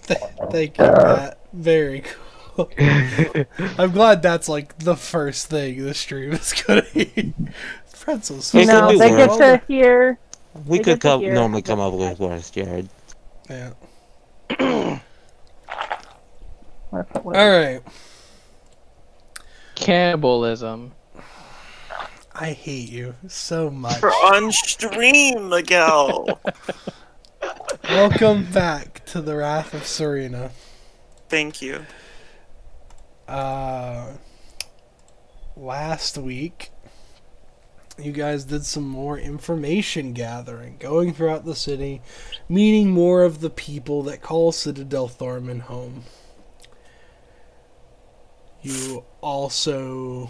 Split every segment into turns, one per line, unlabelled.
Thank you, Matt. Very cool. I'm glad that's like the first thing the stream is gonna be. Pretzels.
You know, they get to hear.
We could normally come up with worse, Jared.
Yeah. Alright.
Cannibalism.
I hate you so much.
For on stream, Miguel.
Welcome back to the Wrath of Sureena.
Thank you.
Last week, you guys did some more information gathering, going throughout the city, meeting more of the people that call Citadel Thormin home. You also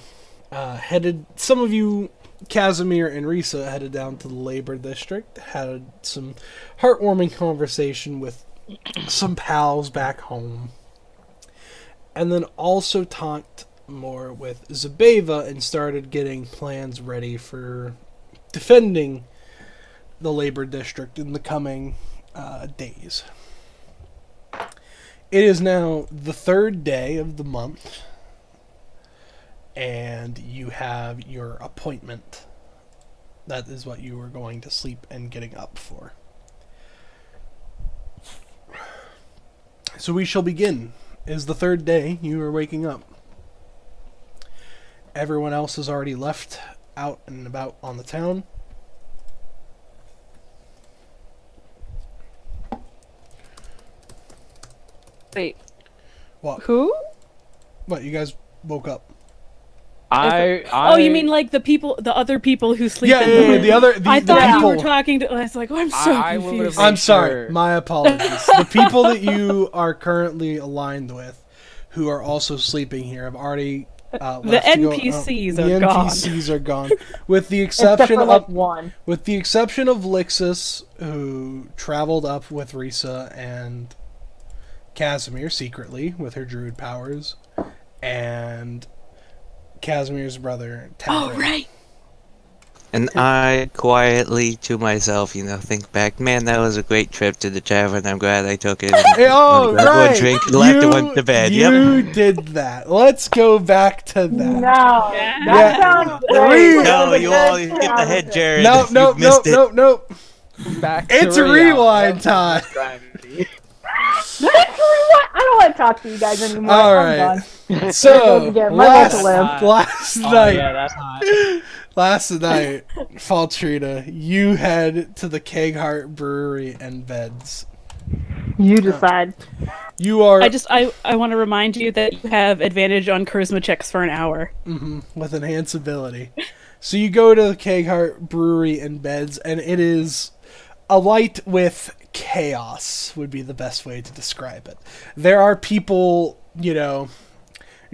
headed, some of you, Casimir and Risa, headed down to the Labor District, had some heartwarming conversation with some pals back home, and then also talked more with Zabeva and started getting plans ready for defending the Labor District in the coming days. It is now the 3rd day of the month, and you have your appointment. That is what you were going to sleep and getting up for. So we shall begin. It is the 3rd day you are waking up. Everyone else has already left out and about on the town.
Wait.
What?
Who?
What, you guys woke up?
Oh, you mean like the people, the other people who sleep in the
I
thought
people.
you were talking to. I was like, oh, I'm so confused.
I'm sorry. My apologies. The people that you are currently aligned with, who are also sleeping here, have already left
the
to
NPCs
go,
are
the
gone.
NPCs are gone, with the exception
Except for,
of
one.
With the exception of Lixus, who traveled up with Risa and Casimir secretly with her druid powers, and Casimir's brother, Tavern.
Oh, right.
And I quietly to myself, think back, man, that was a great trip to the tavern. I'm glad I took it.
Oh, right.
One drink, left, and went to bed.
You did that. Let's go back to that.
No, that sounds great.
No, you all skip ahead, Jared.
Nope.
Back
it's
to
rewind time.
I don't want to talk to you guys anymore.
All right. So last night, Faltrina, you head to the Keghart Brewery and Beds.
You decide.
You are.
I want to remind you that you have advantage on charisma checks for an hour.
With enhance ability. So you go to the Keghart Brewery and Beds, and it is alight with chaos, would be the best way to describe it. There are people,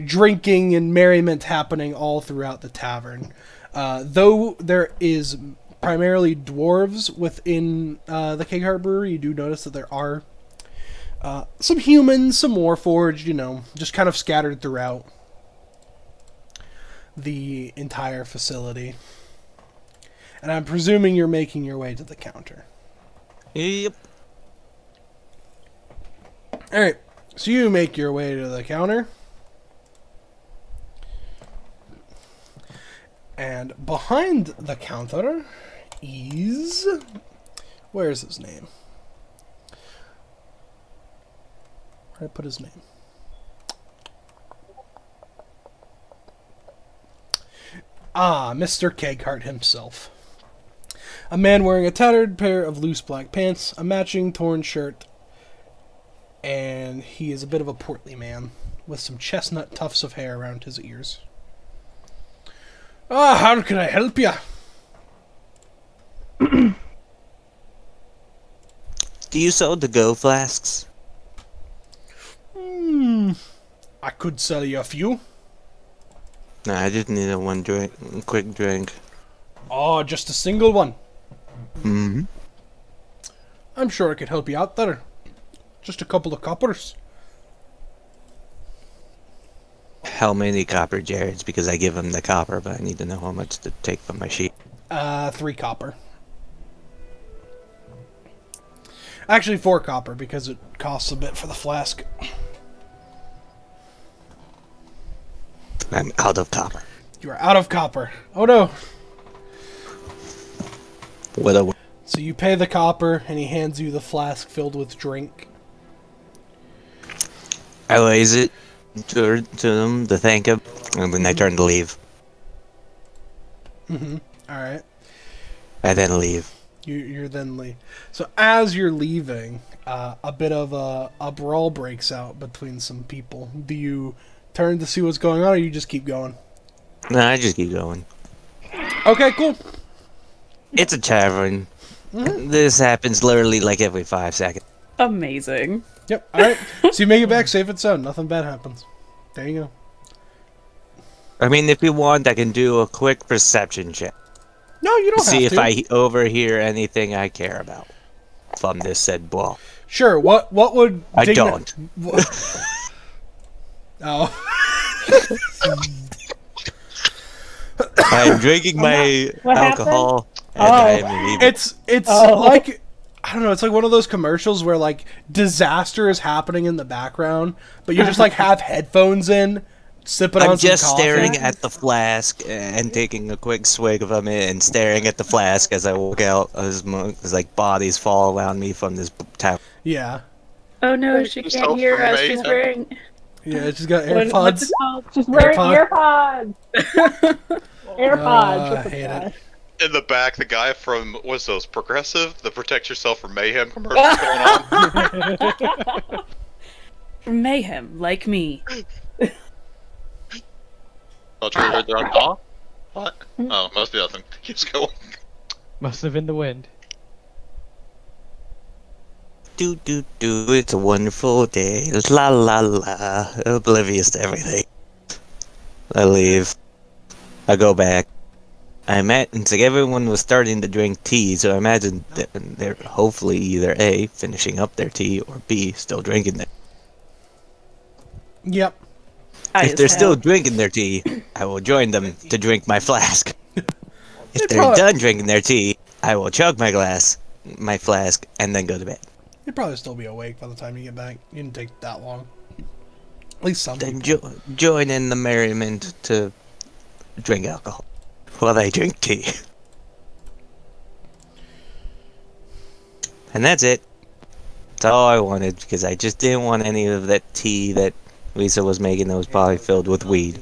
drinking and merriment happening all throughout the tavern. Though there is primarily dwarves within the Keghart Brewery, you do notice that there are some humans, some Warforged, just kind of scattered throughout the entire facility. And I'm presuming you're making your way to the counter.
Yep.
Alright, so you make your way to the counter. And behind the counter is... Where's his name? Where'd I put his name? Ah, Mr. Keghart himself. A man wearing a tattered pair of loose black pants, a matching torn shirt, and he is a bit of a portly man with some chestnut tufts of hair around his ears. Ah, how can I help you?
Do you sell to-go flasks?
I could sell you a few.
Nah, I just need a quick drink.
Oh, just a single one.
Mm-hmm.
I'm sure I could help you out there. Just a couple of coppers.
How many copper, Jared's? Because I give him the copper, but I need to know how much to take from my sheet.
3 copper. Actually, 4 copper, because it costs a bit for the flask.
I'm out of copper.
You are out of copper. Oh no.
What a...
So you pay the copper, and he hands you the flask filled with drink.
I raise it to them to thank him, and then I turn to leave.
Mm-hmm. All right.
I then leave.
You're then leave. So as you're leaving, a bit of a brawl breaks out between some people. Do you turn to see what's going on, or you just keep going?
No, I just keep going.
Okay, cool.
It's a tavern. This happens literally like every 5 seconds.
Amazing.
Yep. All right. So you make it back safe and sound. Nothing bad happens. There you go.
I mean, if you want, I can do a quick perception check.
No, you don't
See
have
if
to.
I overhear anything I care about from this said brawl.
Sure. What would
I don't.
Oh.
I'm drinking my
What
alcohol, and
Oh.
I'm leaving.
It's
Oh.
like, I don't know, it's like one of those commercials where like disaster is happening in the background, but you just like have headphones in, sipping on
I'm
some
just
coffee.
staring at the flask and taking a quick swig from it, and staring at the flask as I walk out. As like bodies fall around me from this tap.
Yeah.
Oh no, she can't hear us. She's wearing.
Yeah, she's got
What's
AirPods.
it called?
She's wearing
AirPod.
AirPods. AirPods.
I hate it.
In the back, the guy from, what's those, Progressive? The Protect Yourself from Mayhem commercials going on.
Mayhem, like me.
Oh, Trey heard that on call? What? Oh, must be nothing. Keeps going.
Must have been the wind.
Do do do. It's a wonderful day. La la la. Oblivious to everything. I leave. I go back. It's like everyone was starting to drink tea, so I imagine that they're hopefully either A, finishing up their tea, or B, still drinking it.
Yep.
If they're still drinking their tea, I will join them to drink my flask. If they're
probably-
done drinking their tea, I will chug my flask, and then go to bed.
You'd probably still be awake by the time you get back. You didn't take that long. At least some
Then
people.
join in the merriment to drink alcohol while they drink tea. And that's it. That's all I wanted, because I just didn't want any of that tea that Lisa was making that was probably filled with weed.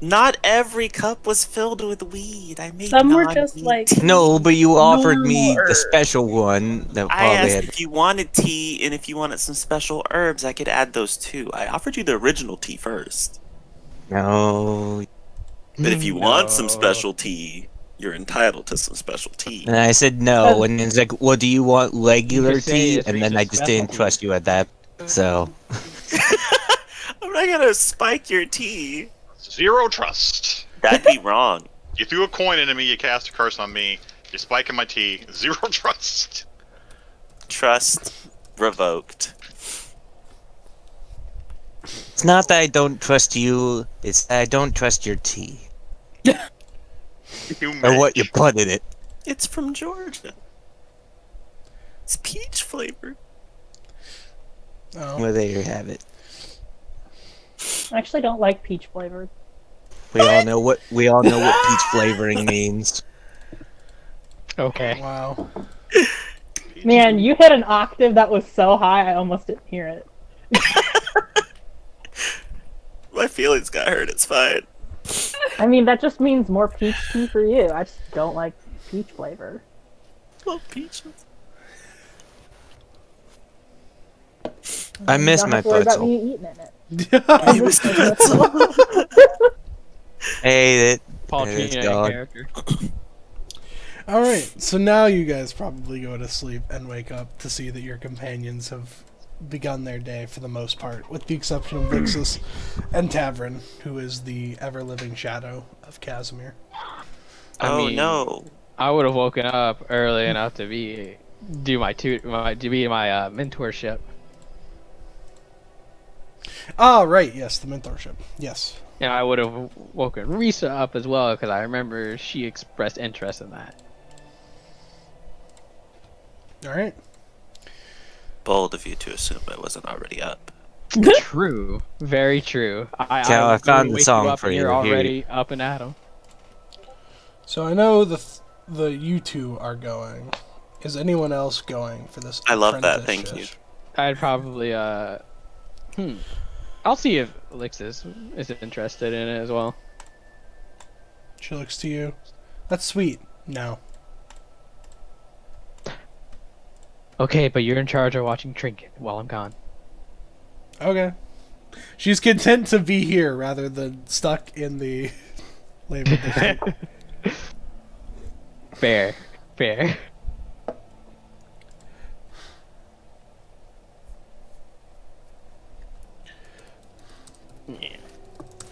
Not every cup was filled with weed. I made
Some were
non-weed
just like.
tea.
No, but you offered me
Normal
the
herb.
special one that
I
probably
asked
had...
if you wanted tea and if you wanted some special herbs, I could add those too. I offered you the original tea first.
No.
But if you want some special tea, you're entitled to some special tea.
And I said no, and it's like, well, do you want regular
You could say
tea?
it's
And then I just didn't
specialty.
trust you at that, so...
I'm not gonna spike your tea.
Zero trust.
That'd be wrong.
You threw a coin into me, you cast a curse on me, you're spiking my tea. Zero trust.
Trust revoked.
It's not that I don't trust you, it's that I don't trust your tea.
You
Or
may.
what you put in it.
It's from Georgia. It's peach flavored.
Oh.
Well, there you have it.
I actually don't like peach flavored.
We all know what peach flavoring means.
Okay.
Wow.
Man, you hit an octave that was so high I almost didn't hear it.
My feelings got hurt. It's fine.
I mean, that just means more peach tea for you. I just don't like peach flavor.
Love peaches.
I miss
Don't
my
have to worry about
pretzel.
me eating in it.
You missed the pretzel.
Hey, it's
Paulina
gone.
character.
Alright, so now you guys probably go to sleep and wake up to see that your companions have begun their day for the most part, with the exception of Vixus and Tavern, who is the ever-living shadow of Casimir.
Oh
mean,
no.
I would have woken up early enough to be my mentorship,
Ah, right, yes, the mentorship. Yes.
and I would have woken Risa up as well because I remember she expressed interest in that.
Alright.
bold of you to assume it wasn't already up.
True. Very true.
Cal, I found the song for you.
You're already up and at 'em.
So I know the you two are going. Is anyone else going for this?
I love that. Thank you.
I'd probably I'll see if Alexis is interested in it as well.
She looks to you. That's sweet. No.
Okay, but you're in charge of watching Trinket while I'm gone.
Okay. She's content to be here rather than stuck in the labor district.
Fair.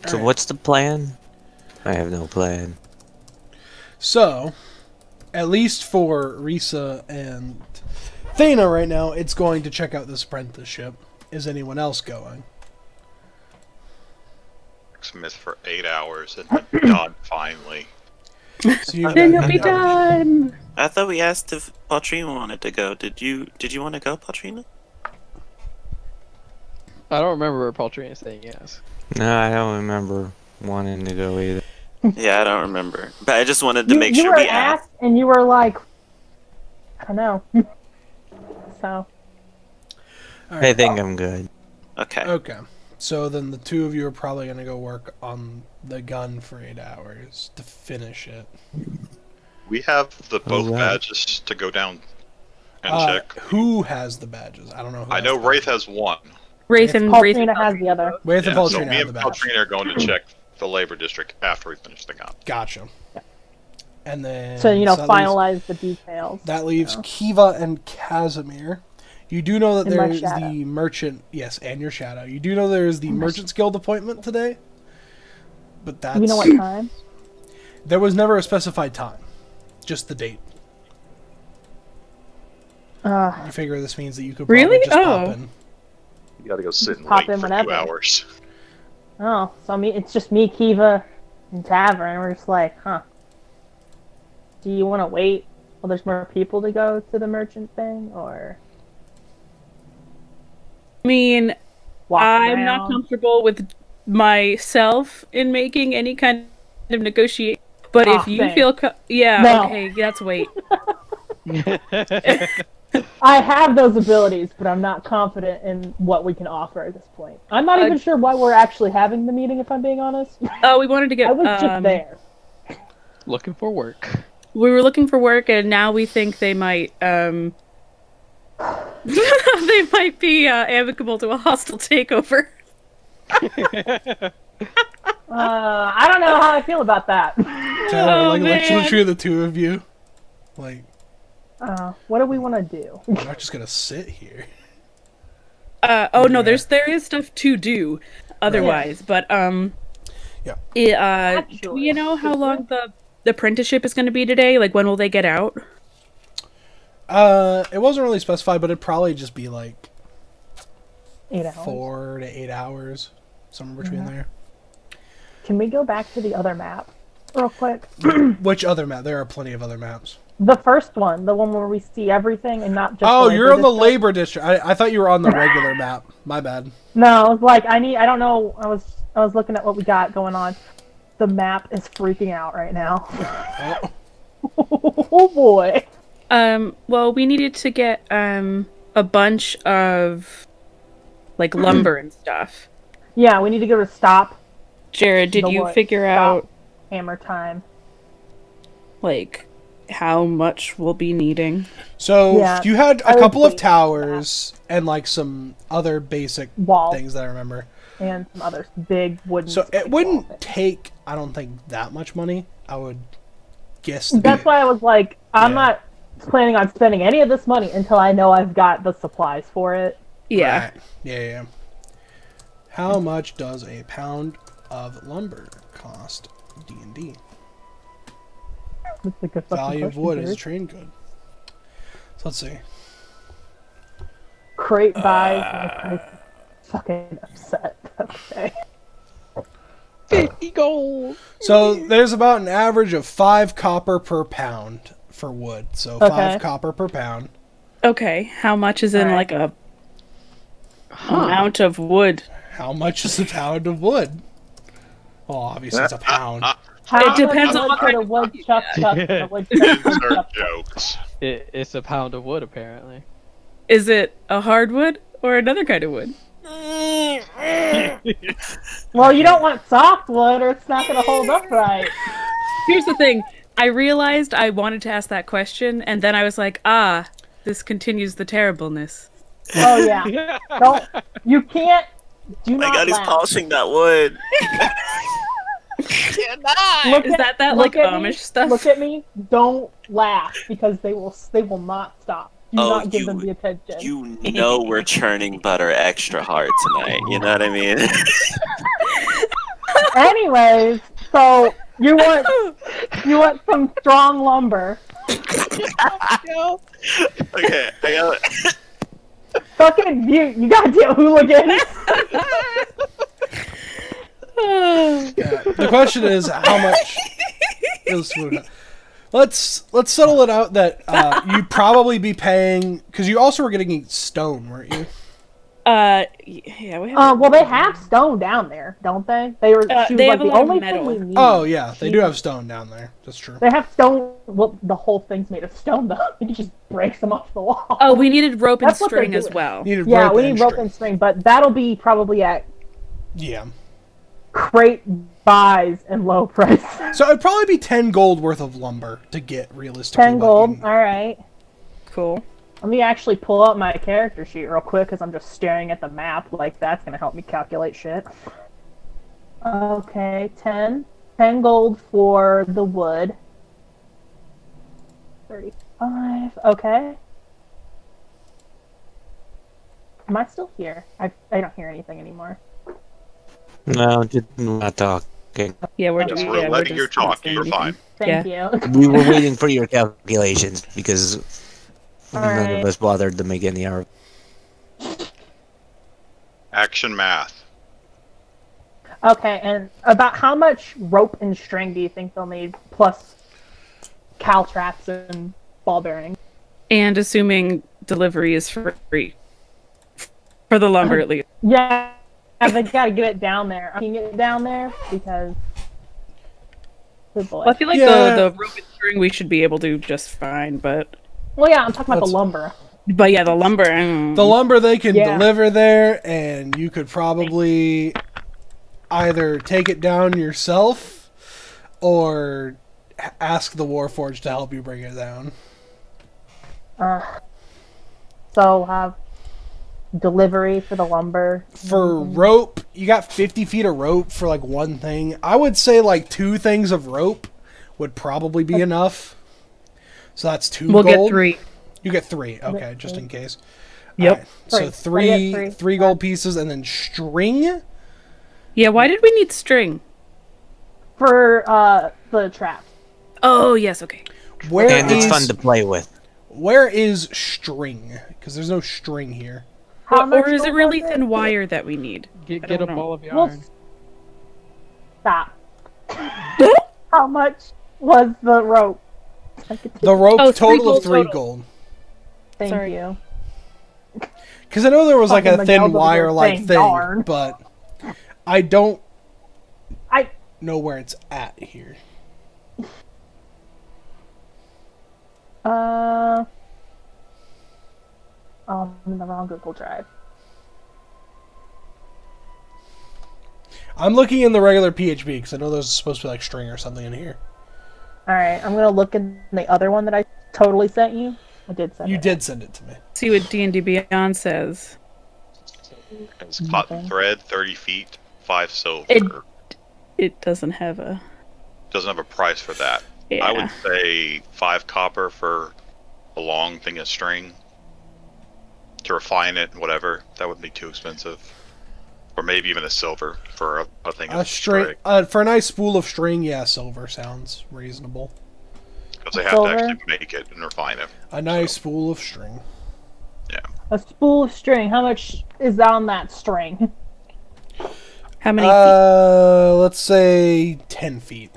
So what's the plan? I have no plan.
So, at least for Risa and Thana right now, it's going to check out this apprenticeship. Is anyone else going?
Smith for 8 hours and then done finally.
So you
Then you'll be done.
I thought we asked if Patrina wanted to go. Did you want to go, Patrina?
I don't remember Paultrina saying yes.
No, I don't remember wanting to go either.
Yeah, I don't remember. But I just wanted to make
you
sure
were
we asked.
and you were like, I don't know. So.
Right.
I think I'm good.
Okay.
Okay. So then the two of you are probably going to go work on the gun for 8 hours to finish it.
We have the both
wow.
badges to go down and check.
Who has the badges? I don't know. Who
I
has
know
the
Wraith
badges.
has one.
Wraith and
Paulina has the other.
Wraith and
So
Paulina
me
have
and
the badge.
Paulina are going to check the labor district after we finish the gun.
Gotcha. And then...
So, you know,
that
finalize the details.
That leaves Kiva and Casimir. You do know that
And my
there's
shadow.
the merchant... Yes, and your shadow. You do know there's the Merchant's Guild appointment today? But that's...
You know what time?
There was never a specified time. Just the date. You figure this means that you could probably
Really?
just pop
Oh.
in.
You gotta go sit and
Pop
wait
in
for
whenever.
2 hours.
Oh, so it's just me, Kiva, and Tavern, and we're just like, huh. Do you want to wait while there's more people to go to the merchant thing, or
I mean,
walk
I'm not
around?
comfortable with myself in making any kind of negotiation. But if you
thanks.
feel, yeah,
No.
okay, let's wait.
I have those abilities, but I'm not confident in what we can offer at this point. I'm not even sure why we're actually having the meeting, if I'm being honest.
Oh, we wanted to get.
I was just there.
Looking for work.
We were looking for work, and now we think they might. They might be amicable to a hostile takeover.
I don't know how I feel about that.
Tyler, like
man.
literally the two of you. Like,
What do we want to do?
we're not just gonna sit here.
Oh no, there is stuff to do otherwise, but
Yeah.
do you know how long the apprenticeship is going to be today? Like, when will they get out?
It wasn't really specified, but it'd probably just be like
8 hours.
4 to 8 hours, somewhere between there.
Can we go back to the other map real quick?
Which other map? There are plenty of other maps.
The first one, the one where we see everything and not just.
Oh,
the
you're on the
district.
labor district. I thought you were on the regular map. My bad.
No, I was like, I don't know. I was looking at what we got going on. The map is freaking out right now. Oh boy.
Well, we needed to get a bunch of like lumber and stuff.
Yeah, we need to go to stop.
Jared, did you figure out
hammer time?
like how much we'll be needing?
So
Yeah,
you had
I
a
would
couple of
think
towers and like some other basic
Wall
things that I remember.
and some other big wooden.
So
spike
it wouldn't
wall.
take, I don't think, that much money. I would guess. to
That's
be-
why I was like, I'm
Yeah.
not planning on spending any of this money until I know I've got the supplies for it.
Yeah.
Right. Yeah. How much does a pound of lumber cost? D&D.
That's a good fucking
Value of
question,
wood is a
Jared.
train good. So let's see.
Crate buys. I'm fucking upset. Okay.
50 gold.
So there's about an average of 5 copper per pound for wood. So 5
Okay.
copper per pound.
Okay, how much is in
Alright.
like Amount of wood.
How much is a pound of wood? Well, obviously it's a pound.
How
depends
much
on
wood
what
could a
kind of
woodchuck chuck and a woodchuck
Insert
chuck?
jokes.
It's a pound of wood, apparently.
Is it a hardwood or another kind of wood?
Well, you don't want soft wood, or it's not going to hold up right.
Here's the thing. I realized I wanted to ask that question, and then I was like, this continues the terribleness.
Oh yeah. Don't. You can't. Do
My
not
God, he's
laugh.
polishing that wood.
Look
Is
at-
that
look
like
at me,
Amish stuff?
Look at me. Don't laugh because they will not stop. Do
Oh,
not give
you-
them the attention.
You know we're churning butter extra hard tonight. You know what I mean?
Anyways, so you want some strong lumber.
Okay, I got it.
Fucking you goddamn hooligans.
The question is how much is food. Let's settle it out that you'd probably be paying because you also were getting stone, weren't you?
Yeah, we have.
Well, they have stone down there, don't they? She was
they
like
have a
the
lot of
only
metal.
thing we need.
Oh yeah, they do have stone down there. That's true.
They have stone. Well, the whole thing's made of stone, though. You can just break them off the wall.
Oh, we needed rope and
That's what they're
string as
doing.
well.
Needed
Yeah,
rope
we
and
need rope
string.
and string, but that'll be probably at
Yeah.
crate buys and low price.
So it'd probably be 10 gold worth of lumber to get realistically.
10
what
gold.
you-
All right.
Cool.
Let me actually pull up my character sheet real quick because I'm just staring at the map. Like, that's going to help me calculate shit. Okay, 10. 10 gold for the wood. 35. Okay. Am I still here? I don't hear anything anymore.
No, just not talking.
Yeah, we're
We're
just.
We're
Yeah,
letting you
just not
talk.
saying
You're fine.
anything.
Thank you.
We were waiting for your calculations because none
Alright.
of us bothered to make any hour.
Action math.
Okay, and about how much rope and string do you think they'll need, plus cow traps and ball bearings?
And assuming delivery is free. For the lumber, at least.
Yeah, they gotta get it down there. Can you get it down there? Because... Good boy.
Well, I feel like
Yeah.
the rope and string we should be able to just fine, but
Well, yeah, I'm talking about
Let's-
the lumber.
yeah, the lumber.
The lumber they can
Yeah.
deliver there, and you could probably either take it down yourself or ask the Warforged to help you bring it down.
So have delivery for the lumber.
For rope, you got 50 feet of rope for like one thing. I would say like 2 things of rope would probably be enough. So that's 2
We'll
gold.
get 3.
You get 3. Okay, just in case.
Yep.
Alright, so
Three. I
three,
get three.
3 gold pieces and then string.
Yeah, why did we need string?
For the trap.
Oh, yes, okay.
Where
And it's
is-
fun to play with.
Where is string? Because there's no string here.
How much
Or is it
gold
really
was
thin wire that we need?
Get
don't
a
know.
ball of
Well,
yarn.
stop. How much was the rope?
The rope
Oh, 3
total of
gold
3
total.
gold.
Thank
Sorry.
you.
Because I know there was like a
Fucking
thin
Miguel's over
wire
there
like
saying
thing,
yarn.
but I don't
I
know where it's at here.
oh, I'm in the wrong Google Drive.
I'm looking in the regular PHP because I know there's supposed to be like string or something in here.
All right, I'm gonna look in the other one that I totally sent you. I did send
You
it.
did send it to me.
See what D&D Beyond says.
It's cotton thread, 30 feet, 5 silver.
It doesn't have a...
Doesn't have a price for that.
Yeah.
I would say 5 copper for a long thing of string. To refine it, whatever. That wouldn't be too expensive. Or maybe even a silver for a thing
A
of
string for a nice spool of string. Yeah, silver sounds reasonable.
Because they have
Silver?
to actually make it and refine it.
A nice spool of string.
Yeah.
A spool of string. How much is on that string?
How many feet?
Let's say 10 feet.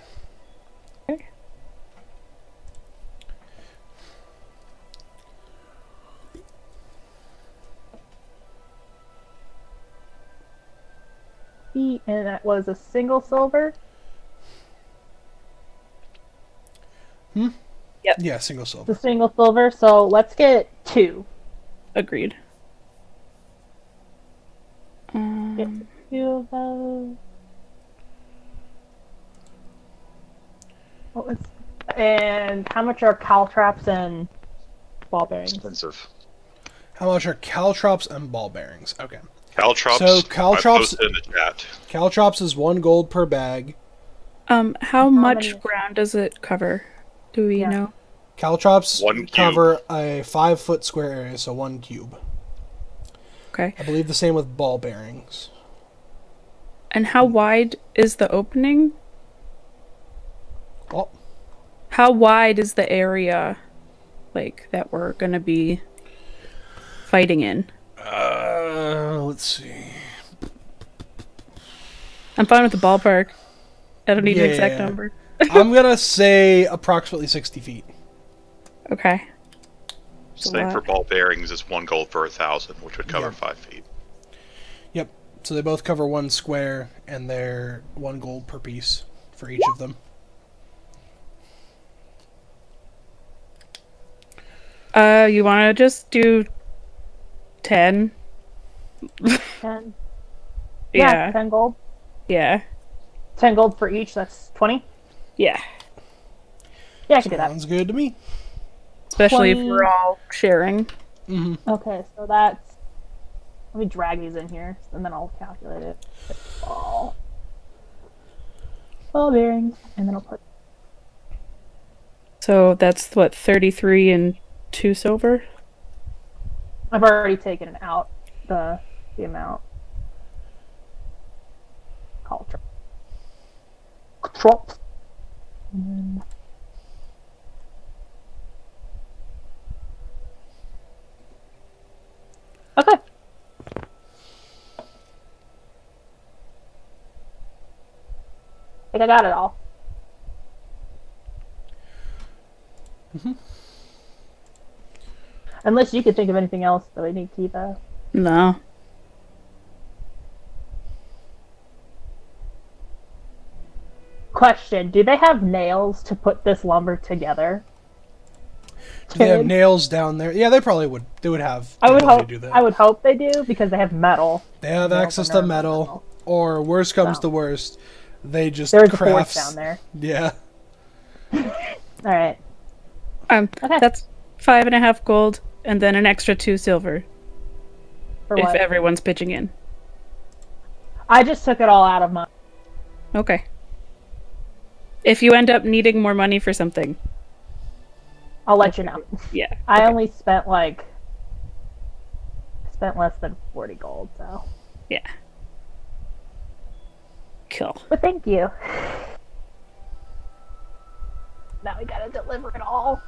feet, and that was a single silver.
Yep.
Yeah, single silver.
The single silver. So let's get 2.
Agreed.
Get 2 of those. What was? And how much are caltrops and ball bearings?
Expensive.
How much are caltrops and ball bearings? Okay.
Caltrops.
So
I
caltrops,
posted in the chat.
caltrops is 1 gold per bag.
How much
many-
ground does it cover? Do we
Yeah.
know?
Caltrops
1 cube.
cover a 5-foot square area, so 1 cube.
Okay.
I believe the same with ball bearings.
And how wide is the opening?
Oh,
How wide is the area, like, that we're gonna be fighting in?
let's see.
I'm fine with the ballpark. I don't need an exact
Yeah.
number.
I'm gonna say approximately 60 feet.
Okay.
Same for
lot.
ball bearings is 1 gold for 1,000, which would cover
Yeah.
5 feet.
Yep. So they both cover 1 square, and they're 1 gold per piece for each of them.
You wanna just do 10?
10.
Yeah.
10 gold.
Yeah.
10 gold for each. That's 20.
Yeah.
Yeah, I can do that.
Sounds good to me.
Especially if
20.
we're all sharing.
Okay, so that's. Let me drag these in here, and then I'll calculate it. Ball bearings, and then I'll put.
So that's what, 33 and 2 silver?
I've already taken out the amount. Culture. Drops. And then... Okay. I think I got it all. Unless you could think of anything else that we need to keep out.
No.
Question: do they have nails to put this lumber together?
Do they have
Kid?
nails down there? Yeah, they probably would. They would have.
I
the
would
ability
hope.
to do that.
I would hope they do because they have metal.
They have
Nails
access
are
to
never
metal, or worst comes
So.
to worst, they just
There's a forge
crafts
down there.
Yeah.
All right. Okay.
That's 5.5 gold, and then an extra 2 silver.
For
If
what?
everyone's pitching in.
I just took it all out of mine.
Okay. If you end up needing more money for something.
I'll let you know.
Yeah.
I only spent less than 40 gold, so.
Yeah. Cool.
But thank you. Now we gotta deliver it all.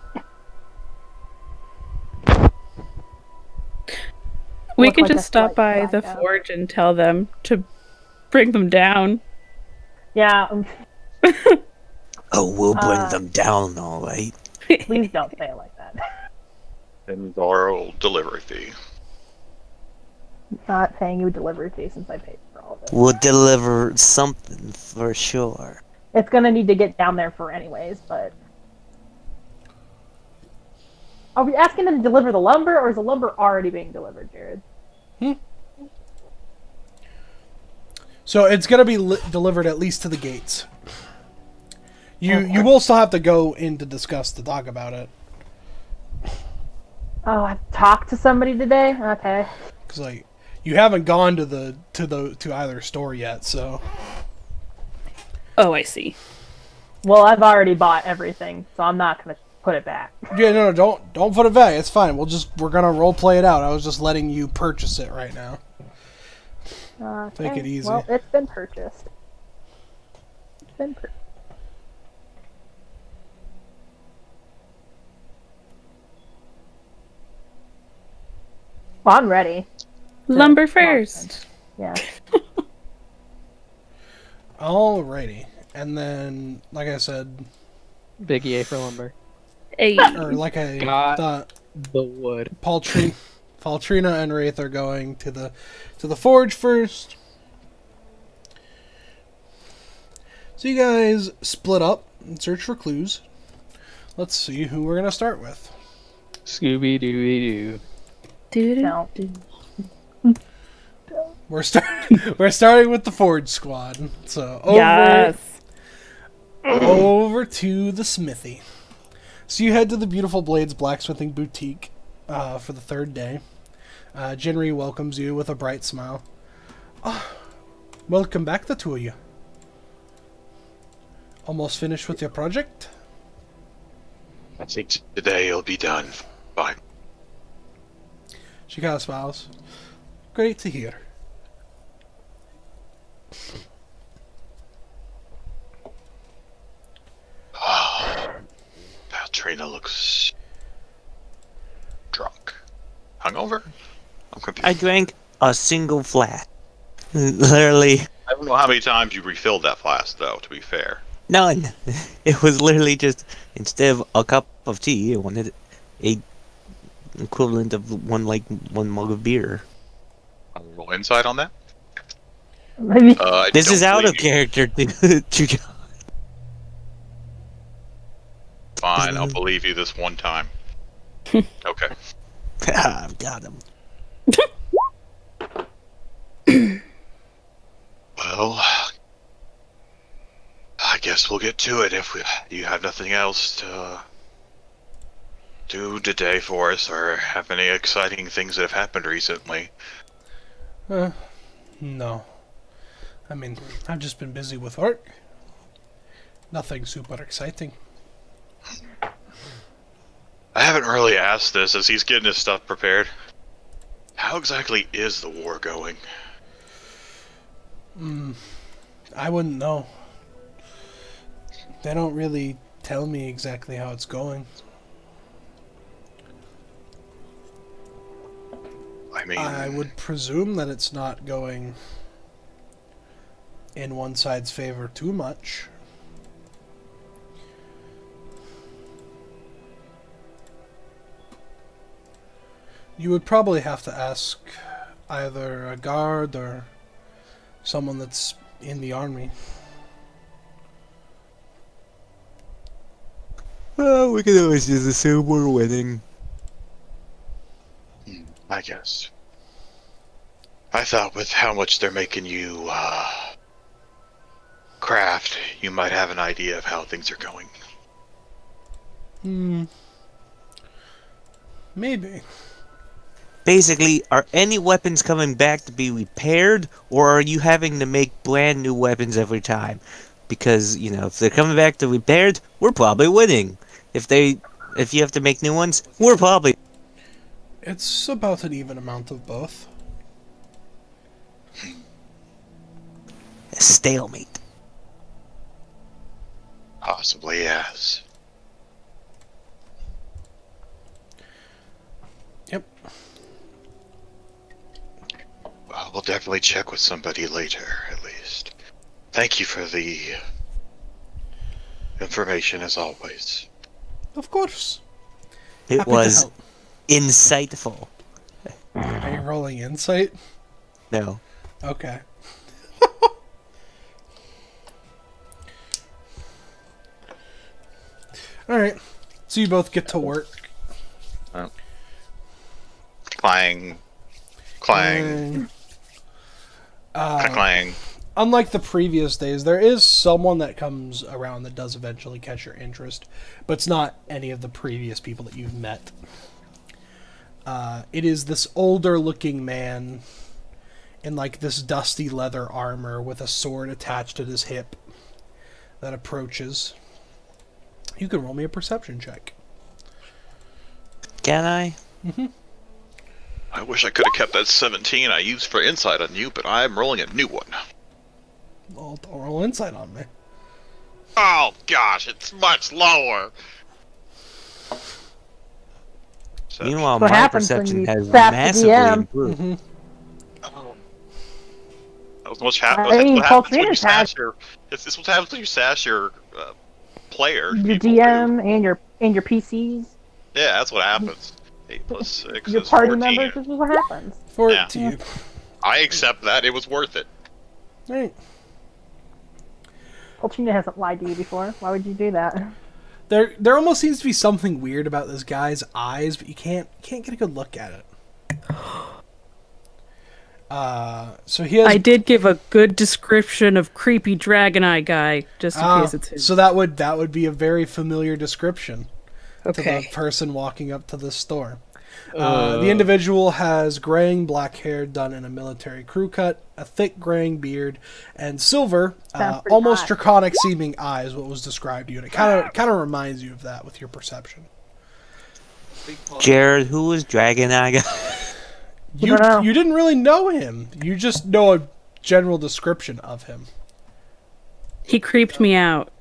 We
Look
can
like a
just stop by
slight
the
blackout.
forge and tell them to bring them down.
Yeah,
Oh, we'll bring them down, all right.
please don't say it like that.
And our delivery fee.
Not paying you a delivery fee since I paid for all of it.
We'll deliver something for sure.
It's gonna need to get down there for anyways, but... Are we asking them to deliver the lumber, or is the lumber already being delivered, Jared?
So it's gonna be delivered at least to the gates. You will still have to go in to discuss to talk about it,
Oh, I talked to somebody today? Okay.
because like you haven't gone to either store yet. So
Oh, I see.
Well, I've already bought everything, so I'm not gonna put it back.
yeah, no, don't put it back. It's fine. We're gonna role play it out. I was just letting you purchase it right now. Take it easy.
Well, it's been purchased. It's been purchased. Well, I'm ready.
Lumber first.
Yeah.
Alrighty, and then like I said,
Big EA for lumber.
Hey.
or like I
Got
thought,
the wood.
Paltrina and Wraith are going to the forge first. So you guys split up and search for clues. Let's see who we're gonna start with.
Scooby Dooby Doo.
No.
We're starting with the Ford squad. So over to the smithy. So you head to the Beautiful Blades Blacksmithing Boutique for the third day. Jinri welcomes you with a bright smile. Oh, welcome back, the two of you. Almost finished with your project?
I think today it'll be done. Bye.
She kind of smiles. Great to hear.
Valtrina looks drunk. Hungover? I'm confused.
I drank a single flask. Literally
I don't know how many times you refilled that flask, though, to be fair.
none. It was literally just, instead of a cup of tea, I wanted a equivalent of one mug of beer.
A little insight on that?
Maybe.
I
This
don't
is out of
believe you.
character to
Fine, I'll believe you this one time. Okay.
I've got him.
Well, I guess we'll get to it if you have nothing else to do today for us, or have any exciting things that have happened recently.
No. I mean, I've just been busy with work. Nothing super exciting.
I haven't really asked this as he's getting his stuff prepared. How exactly is the war going?
I wouldn't know. They don't really tell me exactly how it's going.
I mean,
I would presume that it's not going in one side's favor too much. You would probably have to ask either a guard or someone that's in the army.
Well, we can always just assume we're winning.
I guess. I thought with how much they're making you, craft, you might have an idea of how things are going.
Maybe.
Basically, are any weapons coming back to be repaired, or are you having to make brand new weapons every time? Because, you know, if they're coming back to repaired, we're probably winning. If you have to make new ones, we're probably...
It's about an even amount of both.
a stalemate.
Possibly, yes.
Yep.
Well, we'll definitely check with somebody later, at least. Thank you for the information, as always.
Of course.
It
Happy to
was
help.
insightful.
Are you rolling insight?
No.
Okay. Alright. So you both get to work.
Clang. Clang. Clang.
Unlike the previous days, there is someone that comes around that does eventually catch your interest, but it's not any of the previous people that you've met. It is this older-looking man in like this dusty leather armor with a sword attached at his hip that approaches. You can roll me a perception check.
Can I?
Mm-hmm.
I wish I could have kept that 17 I used for insight on you, but I'm rolling a new one.
Well, don't roll insight on me.
Oh gosh, it's much lower. So,
Meanwhile,
What
my
happens when
perception
you
has
zap the
massively
DM?
improved.
Mm-hmm.
that was
I mean,
what happens when you
Paulina's has-
sash your. This is what happens when you sash your player.
Your
people do.
DM and your PCs,
Yeah, that's what happens. 8 plus 6
your
is
party
14.
members. This is what happens.
14.
I accept that. It was worth it.
Right.
Poltrina hasn't lied to you before. Why would you do that?
There almost seems to be something weird about this guy's eyes, but you can't get a good look at it. So he has.
I did give a good description of creepy dragon eye guy, just in case it's him.
So that would be a very familiar description to the
Okay.
person walking up to the store. The individual has graying black hair done in a military crew cut, a thick graying beard, and silver,
Sounds pretty
almost
hot.
draconic seeming eyes. What was described to you, and it kind of reminds you of that with your perception.
Jared, who was Dragon Eye guy?
I don't know.
You didn't really know him. You just know a general description of him.
He creeped me out.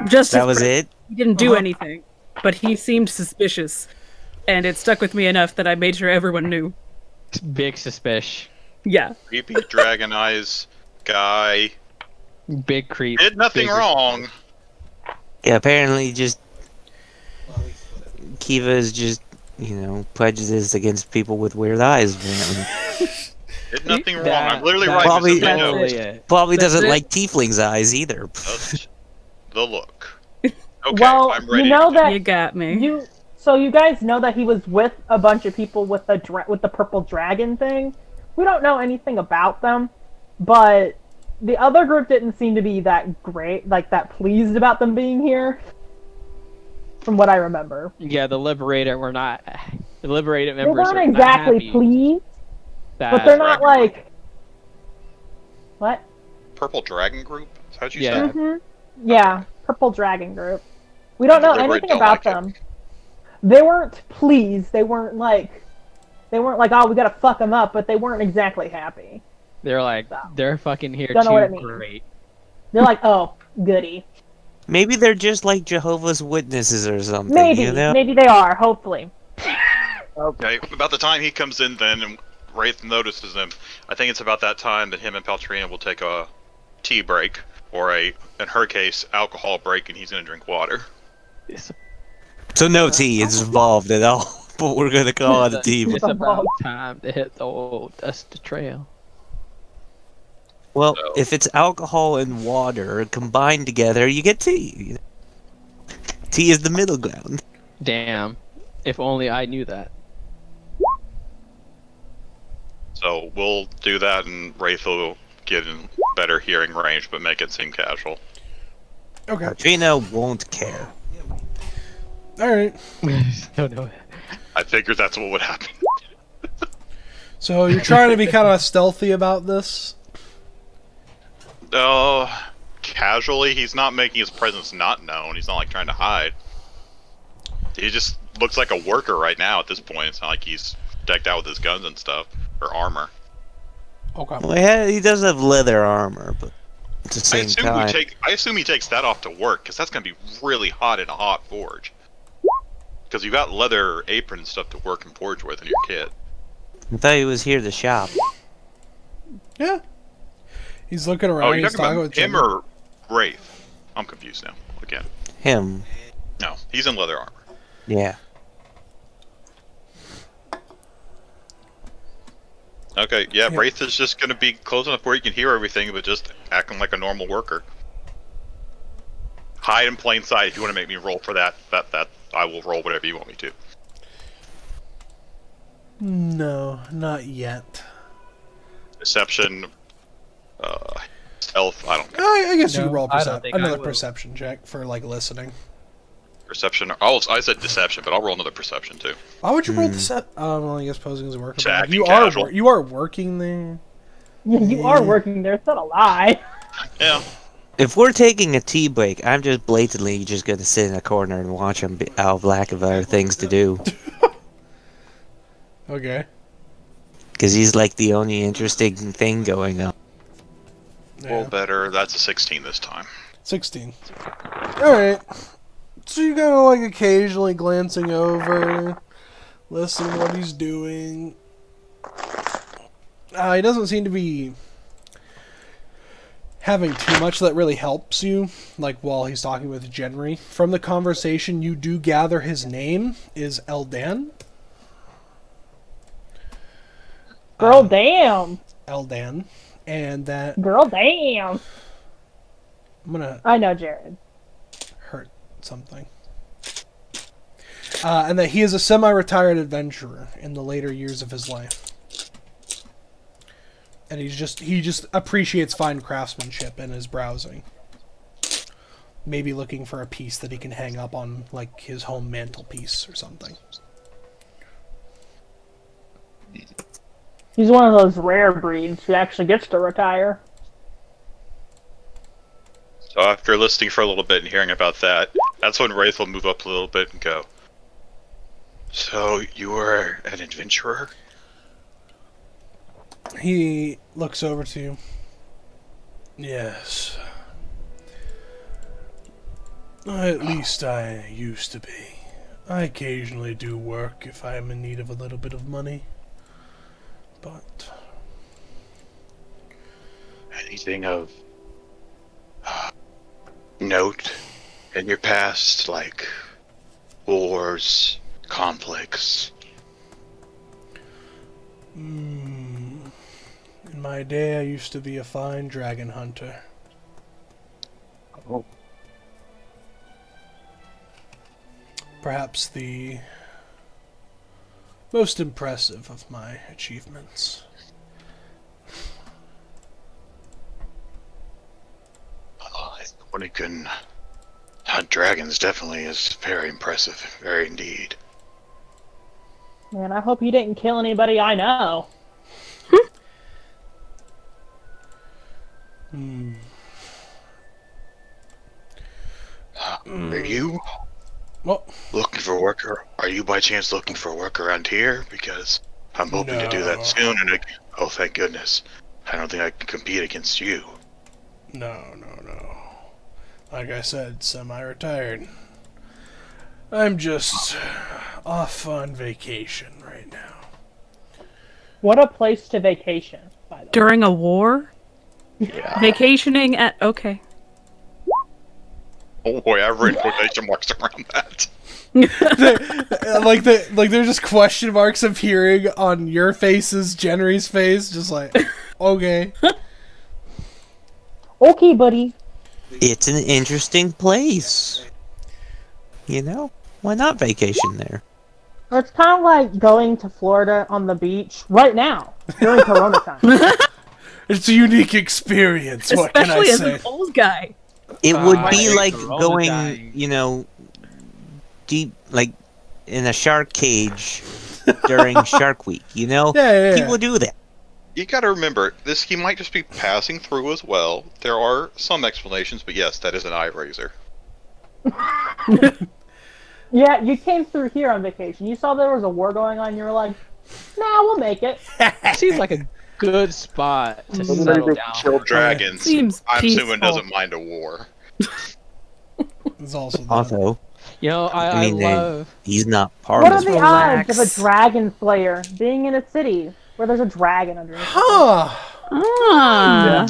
Just
That
as
was it?
He didn't do anything, but he seemed suspicious, and it stuck with me enough that I made sure everyone knew.
Big suspicion.
Yeah.
Creepy dragon eyes guy
Big creep.
did nothing
Big-
wrong.
Yeah, apparently just... Kiva is just, prejudiced against people with weird eyes, apparently.
Did nothing wrong.
That-
I'm literally
that-
writing
Probably-
this in my
That's
notes.
it.
Probably
That's
doesn't
it.
like tiefling's eyes either.
Just the look. Okay,
Well,
I'm ready.
you know that
You got me.
So you guys know that he was with a bunch of people with the purple dragon thing. We don't know anything about them, but the other group didn't seem to be that great, like that pleased about them being here. From what I remember,
Yeah, the Liberated were not. The Liberated
they
members
weren't
are
exactly
not happy
pleased,
that-
but they're not
Dragon
like what?
Purple Dragon Group? How'd you
Yeah.
say?
Yeah, purple dragon group. We don't know
Deliberate
anything
don't
about
like it.
them. They weren't pleased. They weren't like, oh, we gotta fuck them up, but they weren't exactly happy.
They're like, they're fucking here
Don't know what it
too.
means.
Great.
They're like, oh, goody.
Maybe they're just like Jehovah's Witnesses or something,
Maybe, maybe they are. Hopefully.
Okay, about the time he comes in then and Wraith notices him, I think it's about that time that him and Paltrina will take a tea break, or in her case, alcohol break, and he's gonna drink water.
So no tea is involved at all, but we're gonna call it a tea.
It's about time to hit the old dusty trail.
Well,
So-
if it's alcohol and water combined together, you get tea. Tea is the middle ground.
Damn. If only I knew that.
So we'll do that, and Wraith will get in better hearing range, but make it seem casual.
Okay.
Trina won't care.
All right.
Don't know.
I figured that's what would happen.
So you're trying to be kind of stealthy about this.
Casually, he's not making his presence not known. He's not like trying to hide. He just looks like a worker right now at this point. It's not like he's decked out with his guns and stuff, or armor.
Okay.
Well, yeah, he does have leather armor, but at the same time,
I assume he takes that off to work, because that's going to be really hot in a hot forge. Because you got leather apron and stuff to work and forge with in your kit.
I thought he was here to shop.
Yeah. He's looking
Oh,
around.
you're
He's
talking
talking
about
with
him
Jimmy.
or Wraith? I'm confused now. Again.
Him,
No, he's in leather armor.
yeah.
Okay, yeah,
Yeah.
Wraith is just going to be close enough where you can hear everything, but just acting like a normal worker. Hide in plain sight. If you want to make me roll for that, I will roll whatever you want me to.
No, not yet.
Deception, stealth, I don't know.
I guess you
No,
can roll
I don't think I
another
will.
perception check for like listening.
Perception. Oh, I said deception, but I'll roll another perception too.
Why would you roll the set? Well, I guess posing as a worker.
To
but
acting
You are
casual.
you are working there.
Yeah, you are working there. It's not a lie.
Yeah.
If we're taking a tea break, I'm just blatantly just gonna sit in a corner and watch him out of lack of other things to do.
Okay.
Because he's like the only interesting thing going on.
Roll
Yeah.
better. That's a 16 this time.
16. Alright. So you go like occasionally glancing over, listening what he's doing. He doesn't seem to be having too much that really helps you, like while he's talking with Genry. From the conversation, you do gather his name is Eldan.
Girl, damn.
Eldan. And that
Girl, damn.
I'm gonna
I know Jared.
hurt something. And that he is a semi-retired adventurer in the later years of his life. And he just appreciates fine craftsmanship in his browsing. Maybe looking for a piece that he can hang up on, like, his home mantelpiece or something.
He's one of those rare breeds who actually gets to retire.
So after listening for a little bit and hearing about that, that's when Wraith will move up a little bit and go, "So you were an adventurer?"
He looks over to you. Yes. At least I used to be. I occasionally do work if I am in need of a little bit of money. But...
Anything of note in your past, like wars, conflicts?
In my day, I used to be a fine dragon hunter.
Oh.
Perhaps the most impressive of my achievements.
When you can hunt dragons definitely is very impressive, very indeed.
Man, I hope you didn't kill anybody I know.
Are you
Well,
looking for work, or are you by chance looking for work around here? Because I'm hoping to do
No.
that soon, and oh, thank goodness. I don't think I can compete against you.
no. Like I said, semi-retired. I'm just off on vacation right now.
What a place to vacation, by the way.
During a war?
Yeah.
Vacationing at... Okay.
Oh boy, I've written quotation marks around that.
like there's just question marks appearing on your faces, Jenry's face, just like, okay.
Okay, buddy.
It's an interesting place. You know? Why not vacation there?
It's kind of like going to Florida on the beach right now, during Corona time.
It's a unique experience, what can I
Especially as
say?
an old guy.
It would
I
be
hate
like
Corona
going,
dying.
you know, deep, like, in a shark cage during Shark Week, you know?
Yeah.
People do that.
You gotta remember, he might just be passing through as well. There are some explanations, but yes, that is an eye raiser.
Yeah, you came through here on vacation. You saw there was a war going on, and you were like, nah, we'll make it.
Seems like a good spot to settle down.
Kill dragons.
Seems
I'm assuming
peaceful.
doesn't mind a war.
There's also that.
Also,
You know, I
I mean,
love...
he's not part
What
of
are
this.
the odds of a
relax.
dragon slayer being in a city where there's a dragon underneath?
Huh.
Ah.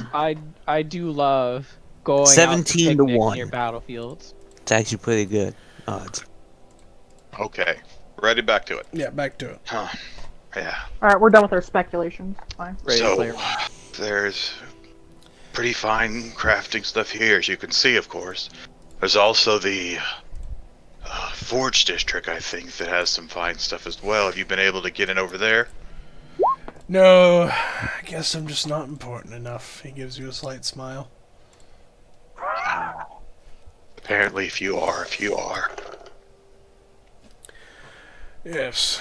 I do love going
17
out
to
picnic
1.
near battlefields.
It's actually pretty good odds.
Okay, ready back to it.
Yeah, back to it.
Huh. Yeah.
Alright, we're done with our speculations. Fine.
Ready to
So,
play.
there's pretty fine crafting stuff here, as you can see, of course. There's also the Forge District, I think, that has some fine stuff as well. Have you been able to get in over there?
No, I guess I'm just not important enough. He gives you a slight smile.
Apparently, if you are.
Yes.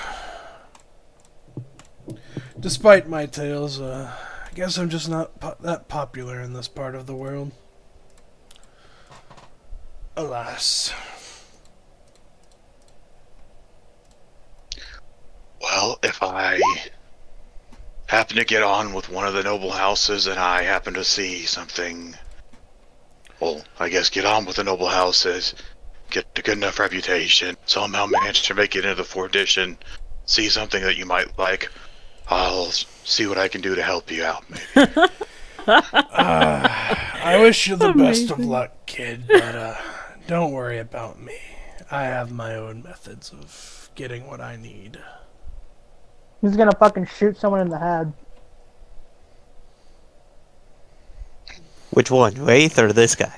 Despite my tales, I guess I'm just not that popular in this part of the world. Alas.
Well, if I happen to get on with one of the noble houses and I happen to see something, well, I guess get on with the noble houses, get a good enough reputation, somehow manage to make it into the 4th edition, see something that you might like, I'll see what I can do to help you out, maybe.
I wish you the best of
Amazing.
luck, kid, but don't worry about me. I have my own methods of getting what I need.
He's gonna fucking shoot someone in the head.
Which one, Wraith or this guy?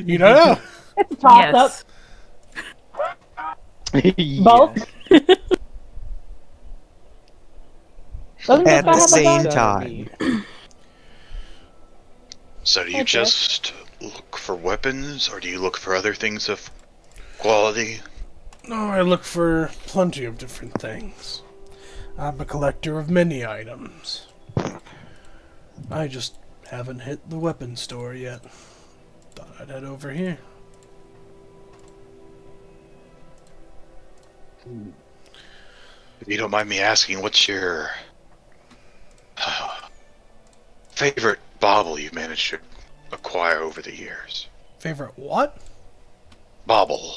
You don't know.
It's a toss up. Both. Doesn't
At
this
the
guy have a
same
gun?
time.
So do you
Okay.
just look for weapons, or do you look for other things of quality?
No, I look for plenty of different things. I'm a collector of many items. I just haven't hit the weapon store yet. Thought I'd head over here.
If you don't mind me asking, what's your favorite bauble you've managed to acquire over the years?
Favorite what?
Bauble,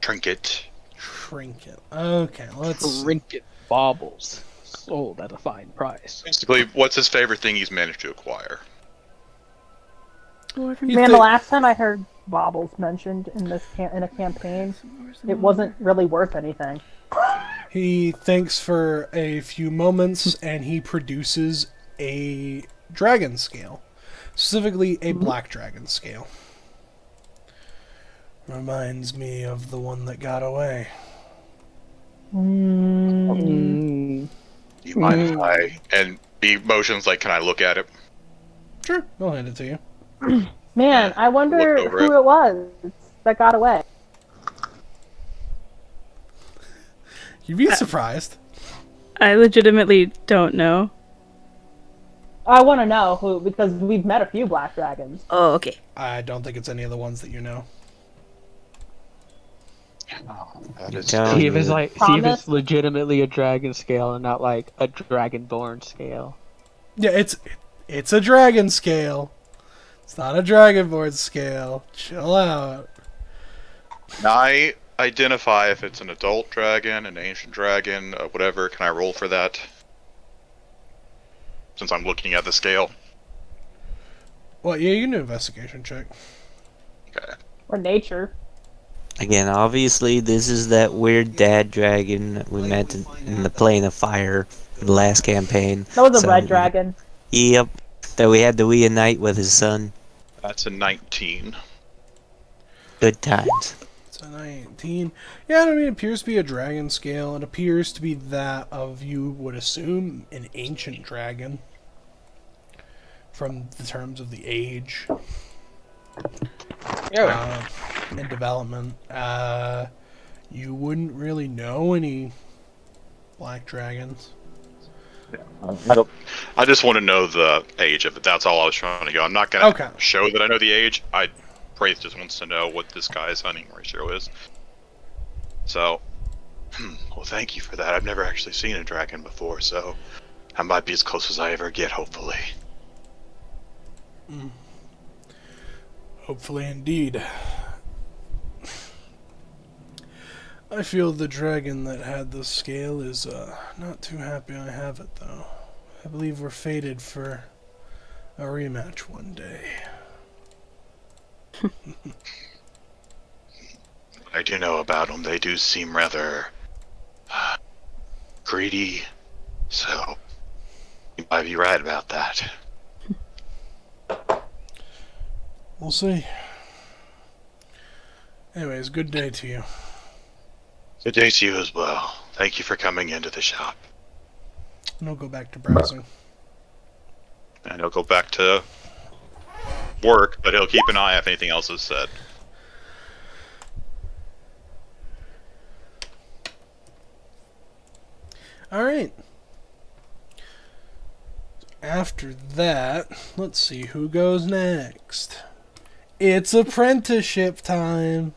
trinket.
Trinket. Okay, let's see.
Trinket baubles sold at a fine price.
Basically, what's his favorite thing he's managed to acquire?
You
Man,
think-
the last time I heard baubles mentioned in this in a campaign, it wasn't really worth anything.
He thinks for a few moments and he produces a dragon scale. Specifically, a black dragon scale. Reminds me of the one that got away.
Mm.
Do you mind if I, and be motions like, can I look at it?
Sure, I'll hand it to you.
Man, I wonder
Looked over
who it was that got away.
You'd be surprised.
I legitimately don't know.
I want to know who, because we've met a few black dragons.
Oh, okay.
I don't think it's any of the ones that you know.
That is
Tell
See
you.
if it's like, see if
Promise?
it's legitimately a dragon scale and not like a dragonborn scale.
Yeah, it's a dragon scale. It's not a dragonborn scale. Chill out.
Can I identify if it's an adult dragon, an ancient dragon, whatever? Can I roll for that? Since I'm looking at the scale.
Well, yeah, you can do an investigation check.
Okay.
Or nature.
Again, obviously, this is that weird dad dragon that we met in the Plane of Fire in the last campaign.
That was a
So,
red dragon.
Yep. That we had to reunite with his son.
That's a 19.
Good times.
It's a 19. Yeah, I mean, it appears to be a dragon scale. It appears to be that of, you would assume, an ancient dragon. From the terms of the age. And development. You wouldn't really know any black dragons.
I just want to know the age of it. That's all I was trying to go. I'm not gonna
Okay.
show that I know the age. Wraith just wants to know what this guy's hunting ratio is. So, well, thank you for that. I've never actually seen a dragon before, so I might be as close as I ever get, hopefully.
Hopefully, indeed. I feel the dragon that had the scale is not too happy I have it, though. I believe we're fated for a rematch one day.
I do know about them. They do seem rather greedy, so you might be right about that.
We'll see. Anyways, good day to you.
Good day to you as well. Thank you for coming into the shop.
And I'll go back to browsing.
And he'll go back to work, but he'll keep an eye if anything else is said.
Alright. After that, let's see who goes next. It's apprenticeship time.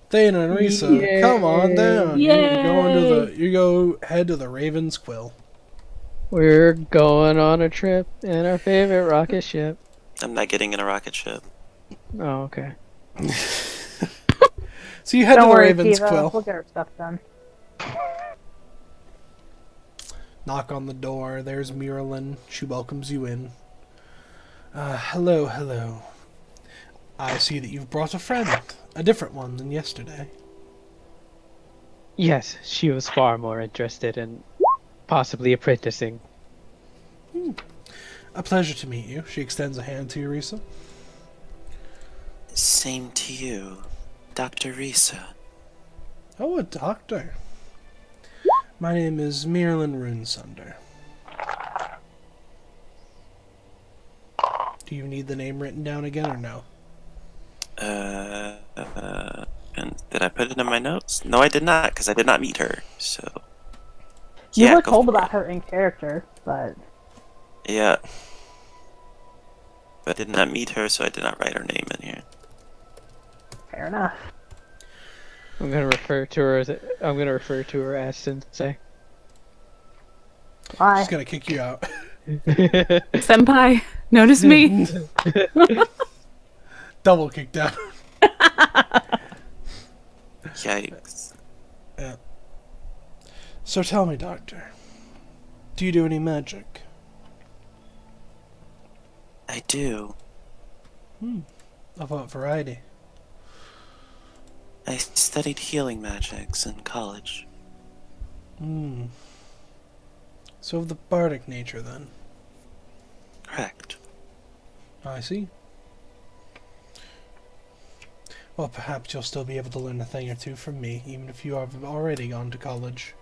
Thana and Risa, come on down. You're going to the head to the Raven's Quill.
We're going on a trip in our favorite rocket ship.
I'm not getting in a rocket ship.
Oh, okay.
So you head
Don't
to the
worry,
Raven's
Kiva.
Quill.
We'll get our stuff done.
Knock on the door. There's Miralyn. She welcomes you in. Hello, hello. I see that you've brought a friend. A different one than yesterday.
Yes, she was far more interested in possibly apprenticing.
A pleasure to meet you. She extends a hand to you, Risa.
Same to you, Dr. Risa.
Oh, a doctor. My name is Mirlin Runesunder. Do you need the name written down again or no?
And did I put it in my notes? No, I did not, because I did not meet her, so...
You
Yeah,
were
go
told
for
about
it.
her in character, but
Yeah. But I did not meet her, so I did not write her name in here.
fair enough.
I'm gonna refer to her as Sensei.
Why?
She's gonna kick you out.
Senpai, notice me.
Double kicked out.
Yikes.
Yeah. So tell me, Doctor, do you do any magic?
I do.
Of what variety?
I studied healing magics in college.
So of the bardic nature, then.
Correct.
I see. Well, perhaps you'll still be able to learn a thing or two from me, even if you have already gone to college.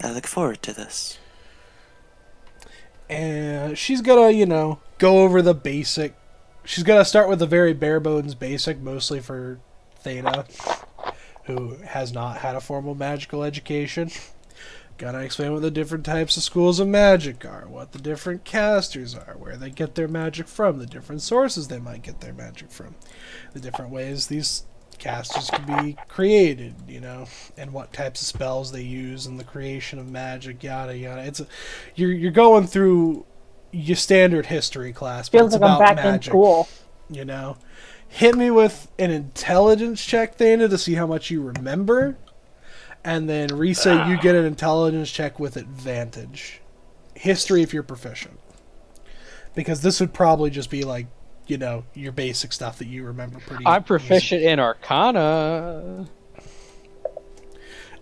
I look forward to this.
And she's gonna, go over the basic. She's gonna start with the very bare bones basic, mostly for Thena, who has not had a formal magical education. Gonna explain what the different types of schools of magic are, what the different casters are, where they get their magic from, the different sources they might get their magic from, the different ways these casters can be created, and what types of spells they use in the creation of magic, yada yada. You're going through your standard history class, but
Feels
it's
like I'm
about
back in
magic.
school.
Hit me with an intelligence check, Thana, to see how much you remember. And then, Risa, you get an intelligence check with advantage. History if you're proficient. Because this would probably just be like, your basic stuff that you remember pretty
I'm proficient in Arcana.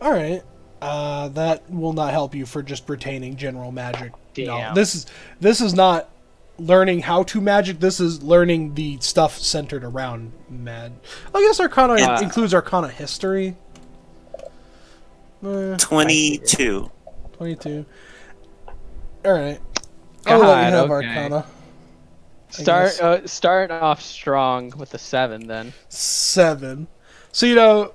Alright. That will not help you for just retaining general magic.
Damn.
No, this is not learning how to magic, this is learning the stuff centered around I guess Arcana includes Arcana history.
22.
22. Alright. I'll let you have
okay.
Arcana.
Start off strong with the 7 then.
7. So,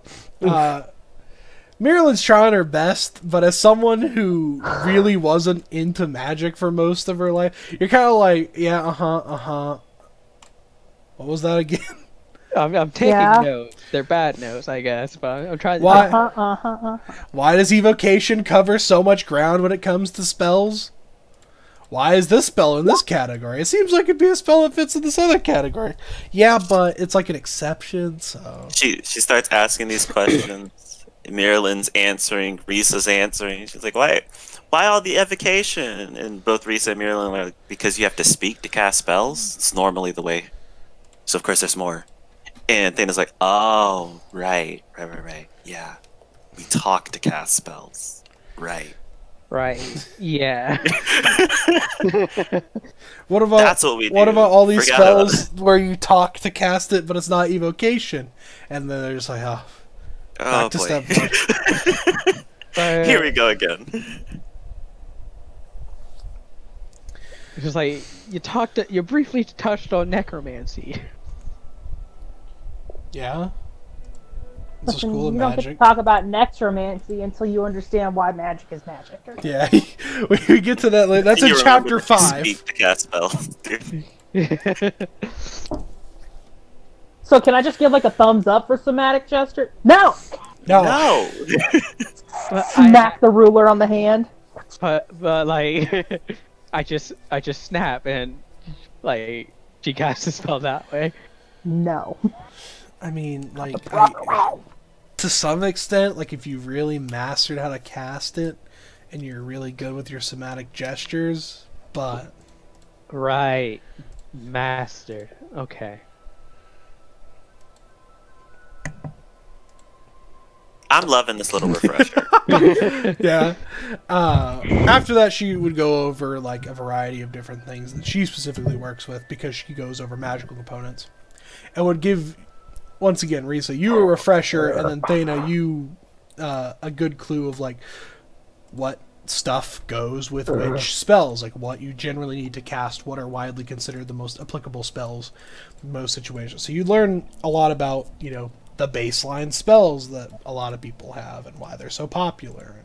Mirlin's trying her best, but as someone who really wasn't into magic for most of her life, you're kind of like, yeah, What was that again?
I'm taking notes. They're bad notes, I guess, but I'm trying to...
Why? Why does evocation cover so much ground when it comes to spells? Why is this spell in this category? It seems like it'd be a spell that fits in this other category. Yeah, but it's like an exception, so... She
starts asking these questions. Mirlin's answering, Risa's answering. She's like, why all the evocation? And both Risa and Mirlin are like, because you have to speak to cast spells. It's normally the way. So of course there's more. And Thana's like, oh, right. Yeah. We talk to cast spells. Right.
Yeah.
What about
That's what we do.
What about all these
Forget about
spells where you talk to cast it, but it's not evocation? And then they're just like, back to
boy.
step one.
Here we go again.
It's like you briefly touched on necromancy.
Yeah. It's a
Listen,
school of
you don't get
magic.
to talk about necromancy until you understand why magic is magic.
Yeah, we get to that later. That's in
You
chapter
remember to
5.
Speak to cast spells.
So can I just give like a thumbs up for somatic gesture? No!
No.
Smack the ruler on the hand.
But like, I just snap and like she casts the spell that way.
No.
I mean, like, to some extent, like, if you really mastered how to cast it, and you're really good with your somatic gestures, but...
Right. Mastered. Okay.
I'm loving this little refresher.
Yeah. After that, she would go over like a variety of different things that she specifically works with because she goes over magical components, and would give, once again, Risa, you a refresher, and then Thana, you a good clue of like what stuff goes with which spells, like what you generally need to cast, what are widely considered the most applicable spells in most situations. So you learn a lot about, you know, the baseline spells that a lot of people have and why they're so popular. And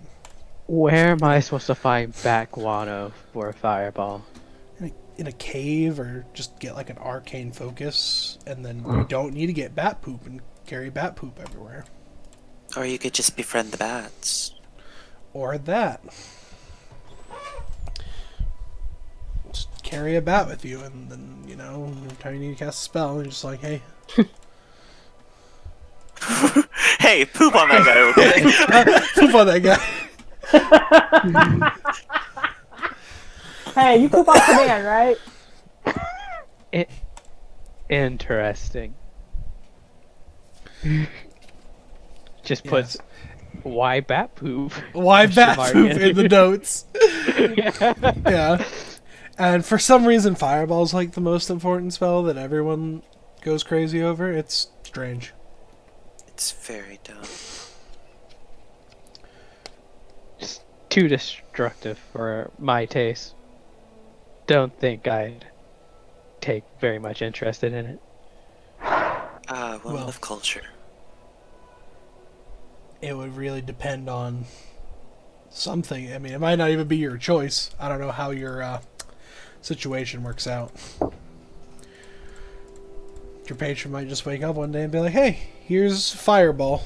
Where am I supposed to find backwater for a fireball?
in a cave, or just get like an arcane focus, and then you don't need to get bat poop and carry bat poop everywhere.
Or you could just befriend the bats.
Or that. Just carry a bat with you, and then, you know, every time you need to cast a spell, you're just like, hey.
Hey, poop on that guy, okay?
Poop on that guy.
Hey, you poop on command, right?
Interesting. Just puts why bat poop?
Why bat poop in the notes?
Yeah.
Yeah. And for some reason, Fireball's like the most important spell that everyone goes crazy over. It's strange.
It's very dumb.
Just too destructive for my taste. Don't think I'd take very much interest in it.
Woman
Well.
of culture.
It would really depend on something. I mean, it might not even be your choice. I don't know how your situation works out. Your patron might just wake up one day and be like, hey, here's Fireball.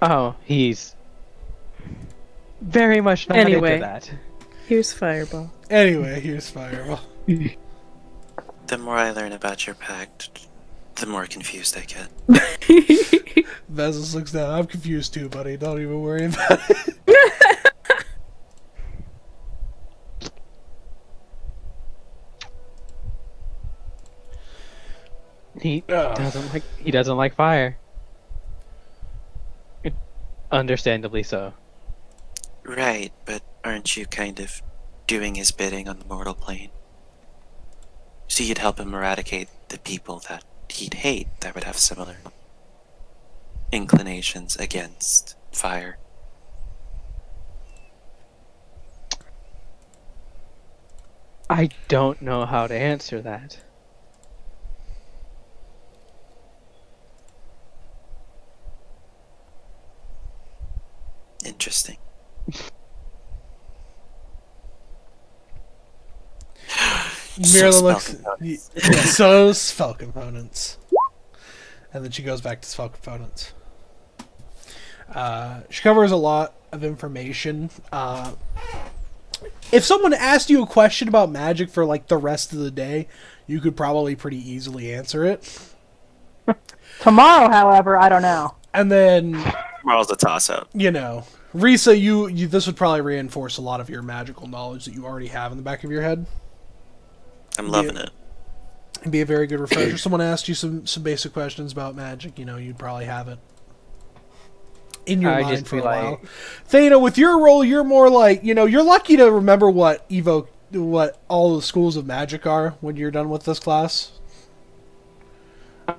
Oh, he's very much not
Anyway.
into that.
Here's Fireball.
Anyway, here's Fireball.
The more I learn about your pact, the more confused I get.
Vezos looks down. I'm confused too, buddy. Don't even worry about it.
He doesn't like fire. Understandably so.
Right, but aren't you kind of doing his bidding on the mortal plane? So you'd help him eradicate the people that he'd hate that would have similar inclinations against fire.
I don't know how to answer that.
Interesting.
Mirla looks.
spell components.
Yeah, so spell components. And then she goes back to spell components. She covers a lot of information. If someone asked you a question about magic for like the rest of the day, you could probably pretty easily answer it.
Tomorrow, however, I don't know.
And then,
Tomorrow's a toss-up.
you know, Risa, you this would probably reinforce a lot of your magical knowledge that you already have in the back of your head.
I'm loving it.
It'd be a very good refresher. Someone asked you some basic questions about magic, you know, you'd probably have it in your
I'd
mind
just
for
be
a
like-
while. Thana, with your role, you're more like, you know, you're lucky to remember what all the schools of magic are when you're done with this class.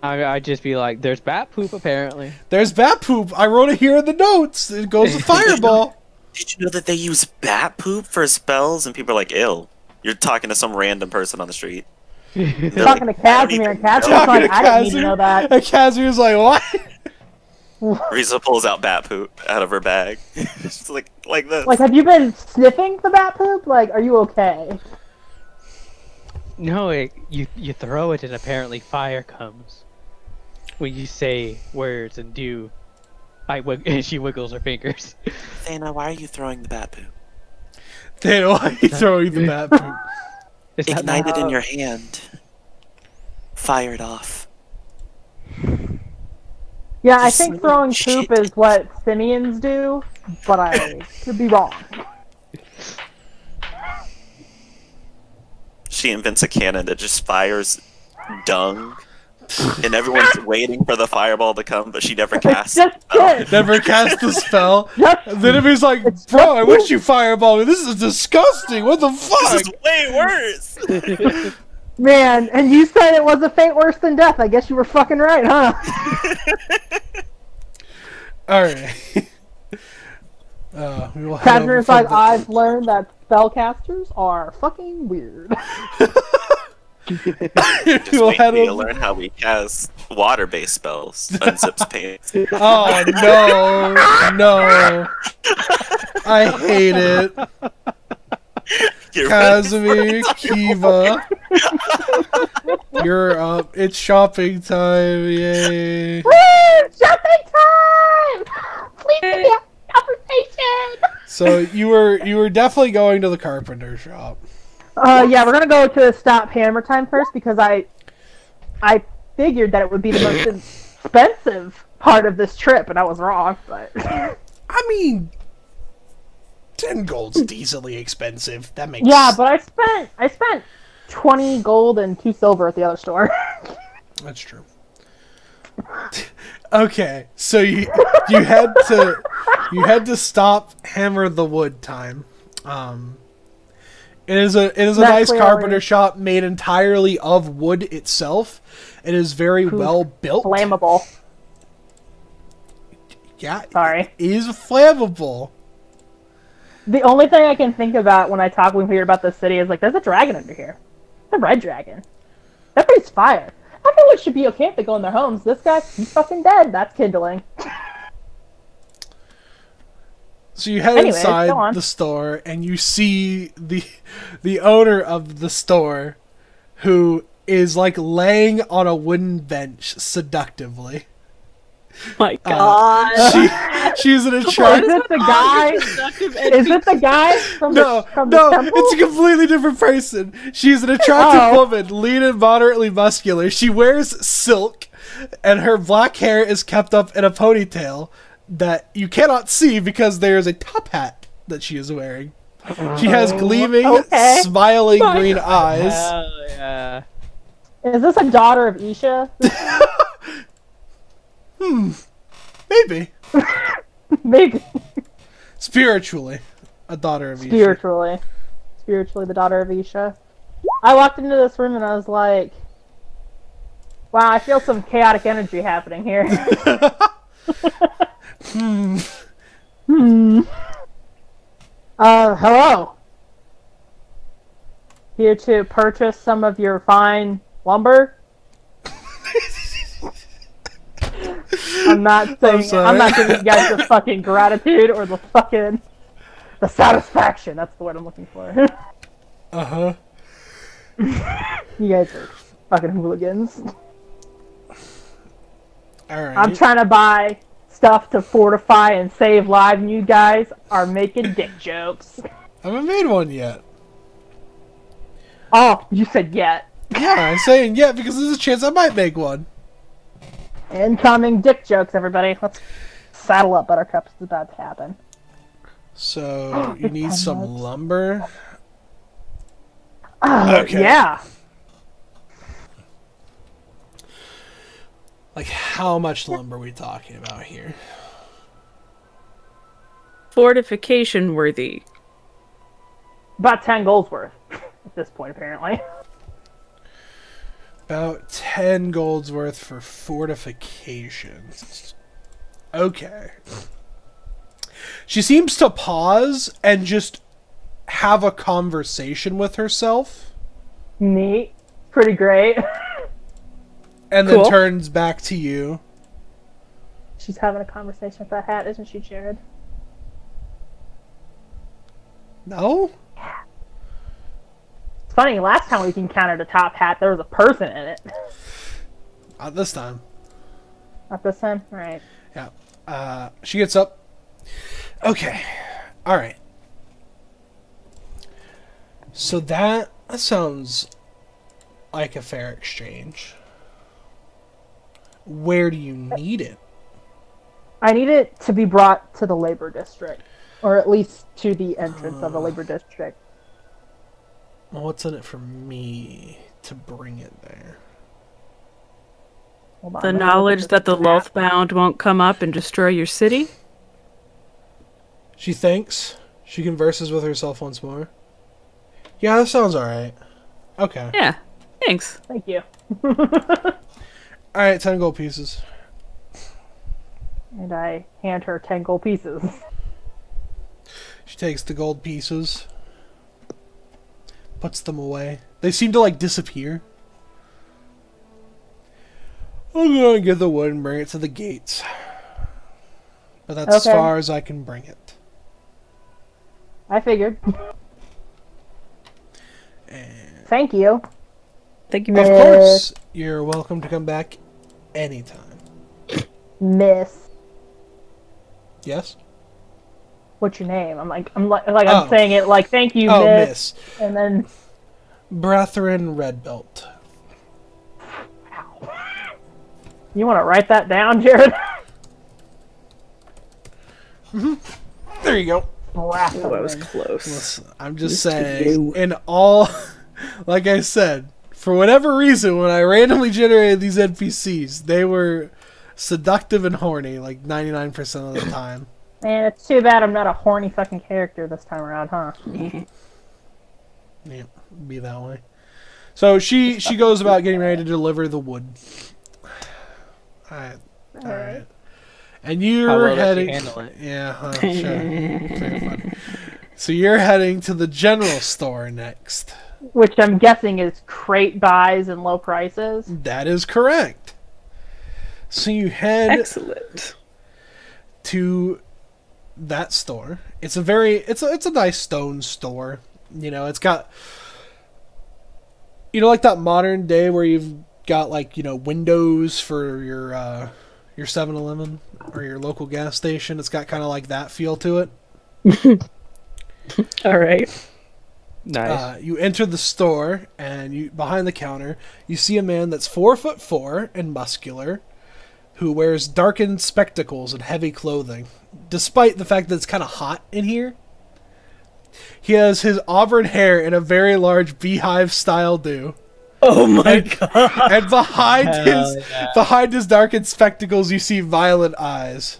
I'd just be like, there's bat poop apparently.
There's bat poop. I wrote it here in the notes. It goes with Fireball.
Did you know that they use bat poop for spells? And people are like, ill. You're talking to some random person on the street. They're
Talking to
like, "I don't
Casimir,
even
and Casimir's
know."
like, I didn't need to know that.
And Casimir's like, what?
Risa pulls out bat poop out of her bag. It's like this.
Like, have you been sniffing the bat poop? Like, are you okay?
No, you throw it and apparently fire comes. When you say words and do, and she wiggles her fingers.
Thana, why are you throwing the bat poop?
Thana, why are you throwing the bat poop?
Is that
Ignite
not
it in your hand. Fire it off.
Yeah, I
Just
think
like
throwing
shit.
poop is what simians do, but I could be wrong.
She invents a cannon that just fires dung. And everyone's waiting for the fireball to come, but she never casts
Just
it. Oh.
kidding.
Never cast the spell.
Just-
And then he's like, bro, I wish you fireball me. This is disgusting. What the
This
fuck?
is way worse!
Man, and you said it was a fate worse than death. I guess you were fucking right, huh?
Alright. We will head over
Casimir's like,
from the-
I've learned that spellcasters are fucking weird.
Just
we will
wait
head
till you
over-
learn how we cast water-based spells. Unzips pants.
Oh no, no. I hate it.
You're
Casimir, Kiva. You're up. It's shopping time. Yay.
Woo! Shopping time! Please give me a conversation!
So you were definitely going to the carpenter shop.
Yeah, we're gonna go to stop hammer time first because I figured that it would be the most expensive part of this trip, and I was wrong. But
I mean, 10 gold's decently expensive. That makes
yeah, but I spent 20 gold and 2 silver at the other store.
That's true. Okay, so you had to stop hammer the wood time. It is a nice
clearly
carpenter shop made entirely of wood itself. It is very well built.
Flammable.
Yeah,
Sorry.
it is flammable.
The only thing I can think about when we hear about this city is like, there's a dragon under here. The red dragon. That breathes fire. Everyone should be okay if they go in their homes. This guy, he's fucking dead. That's kindling.
So you head
Anyways, go
inside
on.
the store and you see the owner of the store, who is like laying on a wooden bench seductively.
My God.
She's an
Is
attractive.
it the guy? Is it the guy from the
No,
temple?
it's a completely different person. She's an attractive
Oh.
woman, lean and moderately muscular. She wears silk, and her black hair is kept up in a ponytail that you cannot see because there is a top hat that she is wearing. She has gleaming,
Okay.
smiling green eyes.
Hell yeah.
Is this a daughter of Isha?
Maybe.
Maybe.
Spiritually, a daughter of Isha.
Spiritually the daughter of Isha. I walked into this room and I was like, wow, I feel some chaotic energy happening here. Hello. Here to purchase some of your fine lumber. I'm not giving you guys the fucking gratitude or the satisfaction. That's the word I'm looking for.
Uh-huh.
You guys are fucking hooligans.
Alright.
I'm trying to buy stuff to fortify and save lives, and you guys are making dick jokes.
I haven't made one yet.
Oh, you said yet.
Yeah, I'm saying yet because there's a chance I might make one.
Incoming dick jokes, everybody. Let's saddle up. Buttercups is about to happen.
So, you need some lumber.
Okay. Yeah.
Like, how much lumber are we talking about here?
Fortification worthy.
About 10 gold's worth at this point, apparently.
About 10 gold's worth for fortifications. Okay. She seems to pause and just have a conversation with herself.
Neat. Pretty great.
And then
Cool.
turns back to you.
She's having a conversation with that hat, isn't she, Jared?
No?
It's funny, last time we encountered a top hat, there was a person in it.
Not this time.
Not this time? Alright.
Yeah. She gets up. Okay. Alright. So that sounds like a fair exchange. Where do you need it?
I need it to be brought to the labor district. Or at least to the entrance of the labor district.
Well, what's in it for me to bring it there?
Hold on,
The
let me look
knowledge
at
that the
this map.
Lothbound won't come up and destroy your city?
She thinks. She converses with herself once more. Yeah, that sounds alright. Okay.
Yeah. Thanks.
Thank you.
Alright, 10 gold pieces.
And I hand her 10 gold pieces.
She takes the gold pieces. Puts them away. They seem to, like, disappear. I'm gonna get the wood and bring it to the gates. But that's as
Okay.
far as I can bring it.
I figured.
And
Thank you.
Thank you,
of
Miss.
course, you're welcome to come back anytime.
Miss.
Yes?
What's your name? I'm
Oh.
I'm saying it like, thank you,
Oh,
miss.
miss.
And then,
Brethren Redbelt.
you want to write that down, Jared?
There you go.
Oh, I was close.
Listen, I'm just saying, in all, like I said, for whatever reason, when I randomly generated these NPCs, they were seductive and horny, like 99% of the time.
Man, it's too bad I'm not a horny fucking character this time around, huh?
Yeah, be that way. So she goes about getting ready to deliver the wood. Alright. And you're
How well does she
heading.
handle it?
Yeah, sure. Very fun. So you're heading to the general store next.
Which I'm guessing is crate buys and low prices.
That is correct. So you head
Excellent.
to that store. It's a nice stone store. You know, it's got, you know, like that modern day where you've got, like, you know, windows for your 7-Eleven or your local gas station. It's got kind of like that feel to it.
All right.
Nice.
You enter the store, and you behind the counter, you see a man that's 4'4" and muscular, who wears darkened spectacles and heavy clothing, despite the fact that it's kind of hot in here. He has his auburn hair in a very large beehive-style do.
Oh my god.
And behind
Hell yeah.
behind his darkened spectacles, you see violet eyes.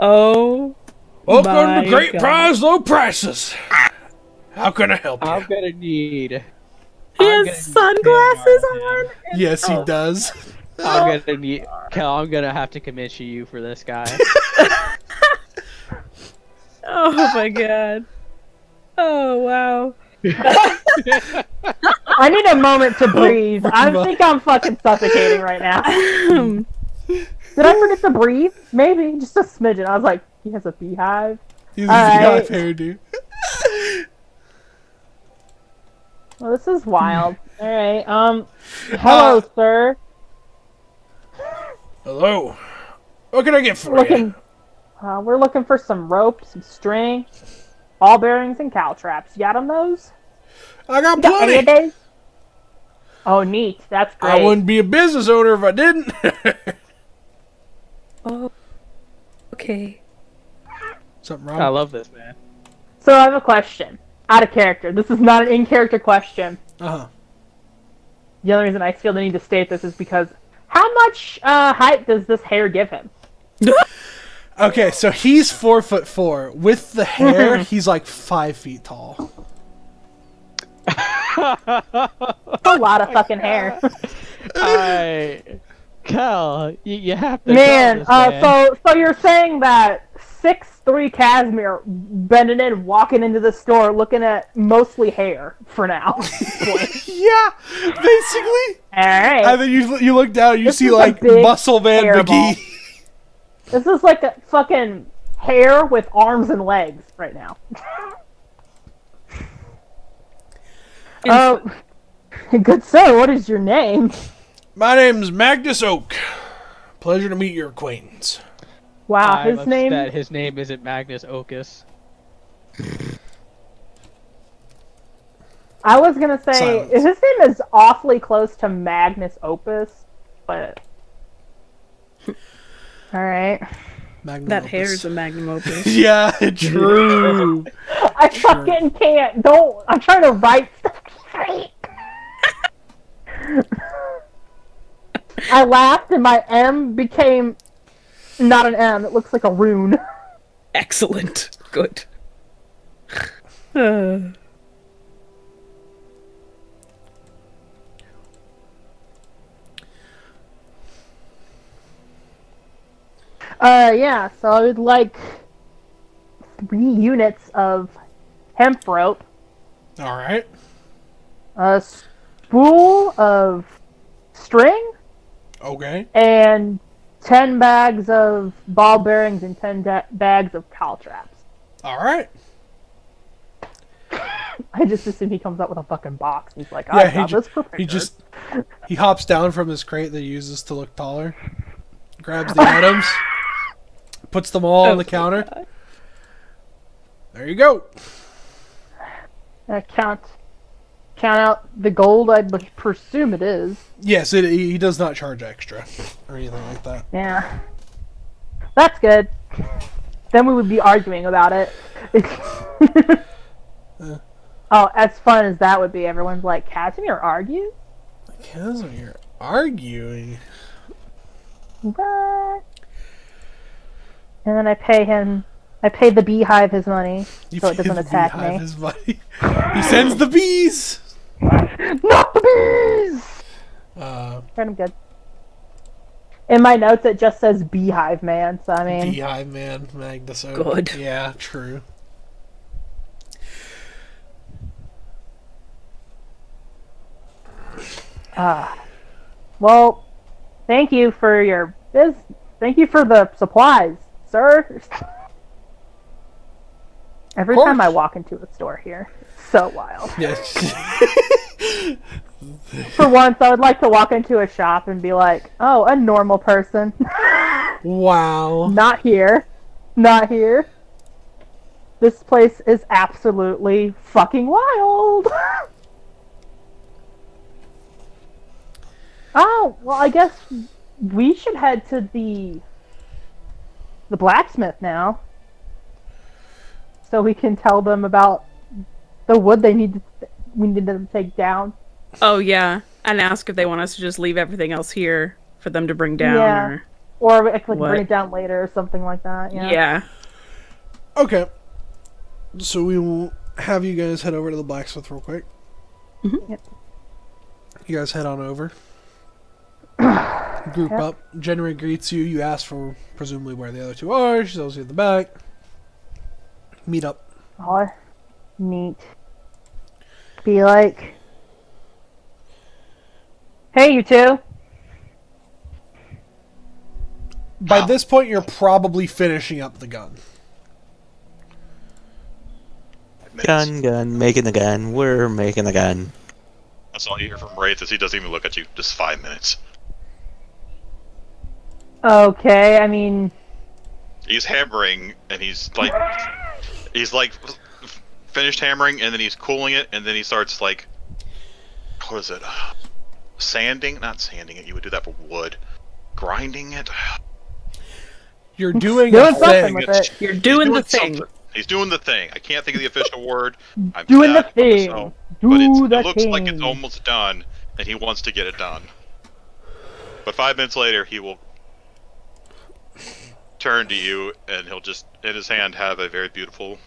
Oh.
Welcome
My
to Great
God.
Prize, Low Prices. How can I help you?
I'm gonna need.
He
I'm gonna need
has sunglasses
K&R,
on.
man.
Yes, he does.
I'm gonna need. Kel, I'm gonna have to commission you for this guy.
Oh my god. Oh wow.
I need a moment to breathe. I think I'm fucking suffocating right now. Did I forget to breathe? Maybe. Just a smidgen. I was like, he has a beehive.
He's a
Alright.
beehive hairdo.
Well, this is wild. Alright, hello, sir.
Hello. What can I get for you?
Looking, we're looking for some rope, some string, ball bearings, and cow traps. You got them, those?
I got
You got any of
plenty.
those? Oh, neat. That's great.
I wouldn't be a business owner if I didn't.
Oh. Okay.
Something
I
wrong?
love this man.
So I have a question. Out of character. This is not an in-character question.
Uh-huh.
The only reason I feel the need to state this is because how much height does this hair give him?
Okay, so he's 4'4". With the hair, he's like 5 feet tall.
A lot of fucking hair.
Kel, you have to.
Man,
tell this man.
so you're saying that 6'3" Casimir bending in, walking into the store, looking at mostly hair for now.
Yeah, basically.
Alright.
And then you look down, you
This
see
is a
like
big
Muscle Man
hairball.
McGee.
This is like a fucking hair with arms and legs right now. Oh, good sir, what is your name?
My name's Magnus Oak. Pleasure to meet your acquaintance.
Wow,
I'm
his name.
upset his name isn't Magnus Ocus.
I was gonna say
Silence.
his name is awfully close to Magnus Opus, but all right.
Magnum
That
opus.
hair is a magnum opus.
Yeah, true.
I fucking can't. Don't. I'm trying to write stuff straight. I laughed and my M became not an M. It looks like a rune.
Excellent. Good. Uh,
Yeah, so I would like 3 units of hemp rope,
All right.
a spool of string,
Okay.
and 10 bags of ball bearings and 10 bags of caltraps.
All right.
I just assume he comes up with a fucking box. He's like,
Yeah,
I got this prepared.
he hops down from his crate that he uses to look taller, grabs the items, puts them all on the counter.
God.
There you go.
Count out the gold. I presume it is.
Yes, he does not charge extra or anything like that.
Yeah, that's good. Then we would be arguing about it. Oh, as fun as that would be, everyone's like, Casimir argues?
Casimir arguing.
What? And then I pay the beehive his money, so it doesn't attack me.
His money. He sends the bees.
Not the bees! I'm good. In my notes, it just says beehive man, so I mean...
Beehive man, Magnus.
Good.
Yeah, true.
Well, thank you for thank you for the supplies, sir. Every time I walk into a store here, it's so wild.
Yes.
For once, I would like to walk into a shop and be like, oh, a normal person.
Wow.
Not here. Not here. This place is absolutely fucking wild. Oh, well, I guess we should head to the blacksmith now. So we can tell them about the wood we need them to take down.
Oh, yeah. And ask if they want us to just leave everything else here for them to bring down.
Yeah. Or we can
What?
bring it down later or something like that. Yeah.
Yeah.
Okay. So we will have you guys head over to the blacksmith real quick.
Mm-hmm.
Yep.
You guys head on over. Group up. Jenry greets you. You ask for presumably where the other two are. She tells you at the back. Meet up.
Oh, neat. Be like, hey, you two.
By this point, you're probably finishing up the gun.
Gun, making the gun. We're making the gun.
That's all you hear from Wraith is he doesn't even look at you. Just 5 minutes.
Okay, I mean,
He's hammering, and he's like finished hammering, and then he's cooling it, and then he starts like, what is it? Sanding? Not sanding it. You would do that for wood. Grinding it.
You're doing
doing
a
something
thing.
with it.
You're doing the thing.
something. He's doing the thing. I can't think of the official word. I'm
Doing the
bad with
thing.
myself,
Do
but
the
it looks like it's
thing.
almost done, and he wants to get it done. But 5 minutes later, he will turn to you, and he'll just, in his hand, have a very beautiful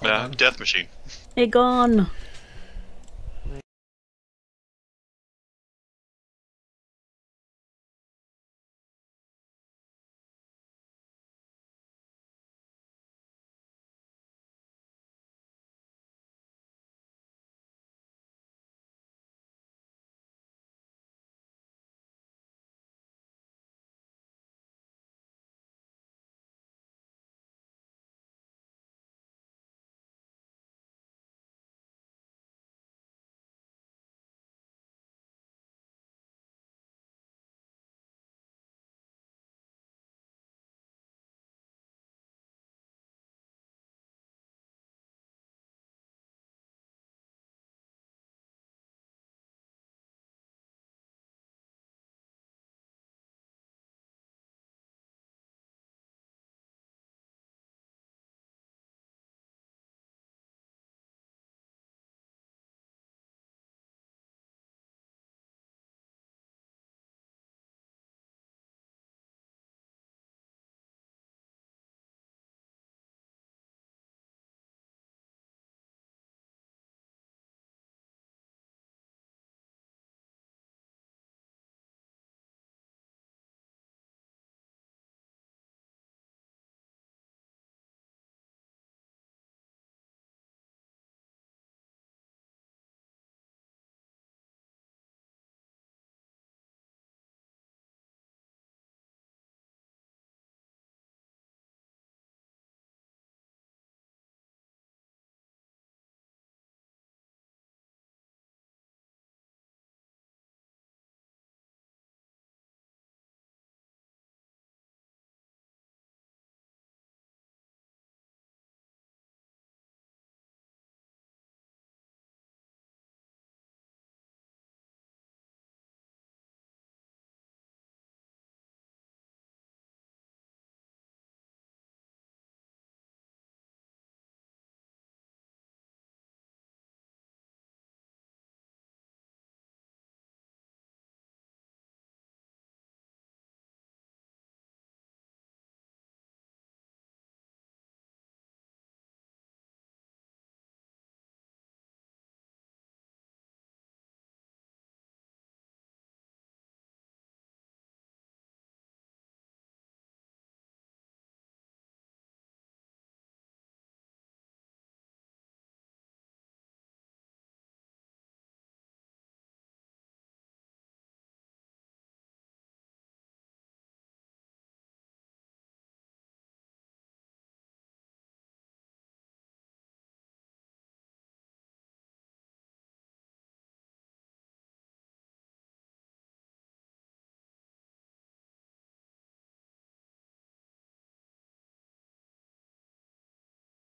death machine.
Hey, gone.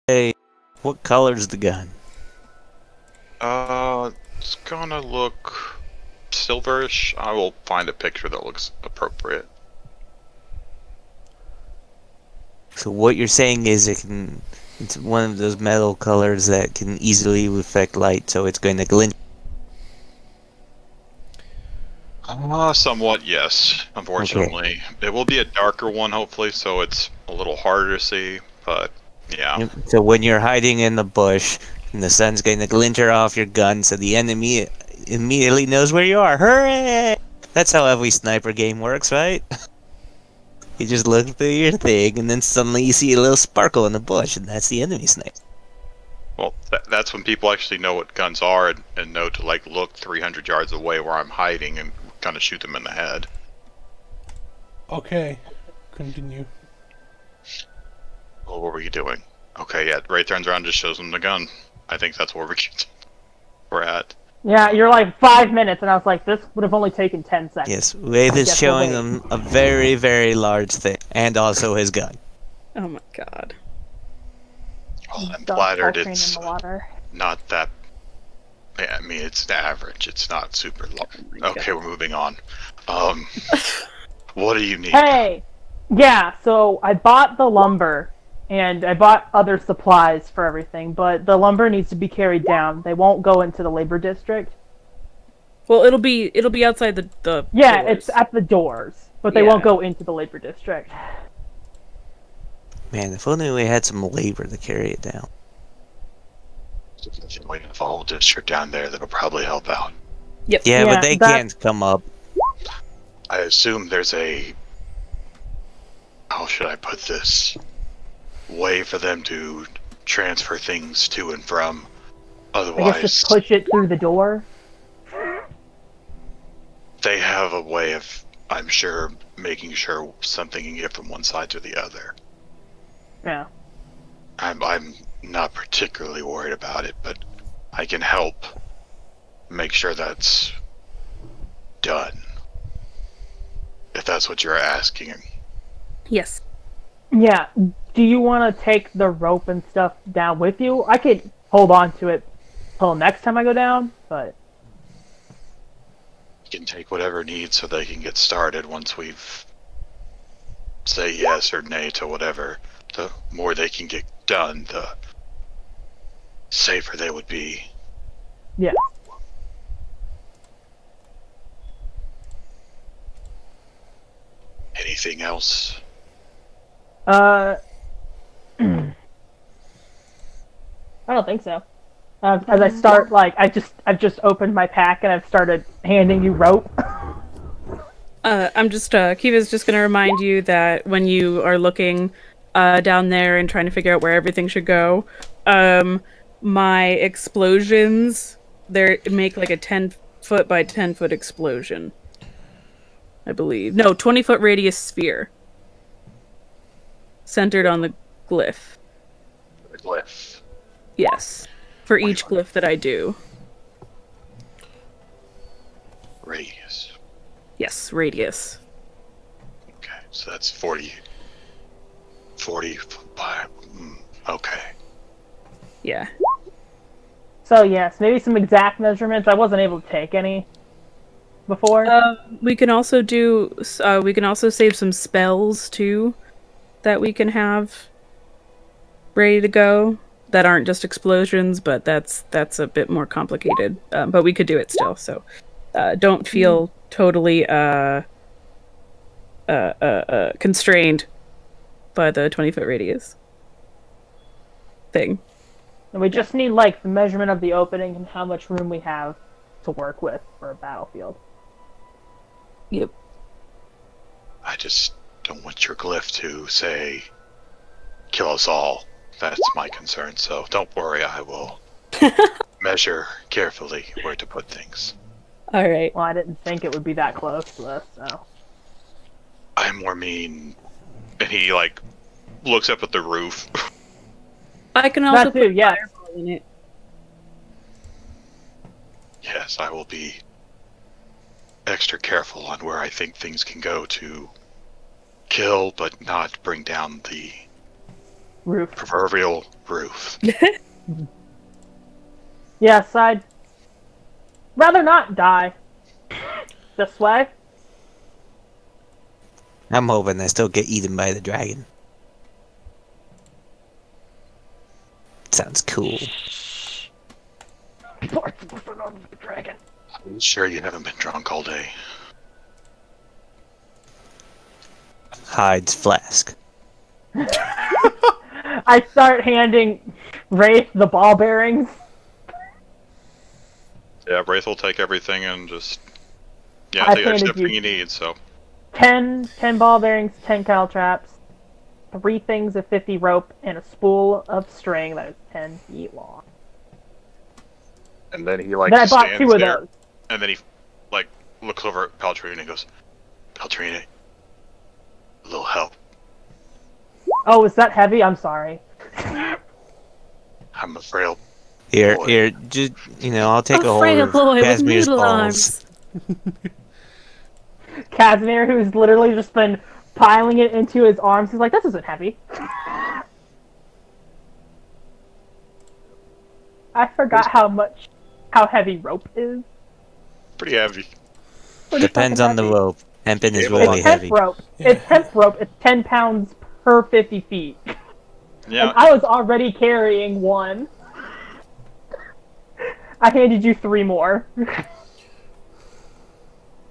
Hey, what color's the gun?
It's gonna look silverish. I will find a picture that looks appropriate.
So what you're saying is it's one of those metal colors that can easily reflect light, so it's going to glint.
Somewhat, yes. Unfortunately, it will be a darker one, hopefully, so it's a little harder to see. But yeah,
So when you're hiding in the bush, and the sun's going to glinter off your gun, so the enemy immediately knows where you are. Hooray! That's how every sniper game works, right? You just look through your thing, and then suddenly you see a little sparkle in the bush, and that's the enemy sniper.
well, that's when people actually know what guns are and know to like look 300 yards away where I'm hiding and kind of shoot them in the head.
Okay, continue.
Well, what were you doing? Okay, yeah, Ray turns around and just shows him the gun. I think that's where we're at.
Yeah, you're like 5 minutes, and I was like, this would have only taken 10 seconds.
Yes, Wraith is
guess we'll
showing
wait.
him a very, very large thing, and also his gun.
Oh my god.
Well, I'm
Dog
flattered
poultry
it's
in the water.
not that. I mean, it's average. It's not super low.
my
Okay, we're moving on. What do you need?
Hey! Yeah, so I bought the lumber, and I bought other supplies for everything, but the lumber needs to be carried down. They won't go into the labor district.
Well, it'll be outside the
Yeah,
doors.
it's at the doors, but they
Yeah.
won't go into the labor district.
Man, if only we had some labor to carry it down.
We have a whole district down there that'll probably help out.
Yep.
Yeah,
Yeah,
but they
that-
can't come up.
I assume there's a. How should I put this? Way for them to transfer things to and from.
I guess
Otherwise,
just push it through the door.
they have a way of, I'm sure, making sure something can get from one side to the other.
Yeah.
I'm not particularly worried about it, but I can help make sure that's done. If that's what you're asking.
Yes.
Yeah. Do you want to take the rope and stuff down with you? I could hold on to it till next time I go down, but
You can take whatever needs so they can get started once we've say yes or nay to whatever. The more they can get done, the safer they would be.
yeah.
Anything else?
I don't think so. As I start, like, I've just opened my pack and I've started handing you rope.
I'm just Kiva's just gonna remind you that when you are looking down there and trying to figure out where everything should go, my explosions they make like a 10-foot by 10-foot explosion. I believe. No, 20-foot radius sphere. Centered on the glyph.
The glyph.
Yes. For each glyph that I do.
Radius.
Yes, radius.
Okay, so that's 40 by... Okay.
Yeah.
So yes, maybe some exact measurements. I wasn't able to take any before.
We can also do. We can also save some spells too, that we can have ready to go. That aren't just explosions, but that's a bit more complicated. But we could do it still. So don't feel totally constrained by the 20-foot radius thing.
And we just need, like, the measurement of the opening and how much room we have to work with for a battlefield.
Yep.
I just don't want your glyph to say, kill us all. That's my concern, so don't worry, I will measure carefully where to put things.
All right.
Well, I didn't think it would be that close to us, so.
I more mean... And he, like, looks up at the roof.
I can also
That too,
put
yes.
fireball in it.
Yes, I will be extra careful on where I think things can go to kill, but not bring down the
Roof.
Proverbial roof.
Yes, I'd rather not die. This way.
I'm hoping I still get eaten by the dragon. Sounds cool.
Dragon.
I'm sure you haven't been drunk all day.
Hides flask.
I start handing Wraith the ball bearings.
Yeah, Wraith will take everything and just... Yeah,
I
take
handed
everything
you-
you need, so...
10 ball bearings, 10 cow traps, 3 things of 50 rope, and a spool of string that is 10 feet long.
And then he, like,
Then I bought
stands
2 of
there,
those.
and then he, like, looks over at Paltrina and goes, Paltrina, a little help.
Oh, is that heavy? I'm sorry.
I'm a frail...
Here,
Boy.
here, just, I'll take a hold
frail
of
boy with
Casimir's
noodle
balls.
Casimir, who's literally just been piling it into his arms, he's like, this isn't heavy. I forgot how heavy rope is.
Pretty heavy.
Pretty
Depends
fucking
on the
heavy.
rope. Hempen is
It's
really
It's hemp
heavy.
rope.
Yeah.
It's hemp rope. It's 10 pounds per 50 feet.
Yeah,
And I was already carrying 1. I handed you 3 more.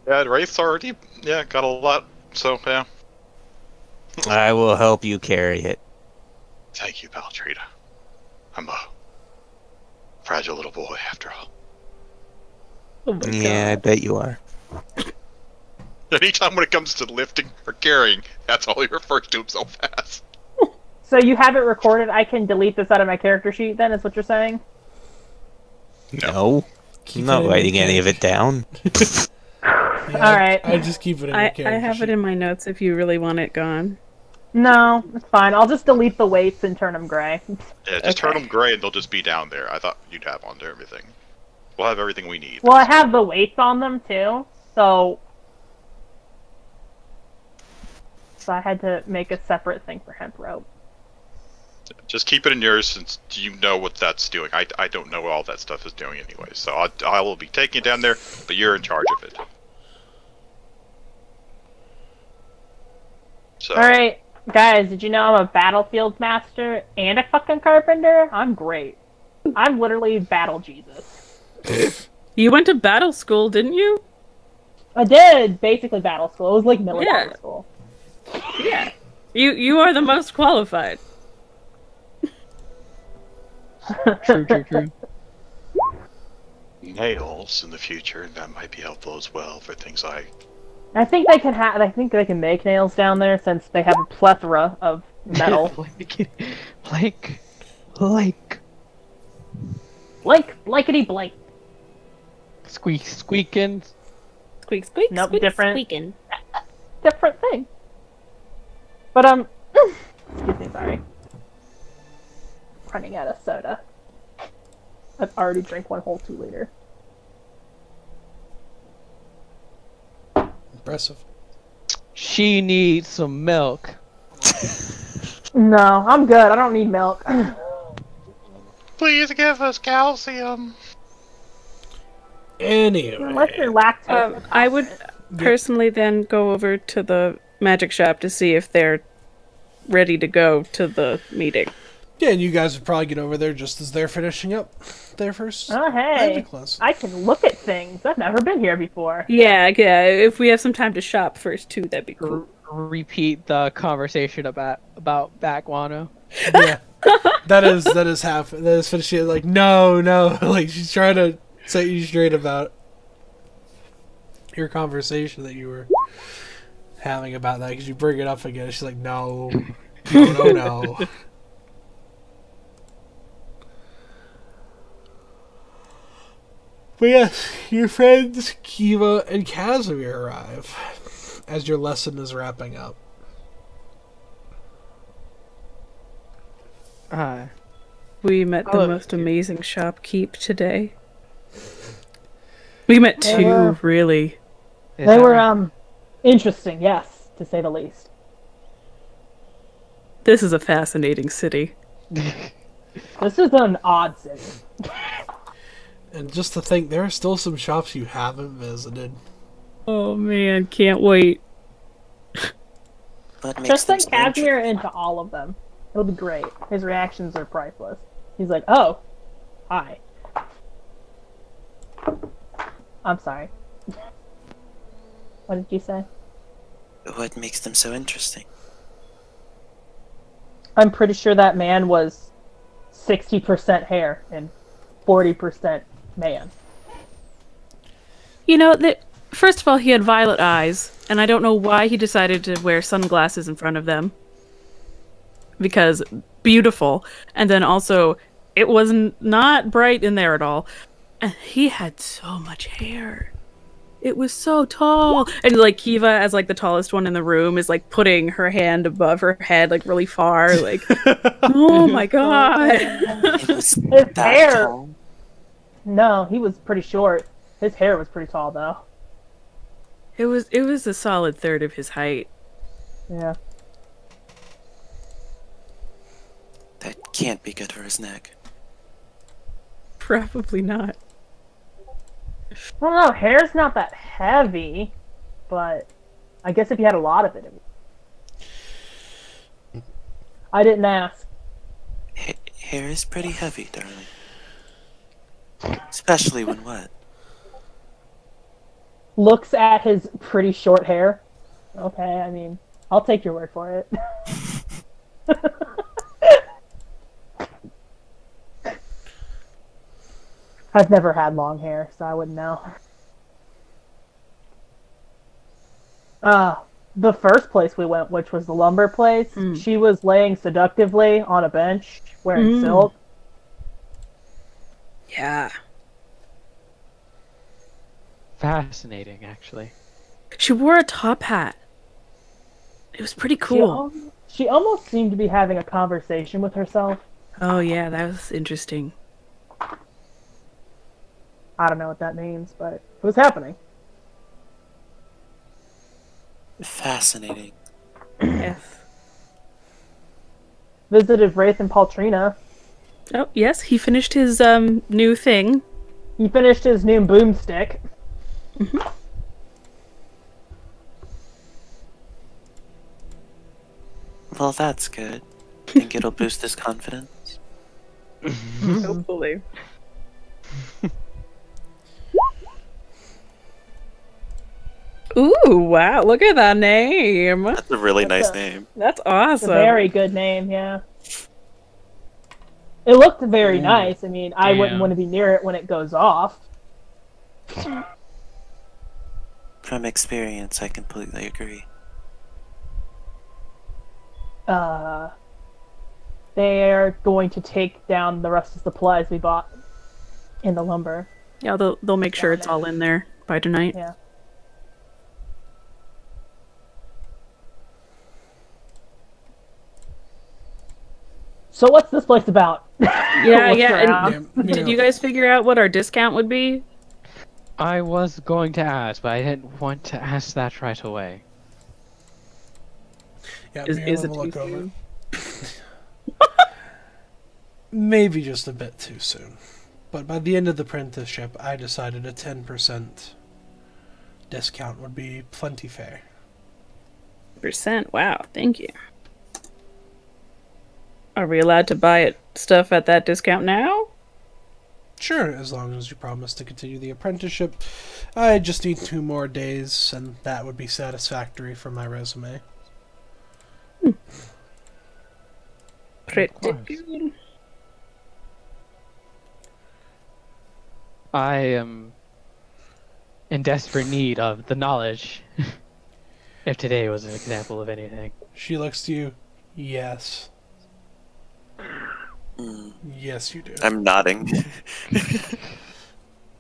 yeah, Wraith's already, got a lot, so, yeah.
I will help you carry it.
Thank you, Paltrina. I'm a fragile little boy, after all.
Oh my
Yeah, I
god.
bet you are.
Anytime when it comes to lifting or carrying, that's all he refers to himself as.
So you have it recorded. I can delete this out of my character sheet then, is what you're saying?
No.
Keep
I'm not
it in
writing
your
any of it down.
Yeah,
Alright.
I just keep it in your
I
character
have it
sheet.
in my notes if you really want it gone.
No, it's fine. I'll just delete the weights and turn them gray.
Yeah, just turn
Okay.
them gray and they'll just be down there. I thought you'd have on to everything. We'll have everything we need.
Well, I have the weights on them too, so I had to make a separate thing for hemp rope.
Just keep it in yours since you know what that's doing. I don't know what all that stuff is doing anyway, so I will be taking it down there, but you're in charge of it. So,
Alright, guys, did you know I'm a battlefield master and a fucking carpenter? I'm great. I'm literally battle Jesus.
You went to battle school, didn't you?
I did basically battle school. It was like military
Yeah.
school.
Yeah. You are the most qualified.
True.
nails in the future, that might be helpful as well for things like...
I think they can I think they can make nails down there since they have a plethora of metal. Blankety blank.
Squeaking.
Squeak, squeak,
Nope,
squeak,
different.
squeaking.
Different thing. But excuse me, sorry. Running out of soda. I've already drank 1 whole 2-liter.
Impressive.
She needs some milk.
No, I'm good. I don't need milk.
Please give us calcium.
Anyway,
Unless you're lactose.
I would personally then go over to the magic shop to see if they're ready to go to the meeting.
yeah, and you guys would probably get over there just as they're finishing up their first
Oh, hey.
magic class.
I can look at things. I've never been here before.
Yeah. If we have some time to shop first too, that'd be cool.
Repeat the conversation about Baguano.
Yeah, that is half. That is finishing. Like no, like she's trying to set you straight about your conversation that you were having about that because you bring it up again. She's like, no. But yes, your friends Kiva and Casimir arrive as your lesson is wrapping up.
We met the
Oh,
most amazing shopkeep today. We met
They
two,
were-
really.
They were, interesting, yes, to say the least.
This is a fascinating city.
This is an odd city.
And just to think, there are still some shops you haven't visited.
Oh man, can't wait.
What makes
Just
them
send
so interesting?
Casimir into all of them. It'll be great. His reactions are priceless. He's like, oh, hi. I'm sorry. What did you say?
What makes them so interesting?
I'm pretty sure that man was 60% hair and 40% man.
You know, first of all, he had violet eyes, and I don't know why he decided to wear sunglasses in front of them. Because beautiful, and then also, it was not bright in there at all. And he had so much hair. It was so tall. And like Kiva, as like the tallest one in the room, is like putting her hand above her head, like really far. Like, oh my god.
It was
His
that
hair.
tall?
No, he was pretty short. His hair was pretty tall though.
It was a solid third of his height.
Yeah.
That can't be good for his neck.
Probably not.
I don't know, hair's not that heavy, but I guess if you had a lot of it, I didn't ask.
Hair is pretty heavy, darling. Especially when wet.
Looks at his pretty short hair. Okay, I mean, I'll take your word for it. I've never had long hair, so I wouldn't know. The first place we went, which was the lumber place, she was laying seductively on a bench, wearing silk.
Yeah.
Fascinating, actually.
She wore a top hat. It was pretty cool.
She almost seemed to be having a conversation with herself.
Oh yeah, that was interesting.
I don't know what that means, but it was happening.
Fascinating.
Yes.
Visited Wraith and Paltrina.
Oh yes, he finished his new thing.
He finished his new boomstick.
Well, that's good. Think it'll boost his confidence?
Hopefully. Ooh, wow, look at that name.
That's a really
That's
nice name.
That's
It's
awesome.
a very good name, yeah. It looked very nice. I mean, I wouldn't
Damn.
want to be near it when it goes off.
From experience, I completely agree.
They are going to take down the rest of the supplies we bought in the lumber.
Yeah, they'll make sure it's all in there by tonight.
Yeah. So what's this place about?
Yeah,
Looked
yeah.
around.
And did you guys figure out what our discount would be?
I was going to ask, but I didn't want to ask that right away.
Yeah,
Is
Miriam
it
will look
too
over.
soon?
Maybe just a bit too soon. But by the end of the apprenticeship, I decided a 10% discount would be plenty fair.
%. Wow, thank you. Are we allowed to buy stuff at that discount now?
Sure, as long as you promise to continue the apprenticeship. I just need 2 more days, and that would be satisfactory for my resume.
Pretty
course.
good.
I am in desperate need of the knowledge. If today was an example of anything.
She looks to you. Yes.
Mm,
Yes, you do.
I'm nodding.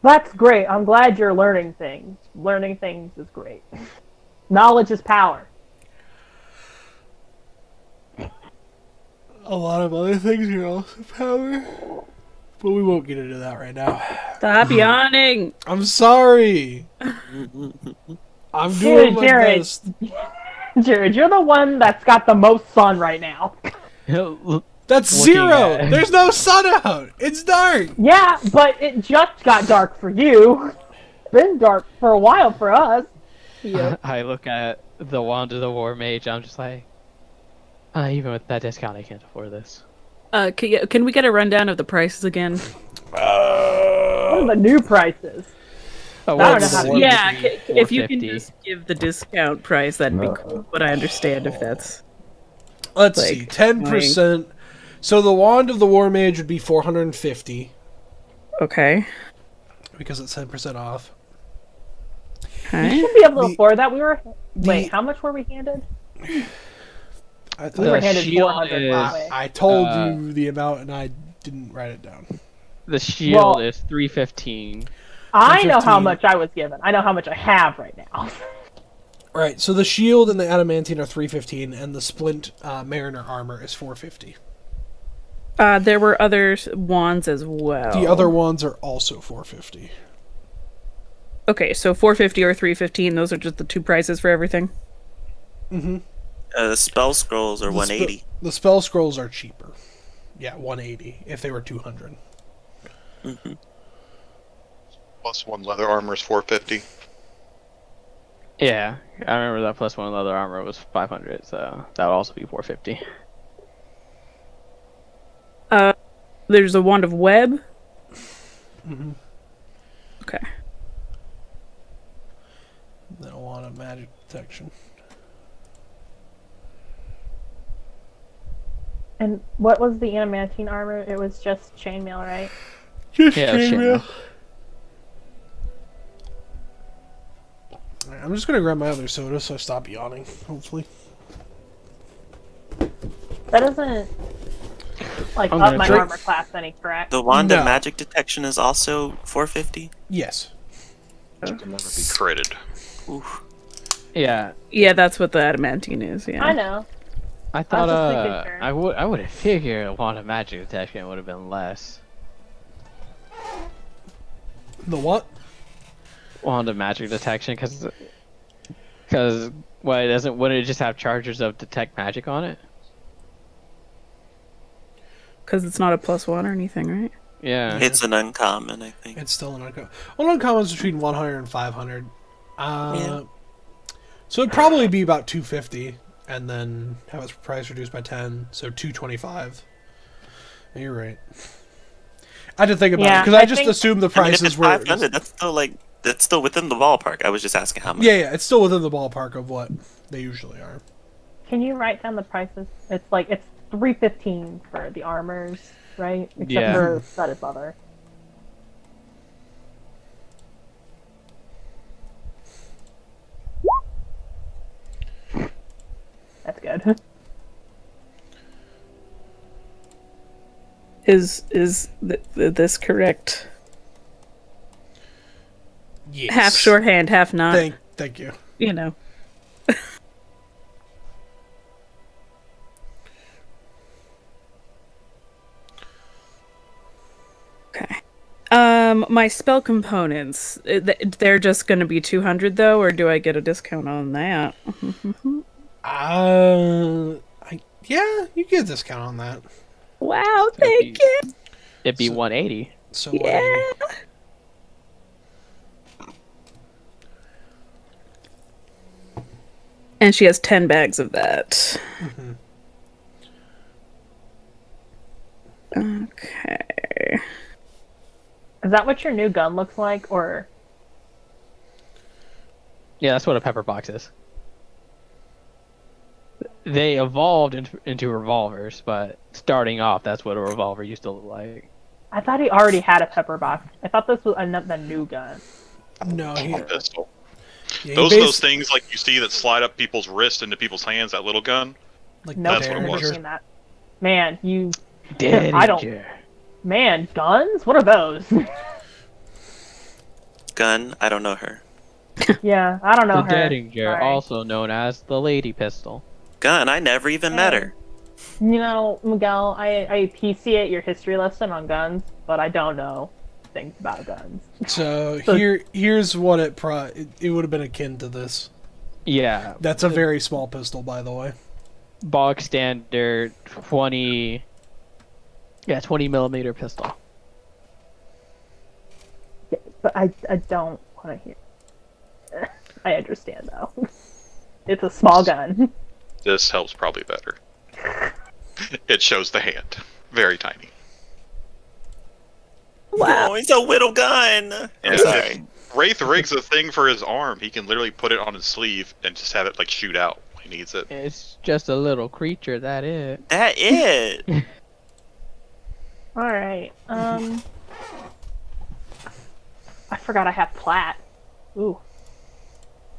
That's great. I'm glad you're learning things. Learning things is great. Knowledge is power.
A lot of other things are also power. But we won't get into that right now.
Stop yawning!
I'm sorry. I'm doing my
Jared.
best.
Jared, you're the one that's got the most sun right now.
That's
Looking
0.
at-
There's no sun out. It's dark.
Yeah, but it just got dark for you. Been dark for a while for us.
Yep.
I look at the Wand of the War Mage. I'm just like, even with that discount, I can't afford this.
Can we get a rundown of the prices again?
What are the new prices?
Oh,
I don't know how to-
Yeah, if you can
450.
just give the discount price, that'd be cool. But I understand if that's
Let's
Like,
see. 10%. So the Wand of the War Mage would be 450
okay.
because it's 10% off.
You
Okay.
should be able to
The-
afford that. Wait,
the-
how much were we handed?
I
We
thought
were
The
handed
shield
400.
is-
that way.
I told
Uh,
you the amount and I didn't write it down.
The shield
Well-
is 315.
I know how
115.
much I was given. I know how much I have right now.
Right, so the shield and the adamantine are 315 and the splint mariner armor is 450.
There were other wands as well.
The other ones are also 450.
Okay, so 450 or 315. Those are just the two prices for everything.
The spell scrolls are 180.
The spell scrolls are cheaper. Yeah, 180 if they were 200.
Plus 1 leather armor is 450.
Yeah, I remember that plus 1 leather armor was 500, so that would also be 450.
There's a wand of web. Okay.
Then a wand of magic detection.
And what was the adamantine armor? It was just chainmail, right?
Just
Yeah, it was
chainmail.
chainmail.
Alright, I'm just gonna grab my other soda so I stop yawning, hopefully.
That doesn't like
I'm
up
gonna
my
drink-
armor class any, correct?
The wand
No.
of magic detection is also 450.
Yes.
Can never be critted.
Oof.
Yeah,
Yeah, that's what the adamantine is. Yeah.
I know.
I thought
just making sure.
I would have figured a wand of magic detection would have been less.
The what?
Wand of magic detection because what it doesn't wouldn't it just have chargers of detect magic on it?
Because it's not a +1 or anything, right?
Yeah.
It's an uncommon, I think.
It's still an uncommon. Well, uncommons between 100 and 500.
Yeah.
So it'd probably be about 250, and then have its price reduced by 10, so 225. Yeah, you're right. I had to think about it
Yeah,
because I
I
just
think-
assumed the
I mean, if
prices
it's
were.
500, that's still within the ballpark. I was just asking how much.
Yeah, it's still within the ballpark of what they usually are.
Can you write down the prices? It's 315 for the armors, right? Except
Yeah.
for studded leather. That's good.
Is this correct?
Yes.
Half shorthand, half not.
Thank you.
You know. Okay. My spell components, they're just going to be 200 though, or do I get a discount on that?
Yeah, you get a discount on that.
Wow, thank you.
It'd be
So-
180.
So
Yeah. And she has 10 bags of that. Okay.
Is that what your new gun looks like, or
Yeah, that's what a pepper box is. They evolved into revolvers, but starting off, that's what a revolver used to look like.
I thought he already had a pepper box. I thought this was the new gun.
No, he,
A pistol.
yeah, he
Those are those
basi-
things like you see that slide up people's wrists into people's hands, that little gun.
like
Nope,
That's what it
never
was.
seen that. Man, you
Did
I don't- man, guns? What are those?
Gun, I don't know her.
Yeah, I don't know
The
her.
Derringer,
Sorry.
also known as the Lady Pistol.
Gun, I never even met her.
You know, Miguel, I appreciate your history lesson on guns, but I don't know things about guns.
So
So-
here's what it would have been akin to this.
Yeah,
That's a very small pistol, by the way.
bog standard 20 millimeter pistol.
Yeah, but I don't want to hear. I understand though. It's a small gun.
This helps probably better. It shows the hand. Very tiny.
Wow, it's a whittle gun. I'm
And
sorry.
if Wraith rigs a thing for his arm, he can literally put it on his sleeve and just have it like shoot out when he needs it.
It's just a little creature, that is.
That it.
All right. I forgot I have plat. Ooh.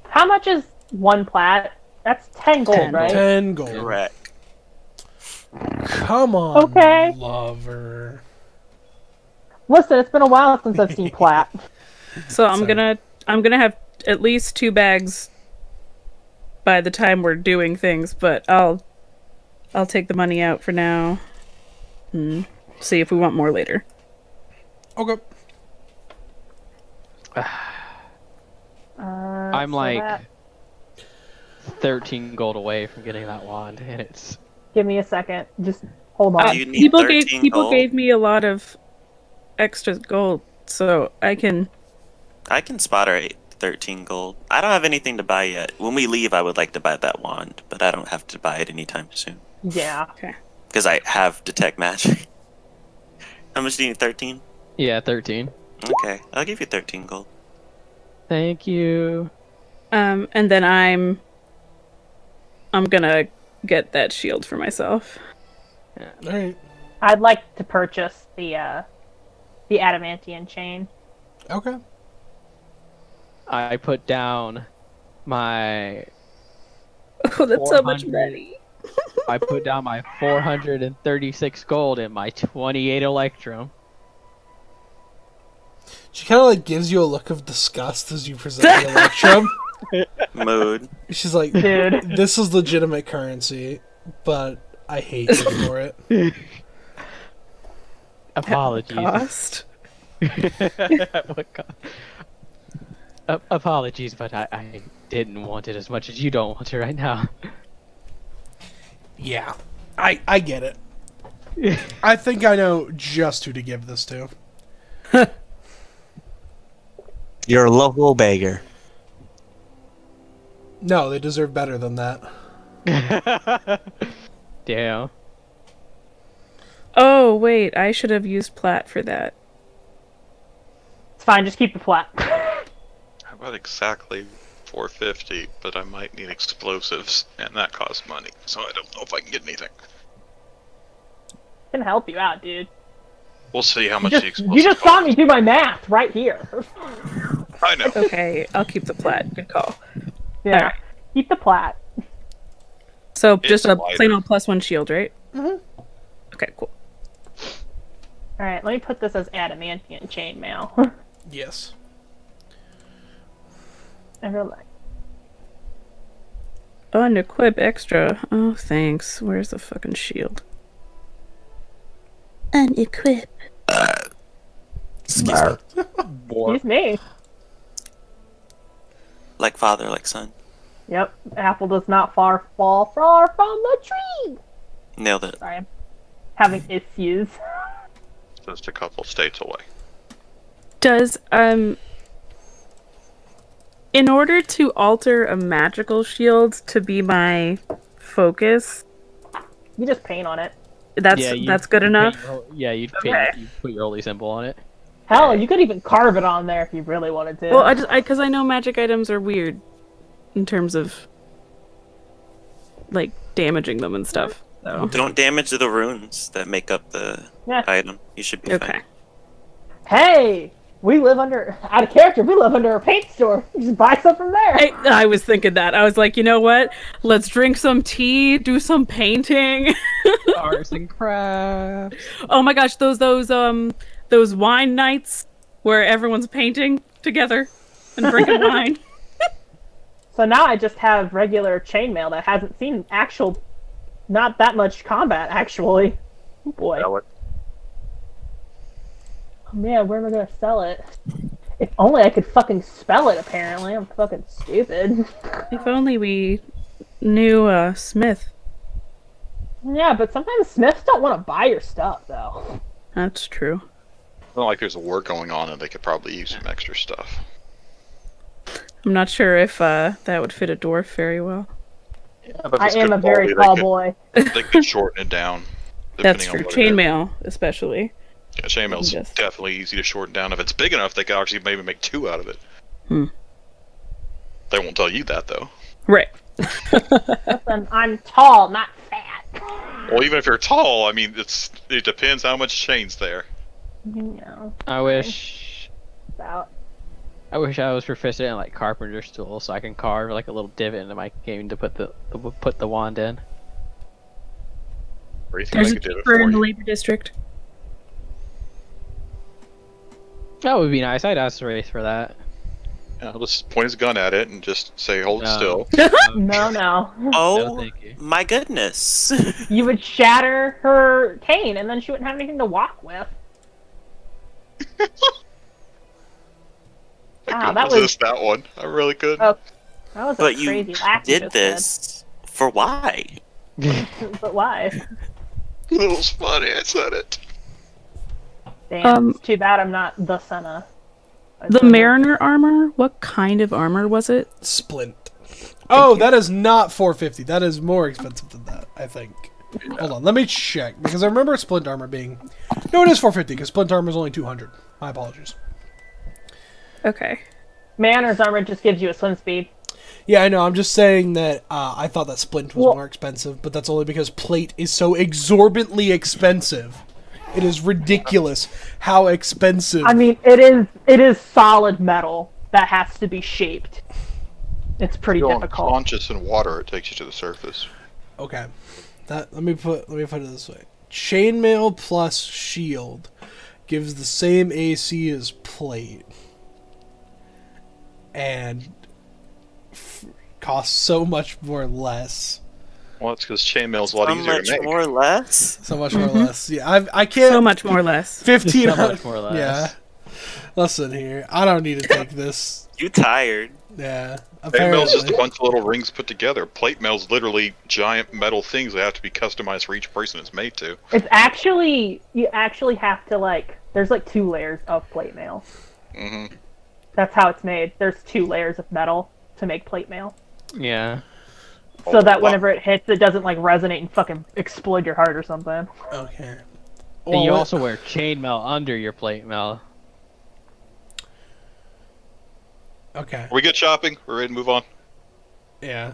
How much is one plat? That's 10 gold,
10
right?
10 gold.
Correct.
Come on,
Okay.
lover.
Listen, it's been a while since I've seen plat.
So I'm gonna have at least 2 bags by the time we're doing things, but I'll take the money out for now. See if we want more later.
Okay.
I'm
so
like
that-
13 gold away from getting that wand, and it's
Give me a second. Just hold on.
Do you need
People
13 gold?
gave me a lot of extra gold, so I can.
I can spot her at 13 gold. I don't have anything to buy yet. When we leave, I would like to buy that wand, but I don't have to buy it anytime soon.
Yeah.
Because I have detect magic. How much do you need? 13?
yeah, 13.
Okay, I'll give you 13 gold.
Thank you.
And then I'm gonna get that shield for myself.
Alright.
I'd like to purchase the adamantium chain.
Okay.
I put down my
Oh, that's so much
400.
money.
I put down my 436 gold and my 28 electrum.
She kind of like gives you a look of disgust as you present the electrum.
Mood.
She's like,
Dude.
this is legitimate currency, but I hate you for it.
Apologies.
Cost.
What apologies, but I didn't want it as much as you don't want it right now.
Yeah. I get it. I think I know just who to give this to.
You're a local beggar.
No, they deserve better than that.
Damn.
Oh wait, I should have used plat for that.
It's fine, just keep the plat.
How about exactly 450? But I might need explosives, and that costs money, so I don't know if I can get anything.
Can help you out, dude.
We'll see how much
You
the
just,
explosives
you just saw
cost.
me do my math right here.
I know.
Okay, I'll keep the plat. Good call.
Yeah.
Alright.
Keep the plat.
So
It's
just a
lighter.
plain old +1 shield, right?
Mhm.
Okay, cool.
Alright, let me put this as adamantium chainmail.
Yes.
And relax.
Unequip extra. Oh, thanks. Where's the fucking shield? Unequip.
Excuse me.
Excuse me.
Like father, like son.
Yep. Apple does not fall far from the tree.
Nailed it.
Sorry, I'm having issues.
Just a couple states away.
Does in order to alter a magical shield to be my focus,
You just paint on it.
that's good enough?
You'd
Okay.
you put your holy symbol on it.
Hell, you could even carve it on there if you really wanted to.
Well, because I know magic items are weird in terms of like damaging them and stuff. So
Don't damage the runes that make up the
Yeah.
item. You should be
okay.
fine.
Hey, we live under out of character. We live under a paint store. You just buy some from there.
I was thinking that. I was like, you know what? Let's drink some tea, do some painting.
Arts and crafts.
Oh my gosh, those wine nights where everyone's painting together and drinking wine.
So now I just have regular chainmail that hasn't seen not that much combat actually. Oh boy.
Sell it.
Oh man, where am I gonna sell it? If only I could fucking spell it. Apparently, I'm fucking stupid.
If only we knew Smith.
Yeah, but sometimes Smiths don't want to buy your stuff, though.
That's true.
It's not like there's a war going on and they could probably use some extra stuff.
I'm not sure if that would fit a dwarf very well.
Yeah, but if
I
it's
am
good
a very
quality,
tall boy.
They could shorten it down.
That's
depending
true.
on what it is.
Chainmail, especially.
Yeah, chainmail's
Yes.
definitely easy to shorten down. If it's big enough, they could actually maybe make 2 out of it.
Hmm.
They won't tell you that, though.
Right.
Listen, I'm tall, not fat.
Well, even if you're tall, I mean, it depends how much chain's there.
You know,
I wish
about.
I was proficient in like carpenter's tools, so I can carve like a little divot into my game to put the wand in.
Or you can
There's a
make a divot
keeper
for
in the
you.
labor district.
That would be nice. I'd ask Wraith for that.
Yeah, I'll just point his gun at it and just say, hold it
No.
still.
No.
No,
Oh
thank you.
my goodness.
You would shatter her cane, and then she wouldn't have anything to walk with. Wow, that was
resist that one. I really could.
Oh. that was a
But you
crazy laugh you
did
just
this for why?
Said. But why?
It was funny, I said it.
Damn, it's too bad I'm not the Senna.
The Mariner armor? What kind of armor was it?
Splint. Oh, that is not 450. That is more expensive than that, I think. Hold on, let me check, because I remember splint armor being... No, it is 450, because splint armor is only 200. My apologies.
Okay.
Manor's armor just gives you a swim speed.
Yeah, I know, I'm just saying that I thought that splint was
Well-
more expensive, but that's only because plate is so exorbitantly expensive. It is ridiculous how expensive...
I mean, it is solid metal that has to be shaped. It's pretty
If you're
difficult.
unconscious in water, it takes you to the surface.
Okay. Let me put it this way. Chainmail plus shield gives the same AC as plate. And costs so much more less.
Well, it's because chainmail's a lot
How
easier
much
to make.
more or less?
So much more less. Yeah, I can't...
So much more less.
15...
So much more less.
Yeah. Listen here. I don't need to take this.
You tired?
Yeah.
Chainmail's just a
Apparently.
bunch of little rings put together. Plate mail's literally giant metal things that have to be customized for each person it's made to.
It's actually, you actually have to there's 2 layers of plate mail.
Mm-hmm.
That's how it's made. There's 2 layers of metal to make plate mail.
Yeah.
So that whenever it hits, it doesn't resonate and fucking explode your heart or something.
Okay.
And you
Well,
also wear chainmail under your plate mail.
Okay.
Are we good shopping? We're ready to move on?
Yeah.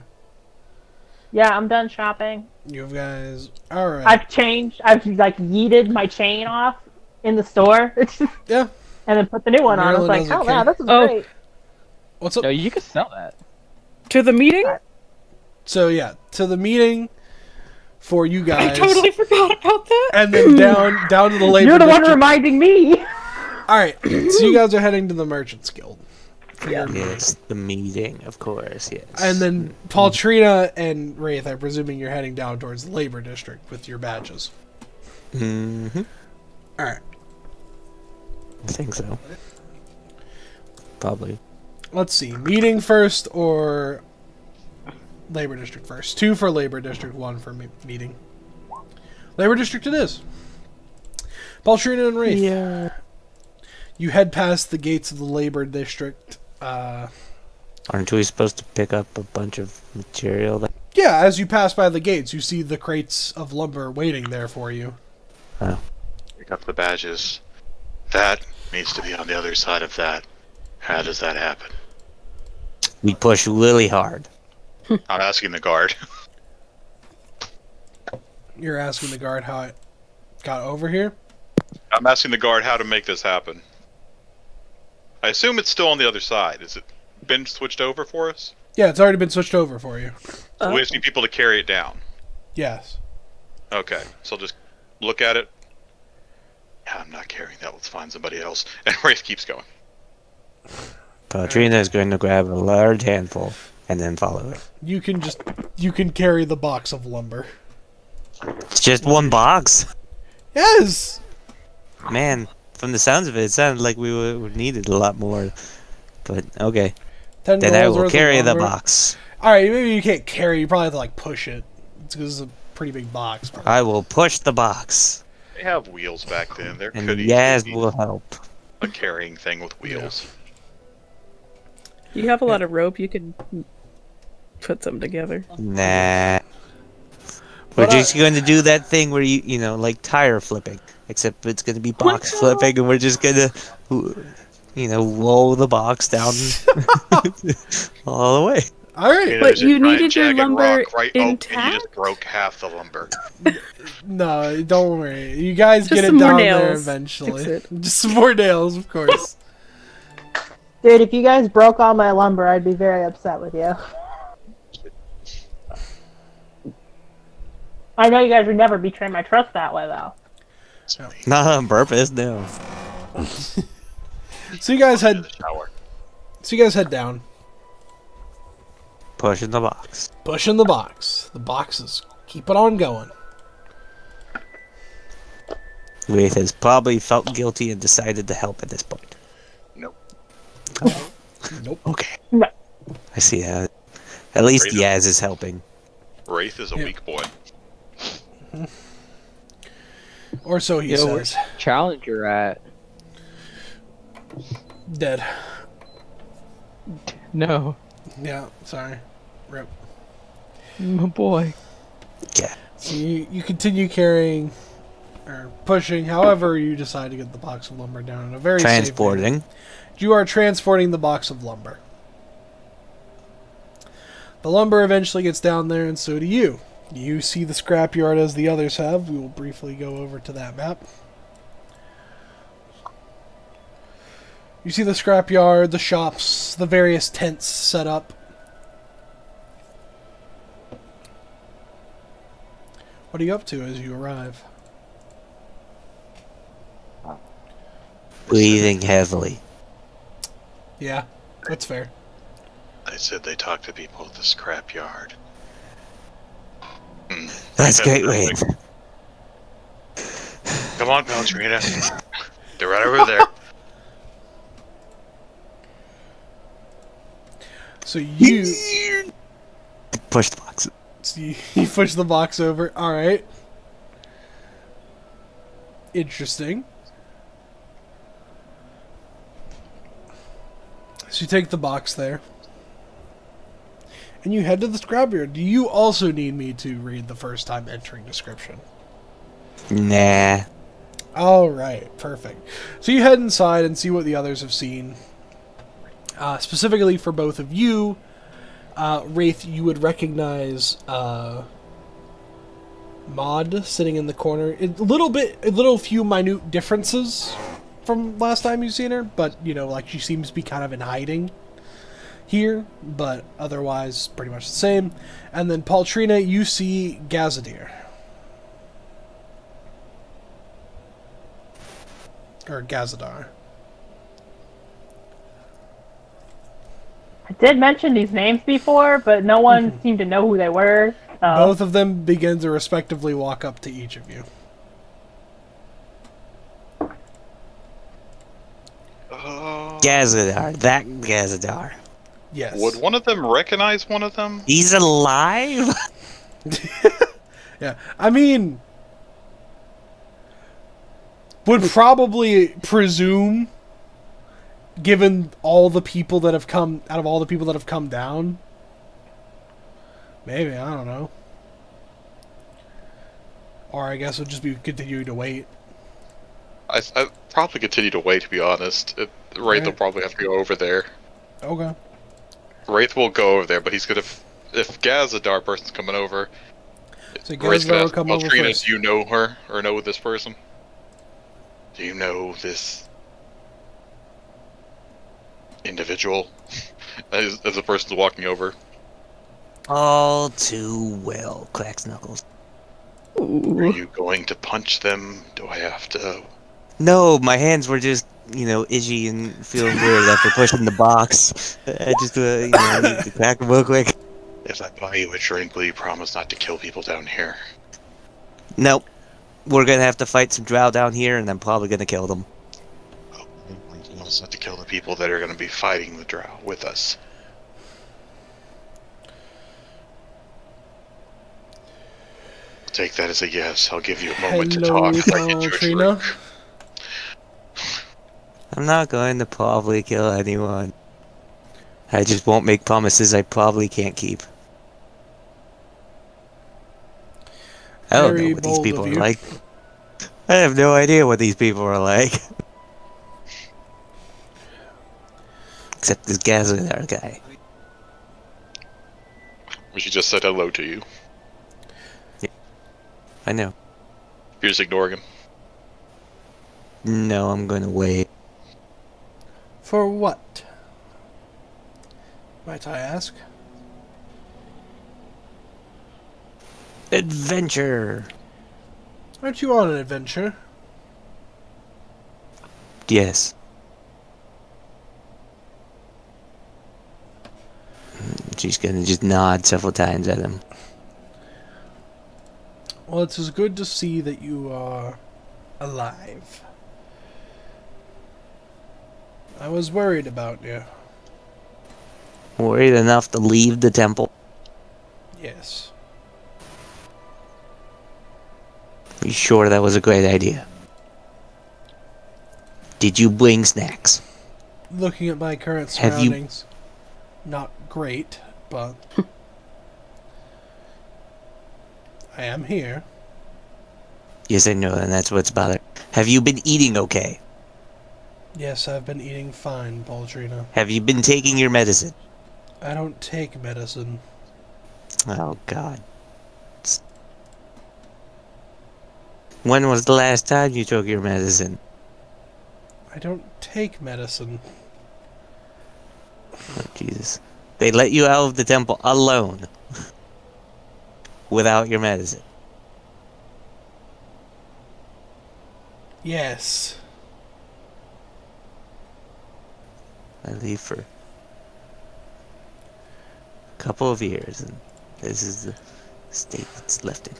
Yeah, I'm done shopping.
You guys... Alright.
I've changed. I've yeeted my chain off in the store. It's just,
Yeah.
and then put the new one on. I was
Marilyn
like,
doesn't
oh wow,
care.
this is
Oh.
great.
What's up?
No, you could sell that.
To the meeting?
So, yeah. To the meeting for you guys.
Totally forgot about that.
And then down to the labor
You're the one
district.
reminding me.
Alright. So you guys are heading to the Merchants Guild.
Yeah.
Yes, the meeting, of course, yes.
And then Paultrina and Wraith, I'm presuming you're heading down towards the labor district with your badges.
Mm-hmm.
Alright.
I think so. Probably.
Let's see. Meeting first or labor district first? 2 for labor district, 1 for meeting. Labor district it is. Paultrina and Wraith.
Yeah.
You head past the gates of the labor district.
Aren't we supposed to pick up a bunch of material?
Yeah, as you pass by the gates, you see the crates of lumber waiting there for you.
Oh.
Pick up the badges. That needs to be on the other side of that. How does that happen?
We push really hard.
I'm asking the guard.
You're asking the guard how it got over here?
I'm asking the guard how to make this happen. I assume it's still on the other side. Has it been switched over for us?
Yeah, it's already been switched over for you.
So we just need people to carry it down.
Yes.
Okay, so I'll just look at it. Yeah, I'm not carrying that. Let's find somebody else. And Wraith keeps going.
Paultrina is going to grab a large handful and then follow it.
You can carry the box of lumber.
It's just one box.
Yes!
Man, from the sounds of it, it sounded like we would needed a lot more. But okay,
10
then I
rolls
will
worth of
carry the
lumber.
box.
Alright, maybe you can't carry, you probably have to push it. It's because pretty big box.
I will push the box.
They have wheels back then. There
And
could
Yaz
easily
will
be
help.
a carrying thing with wheels.
You have a lot of rope. You could put some together.
Nah.
But
We're just going to do that thing where you know, like tire flipping. Except it's going to be box flipping, and we're just going to, you know, roll the box down all the way.
All right.
Hey,
But
there's a
you
giant
needed your
jagged
lumber
rock right, and you
intact?
just broke half the lumber.
No, don't worry. You guys
Just
get it
some more
down there
nails.
eventually.
Fix it.
Just some more nails, of course.
Dude, if you guys broke all my lumber, I'd be very upset with you. I know you guys would never betray my trust that way, though.
Not on purpose, no.
So you guys
To
head.
the shower.
So you guys head down,
Pushing the box.
pushing the box. The boxes keep it on going.
Wraith has probably felt guilty and decided to help at this point.
Nope.
Nope.
Okay.
No.
I see that. At least
Wraith-
Yaz is helping.
Wraith is a
Yeah.
weak boy.
Or so he
Yo,
says.
Challenger at.
Dead.
No.
Yeah. Sorry. Rip.
Oh boy.
Yeah.
So you continue carrying or pushing, however you decide to get the box of lumber down in a very safe manner.
Transporting.
You are transporting the box of lumber. The lumber eventually gets down there, and so do you. You see the scrapyard as the others have. We will briefly go over to that map. You see the scrapyard, the shops, the various tents set up. What are you up to as you arrive?
Breathing heavily.
Yeah, that's fair.
I said they talk to people at the scrapyard.
That's great, Wraith.
Come on, Sureena. They're right over there.
So you
Push the box.
you push the box over. All right. Interesting. So you take the box there. And you head to the scrapyard. Do you also need me to read the first time entering description?
Nah.
Alright, perfect. So you head inside and see what the others have seen. Specifically for both of you, Wraith, you would recognize Maud sitting in the corner. A little few minute differences from last time you've seen her, but, you know, like she seems to be kind of in hiding here, but otherwise pretty much the same. And then Paltrina, you see Gazadir. Or Gazadar.
I did mention these names before, but no one seemed to know who they were. So.
Both of them begin to respectively walk up to each of you.
Gazadar. That Gazadar.
Yes.
Would one of them recognize one of them?
He's alive?
Yeah. I mean, would probably presume, given all the people that have come, out of all the people that have come down, maybe, I don't know. Or I guess it'll just be continuing to wait.
I probably continue to wait, to be honest. Wraith will
Alright.
probably have to go over there.
Okay.
Wraith will go over there, but he's gonna. If Gazadar person's coming over,
So
Wraith's
Gazadar
gonna
will
ask
come over
Maltrina,
first.
do you know her or know this person? Do you know this individual? As the person's walking over.
All too well. Cracks knuckles.
Are
Ooh.
you going to punch them? Do I have to?
No, my hands were just, you know, itchy and feeling weird after pushing the box. I just, you know, need to crack them real quick.
If I buy you a drink, will you promise not to kill people down here?
Nope. We're gonna have to fight some drow down here, and I'm probably gonna kill them.
Oh, promise not to kill the people that are going to be fighting the drow with us. Take that as a yes. I'll give you a moment to
Hello,
talk. If I get you a
Trina.
drink.
I'm not going to probably kill anyone. I just won't make promises I probably can't keep. I don't know
Very
what these
bold
people
of
are
you.
like. I have no idea what these people are like. Except this Gazadar guy.
She just said hello to you.
I know.
You're just ignoring him.
No, I'm gonna wait.
For what? Might I ask?
Adventure!
Aren't you on an adventure?
Yes. She's gonna just nod several times at him.
Well, it's as good to see that you are alive. I was worried about you.
Worried enough to leave the temple?
Yes.
Are you sure that was a great idea? Did you bring snacks?
Looking at my current
Have you-
surroundings, not great, but I am here.
Yes, I know, and that's what's bothering. Have you been eating okay?
Yes, I've been eating fine, Baldrina.
Have you been taking your medicine?
I don't take medicine.
Oh, God. When was the last time you took your medicine?
I don't take medicine.
Oh, Jesus. They let you out of the temple alone. Without your medicine.
Yes.
I leave for a couple of years, and this is the state that's left in.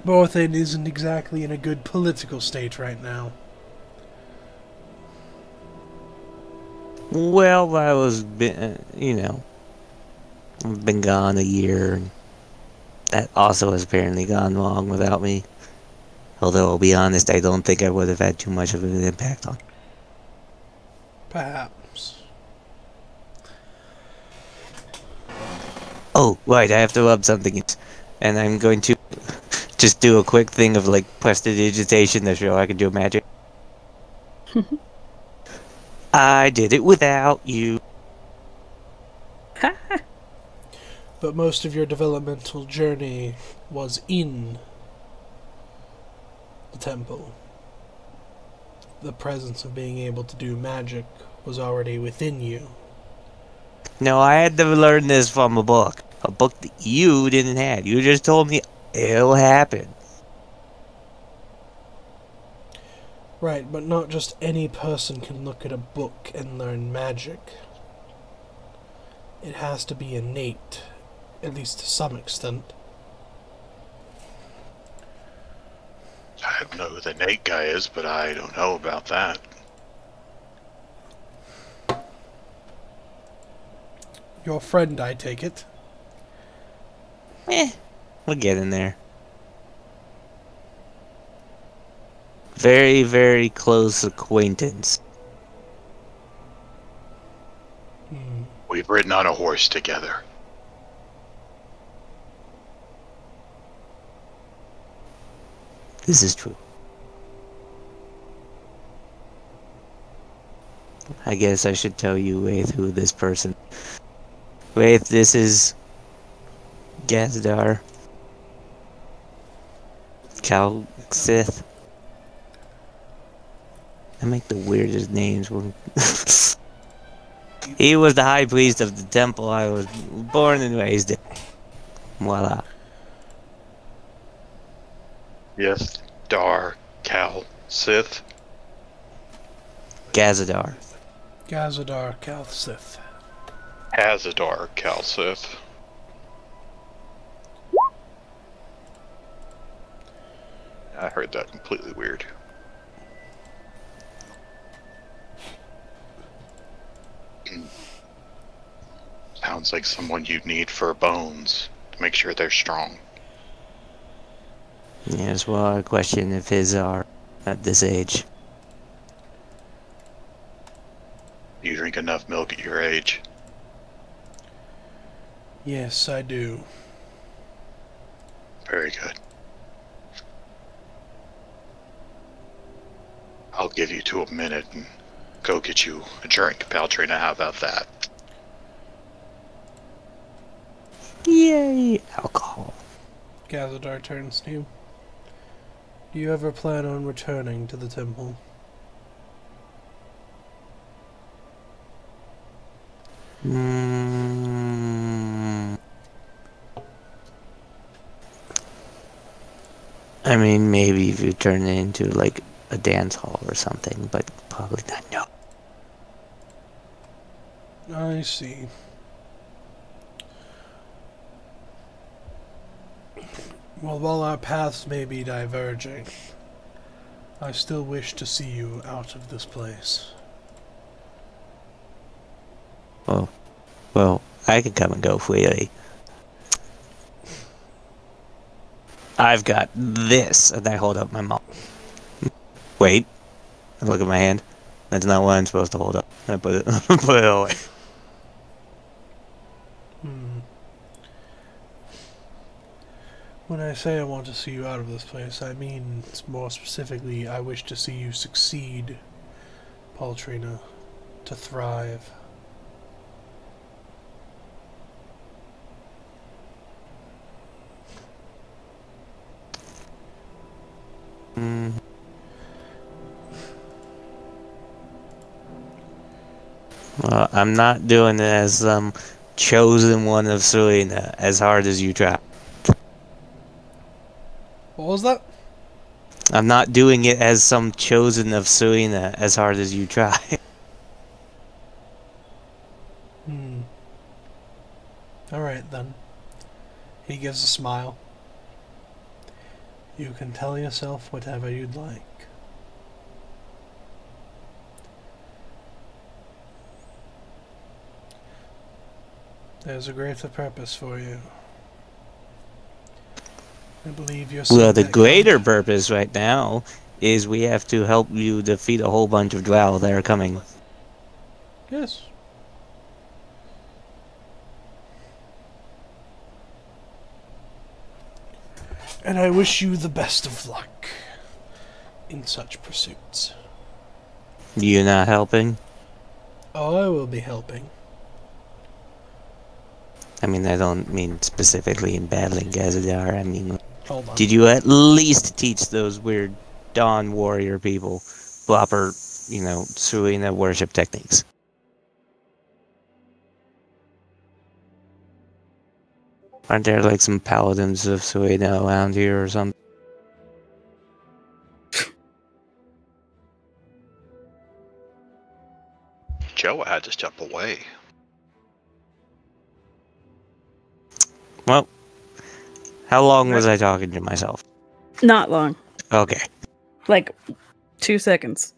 Borthain isn't exactly in a good political state right now.
Well, I was, you know, I've been gone a year, and that also has apparently gone wrong without me. Although, I'll be honest, I don't think I would have had too much of an impact on.
Perhaps.
Oh, right, I have to rub something in. And I'm going to just do a quick thing of, like, prestidigitation to show I can do magic. I did it without you.
But most of your developmental journey was in the temple. The presence of being able to do magic was already within you.
No, I had to learn this from a book. A book that you didn't have. You just told me it'll happen.
Right, but not just any person can look at a book and learn magic. It has to be innate, at least to some extent.
I don't know who the Nate guy is, but I don't know about that.
Your friend, I take it.
We'll get in there. Very, very close acquaintance.
We've ridden on a horse together.
This is true. I guess I should tell you, Wraith, who this person... Wraith, this is... Gazdar. Kalsith. I make the weirdest names. He was the high priest of the temple I was born and raised in. Voila.
Yes, Dar, Cal, Sith.
Gazadar.
Gazadar Kalsith.
Hazadar, Cal, Sith. I heard that completely weird. Sounds like someone you'd need for bones. to make sure they're strong.
Yes, well, I question if his are at this age.
You drink enough milk at your age.
Yes, I do.
Very good. I'll give you 2 a minute and go get you a drink, Paltrina. How about that?
Yay, alcohol.
Gazadar turns to you. Do you ever plan on returning to the temple?
I mean, maybe if you turn it into like a dance hall or something, but probably not. No.
I see. Well, while our paths may be diverging, I still wish to see you out of this place.
Well, I can come and go freely. I've got this, and I hold up my mouth. Wait, I look at my hand. That's not what I'm supposed to hold up. I put it, put it away.
When I say I want to see you out of this place, I mean more specifically, I wish to see you succeed, Paltrina, to thrive.
Well, I'm not doing it as some chosen one of Sureena, as hard as you try.
What was that?
I'm not doing it as some chosen of Sureena, as hard as you try.
Alright then. He gives a smile. You can tell yourself whatever you'd like. There's a greater purpose for you. I believe you're
Well, the greater purpose right now is we have to help you defeat a whole bunch of drow that are coming.
Yes. And I wish you the best of luck in such pursuits.
You not helping?
Oh, I will be helping.
I mean, I don't mean specifically in battling Gazadar. I mean,
Hold on.
did you at least teach those weird Dawn warrior people proper, Sureena worship techniques? Aren't there like some paladins of Sureena around here or something?
Joe had to step away.
Well, how long was I talking to myself?
Not long.
Okay.
Like 2 seconds.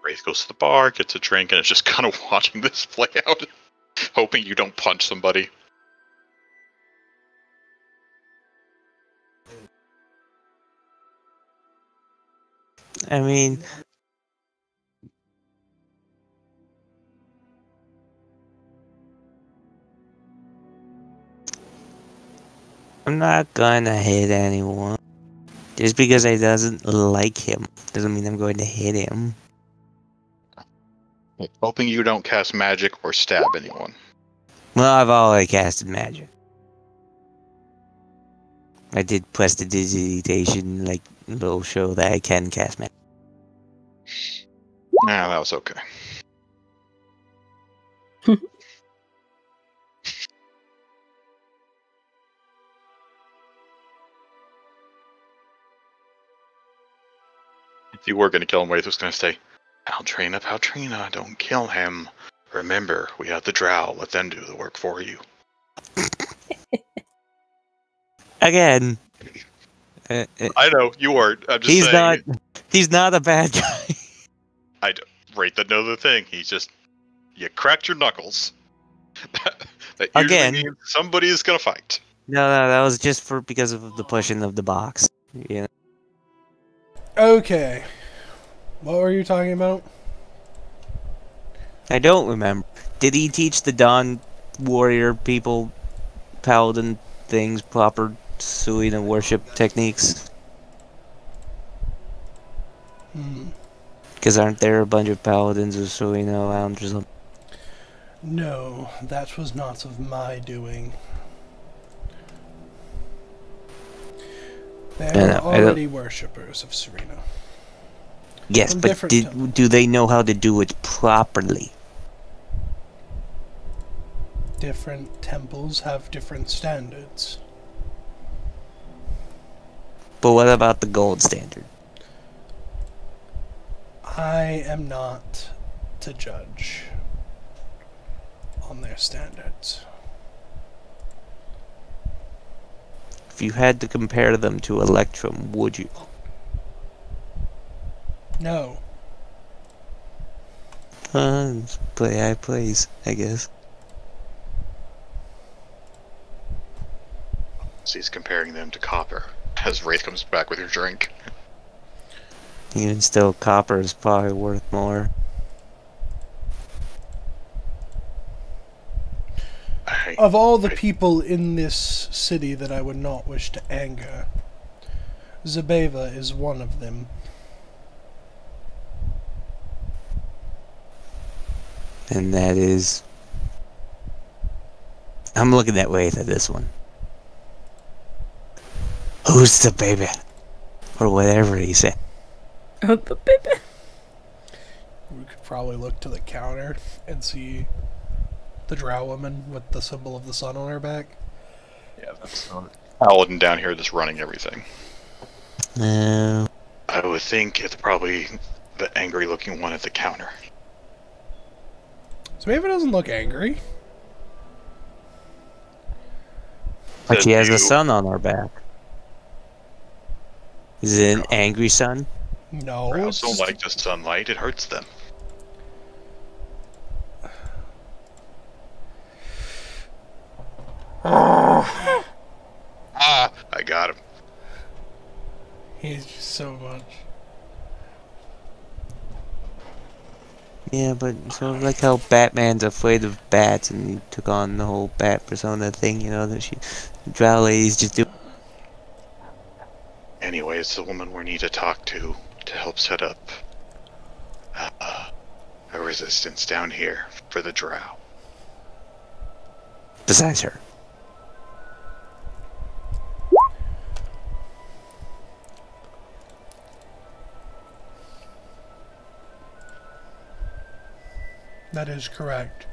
Wraith goes to the bar, gets a drink, and is just kind of watching this play out, hoping you don't punch somebody.
I mean, I'm not gonna hit anyone. Just because I doesn't like him doesn't mean I'm going to hit him.
Hoping you don't cast magic or stab anyone.
Well, I've already casted magic. I did prestidigitation, like, little show that I can cast magic.
Nah, that was okay. If you were going to kill him, Wraith was going to say, Paltrina, Paltrina, don't kill him. Remember, we have the drow. Let them do the work for you.
Again.
I know, you weren't. I'm just saying.
He's not a bad guy.
Wraith doesn't know the thing. He's just, you cracked your knuckles. That usually means somebody is going to fight.
No, that was just because of the pushing of the box. Yeah.
Okay. What were you talking about?
I don't remember. Did he teach the Dawn warrior people paladin things, proper Sureena worship techniques? Because aren't there a bunch of paladins of Sureena around or something?
No, that was not of my doing. They are already worshippers of Sureena.
Yes, but do they know how to do it properly?
Different temples have different standards.
But what about the gold standard?
I am not to judge on their standards.
If you had to compare them to Electrum, would you?
No.
Please, I guess.
So he's comparing them to copper. As Wraith comes back with your drink.
Even still, copper is probably worth more.
Of all the people in this city that I would not wish to anger, Zabeva is one of them.
And that is... I'm looking at Wraith at this one. Who's the baby? Or whatever he said.
Oh, the baby.
We could probably look to the counter and see the drow woman with the symbol of the sun on her back.
Yeah, that's Paladin down here that's running everything. I would think it's probably the angry looking one at the counter.
So maybe it doesn't look angry.
But she has a sun on her back. Is it an angry sun?
No.
Drows don't like the sunlight, it hurts them. I got him.
He's just so much.
Yeah, but sort of like how Batman's afraid of bats and he took on the whole bat persona thing, you know, that drow ladies just do.
Anyway, it's the woman we need to talk to help set up a resistance down here for the drow.
Besides her.
That is correct.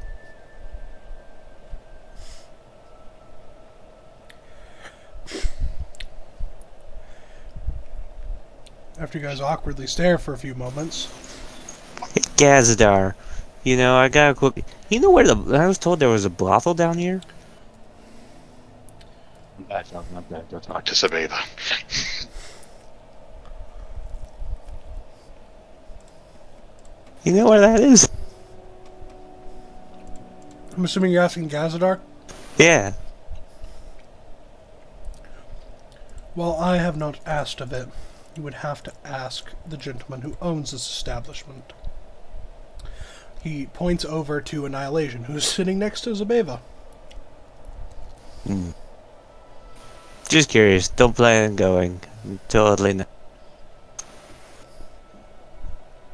After you guys awkwardly stare for a few moments.
Hey, Gazadar, you know, I got a quick... You know where I was told there was a brothel down here?
That's not bad. Go talk to Zabeva.
You know where that is?
I'm assuming you're asking Gazadar?
Yeah.
Well, I have not asked of it. You would have to ask the gentleman who owns this establishment. He points over to Annihilation, who's sitting next to Zabeva.
Just curious. Don't plan on going. Totally not.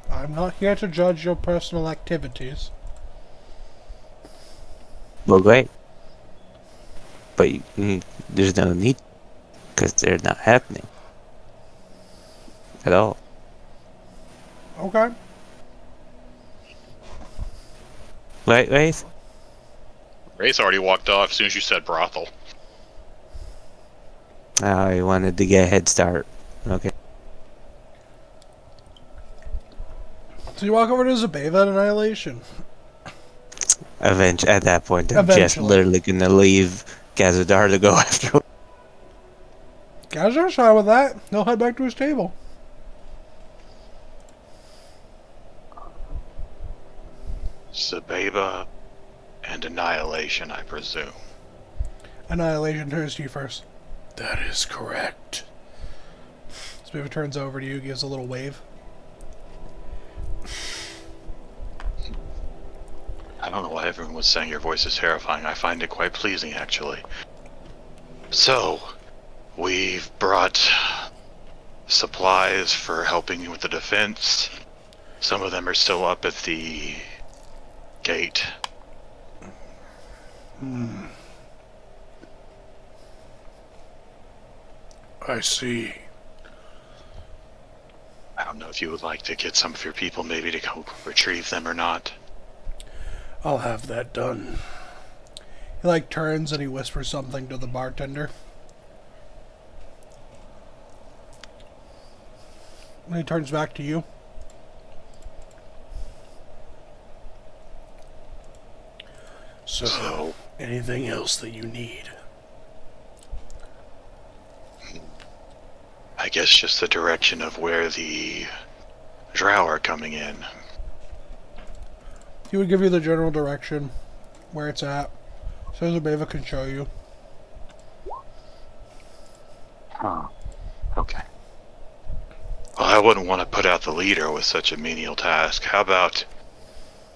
I'm not here to judge your personal activities.
Well, great. But there's no need, because they're not happening. At all.
Okay.
Right, Wraith?
Wraith already walked off as soon as you said brothel.
Oh, he wanted to get a head start. Okay.
So you walk over to Zabeva and Annihilation.
At that point, I'm just
Eventually.
literally gonna leave Gazadar to go after.
Gazar's fine with that. He'll head back to his table.
Zabeba and Annihilation, I presume.
Annihilation turns to you first. That is correct. Zabeva turns over to you, gives a little wave.
I don't know why everyone was saying your voice is terrifying. I find it quite pleasing, actually. So, we've brought supplies for helping you with the defense. Some of them are still up at the gate.
I see.
I don't know if you would like to get some of your people maybe to go retrieve them or not.
I'll have that done. He like turns and he whispers something to the bartender. And he turns back to you. So, anything else that you need?
I guess just the direction of where the drow are coming in.
He would give you the general direction, where it's at, so Zabeva can show you.
Huh. Okay. Well, I wouldn't want to put out the leader with such a menial task. How about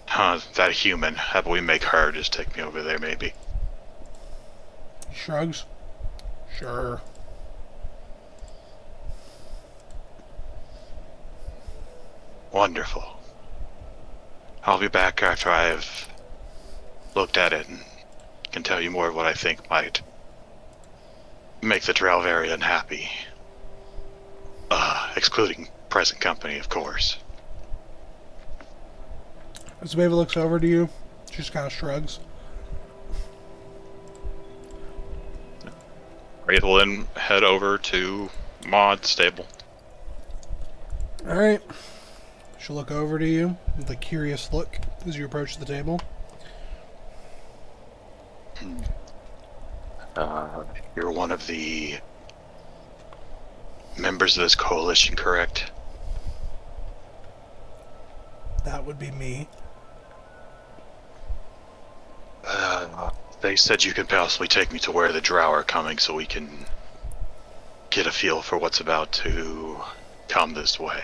that human? How about we make her just take me over there, maybe?
He shrugs. Sure.
Wonderful. I'll be back after I have looked at it and can tell you more of what I think might make the drow very unhappy. Excluding present company, of course.
As Zabeva looks over to you, she just kind of shrugs.
Wraith will then head over to Maud's stable.
Alright. She'll look over to you with a curious look as you approach the table.
You're one of the members of this coalition, correct?
That would be me.
They said you could possibly take me to where the drow are coming so we can get a feel for what's about to come this way.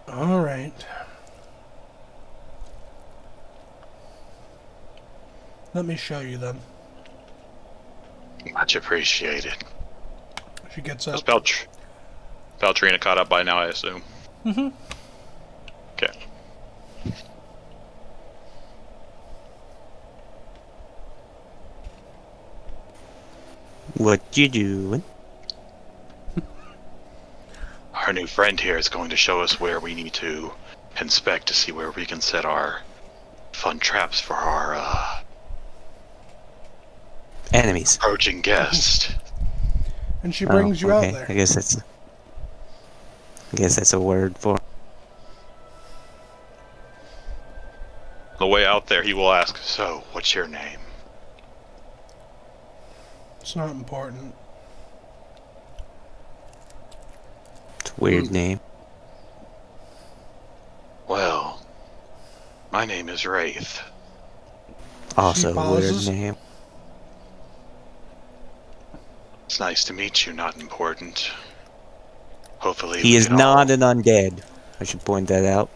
Alright. Let me show you them.
Much appreciated.
She gets
Is
up.
Paltrina caught up by now, I assume?
Mm-hmm.
Okay.
What you doing?
Our new friend here is going to show us where we need to inspect to see where we can set our fun traps for our
Enemies.
approaching guest.
And she brings you out
okay.
there.
I guess that's a word for.
On the way out there, he will ask, "So, what's your name?"
It's not important.
It's a weird name.
Well, my name is Wraith.
Also a weird
pauses.
name.
It's nice to meet you, not important. Hopefully
He
we
is
can
not
all
an undead. I should point that out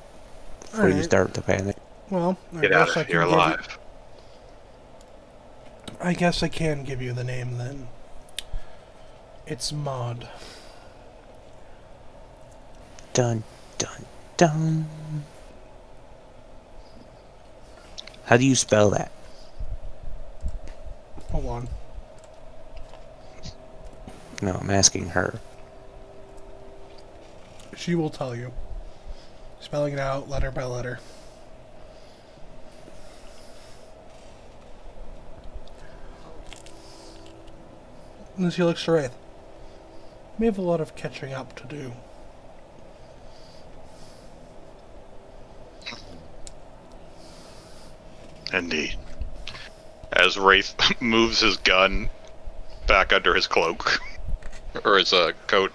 before you
Alright.
start to panic.
Well, I
get out
guess I
of
can
here
give you,
alive.
I guess I can give you the name then. It's Maud.
Dun dun dun. How do you spell that?
Hold on.
No, I'm asking her.
She will tell you. Spelling it out letter by letter. And then she looks to Wraith. We have a lot of catching up to do.
Indeed. As Wraith moves his gun back under his cloak. Or his coat.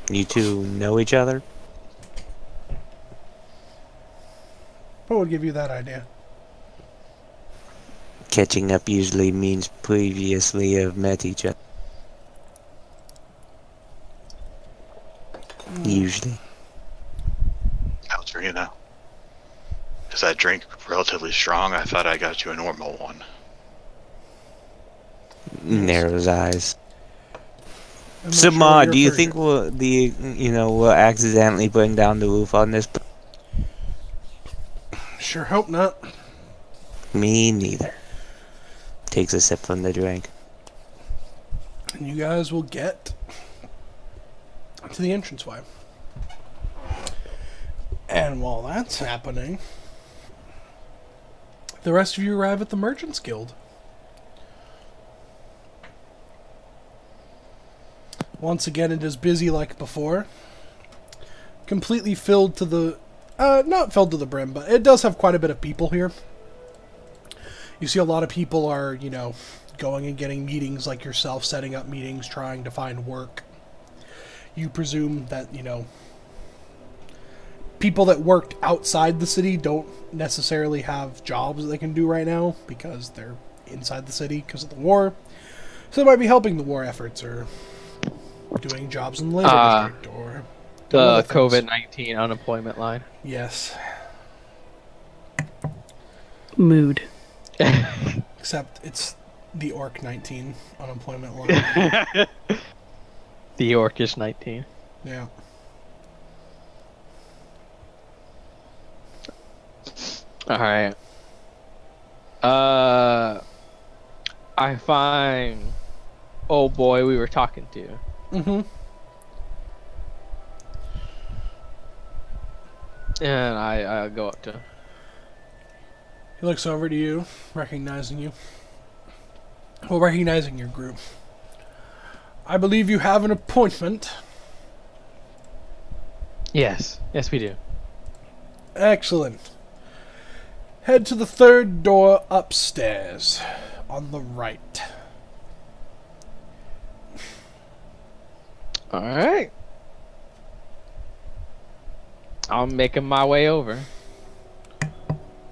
You two know each other?
What would give you that idea?
Catching up usually means previously have met each other. Usually.
How do you know? Is that drink relatively strong? I thought I got you a normal one.
Narrows eyes.
I'm not
So,
sure
Ma,
what
do you
you're
think
referring
we'll accidentally bring down the roof on this?
to. Sure hope not.
Me neither. Takes a sip from the drink.
And you guys will get to the entranceway. And while that's happening, the rest of you arrive at the Merchants Guild. Once again, it is busy like before. Completely filled to the... not filled to the brim, but it does have quite a bit of people here. You see a lot of people are, you know, going and getting meetings like yourself, setting up meetings, trying to find work. You presume that, you know, people that worked outside the city don't necessarily have jobs that they can do right now because they're inside the city because of the war. So they might be helping the war efforts or doing jobs in the labor district or
the COVID-19 unemployment line.
Yes.
Mood.
Except it's the Orc 19 unemployment line.
The Orcish 19.
Yeah.
Alright. I find old boy we were talking to.
Mm-hmm.
And I go up to him.
He looks over to you, recognizing you. Well, recognizing your group. I believe you have an appointment.
Yes. Yes, we do.
Excellent. Head to the third door upstairs, on the right.
Alright. I'm making my way over.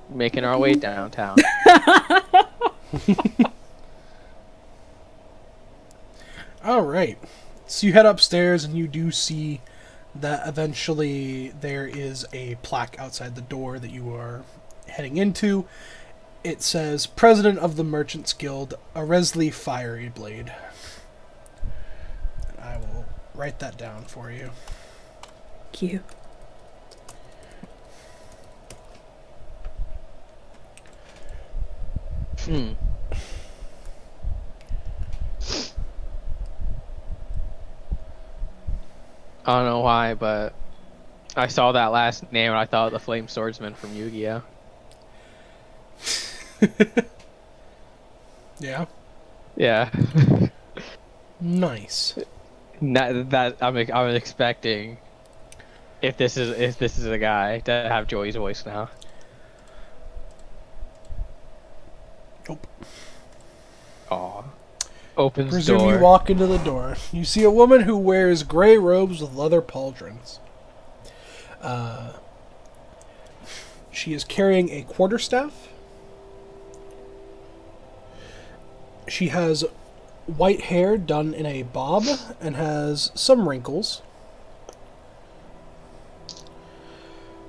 Making our way downtown.
Alright. So you head upstairs and you do see that eventually there is a plaque outside the door that you are heading into. It says, President of the Merchants Guild, Aresley Fiery Blade. I will write that down for you.
Cute.
I don't know why, but I saw that last name and I thought of the Flame Swordsman from Yu-Gi-Oh!
Yeah?
Yeah.
Nice.
That I'm expecting if this is a guy to have Joey's voice now.
Nope.
Aw. Opens
Presume
door.
you walk into the door. You see a woman who wears gray robes with leather pauldrons. She is carrying a quarterstaff. She has white hair done in a bob and has some wrinkles.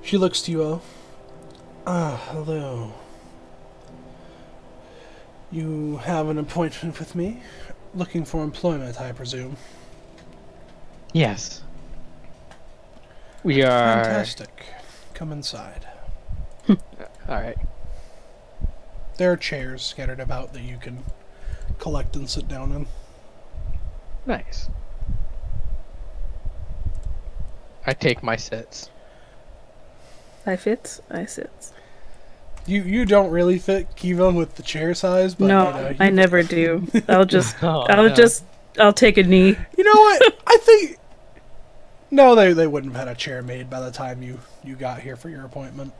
She looks to you. Hello. You have an appointment with me? Looking for employment, I presume.
Yes. We are...
Fantastic. Come inside.
Alright.
There are chairs scattered about that you can collect and sit down in.
Nice. I take my sits.
I fits, I sits.
You don't really fit Kiva with the chair size, but
No,
you know,
I never do. I'll just,
Oh,
I'll
no.
just, I'll take a knee.
You know what? I think no, they wouldn't have had a chair made by the time you got here for your appointment.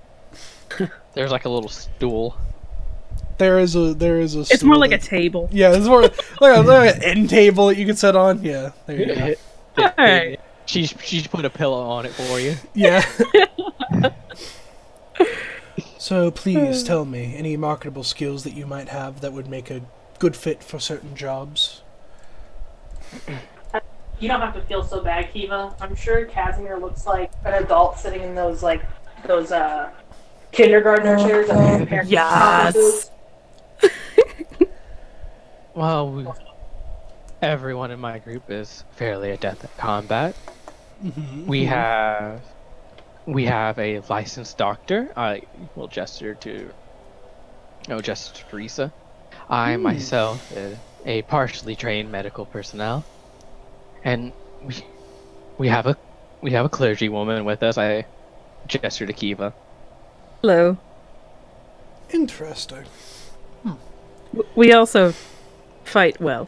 There's like a little stool.
There is a.
It's more
stool
like a
that-
table.
Yeah, it's more like an end table that you can sit on. Yeah, there you go.
Alright.
She's put a pillow on it for you.
Yeah. So please tell me any marketable skills that you might have that would make a good fit for certain jobs.
You don't have to feel so bad, Kiva. I'm sure Casimir looks like an adult sitting in those kindergartner chairs that the parents
Yes.
Well, everyone in my group is fairly adept at combat. We have a licensed doctor. I will gesture to Risa. I myself is a partially trained medical personnel, and we have a clergy woman with us. I gesture to Kiva.
Hello.
Interesting.
We also fight well.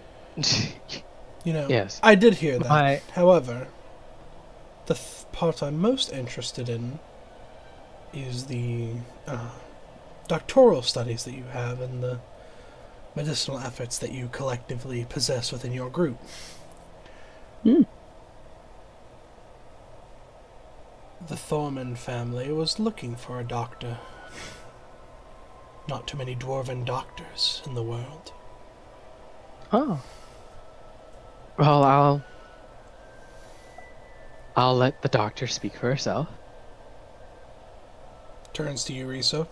You know,
Yes.
I did hear that.
My-
However, the part I'm most interested in is the doctoral studies that you have and the medicinal efforts that you collectively possess within your group. The Thormin family was looking for a doctor. Not too many dwarven doctors in the world.
Oh. Well, I'll let the doctor speak for herself.
Turns to you, Riso.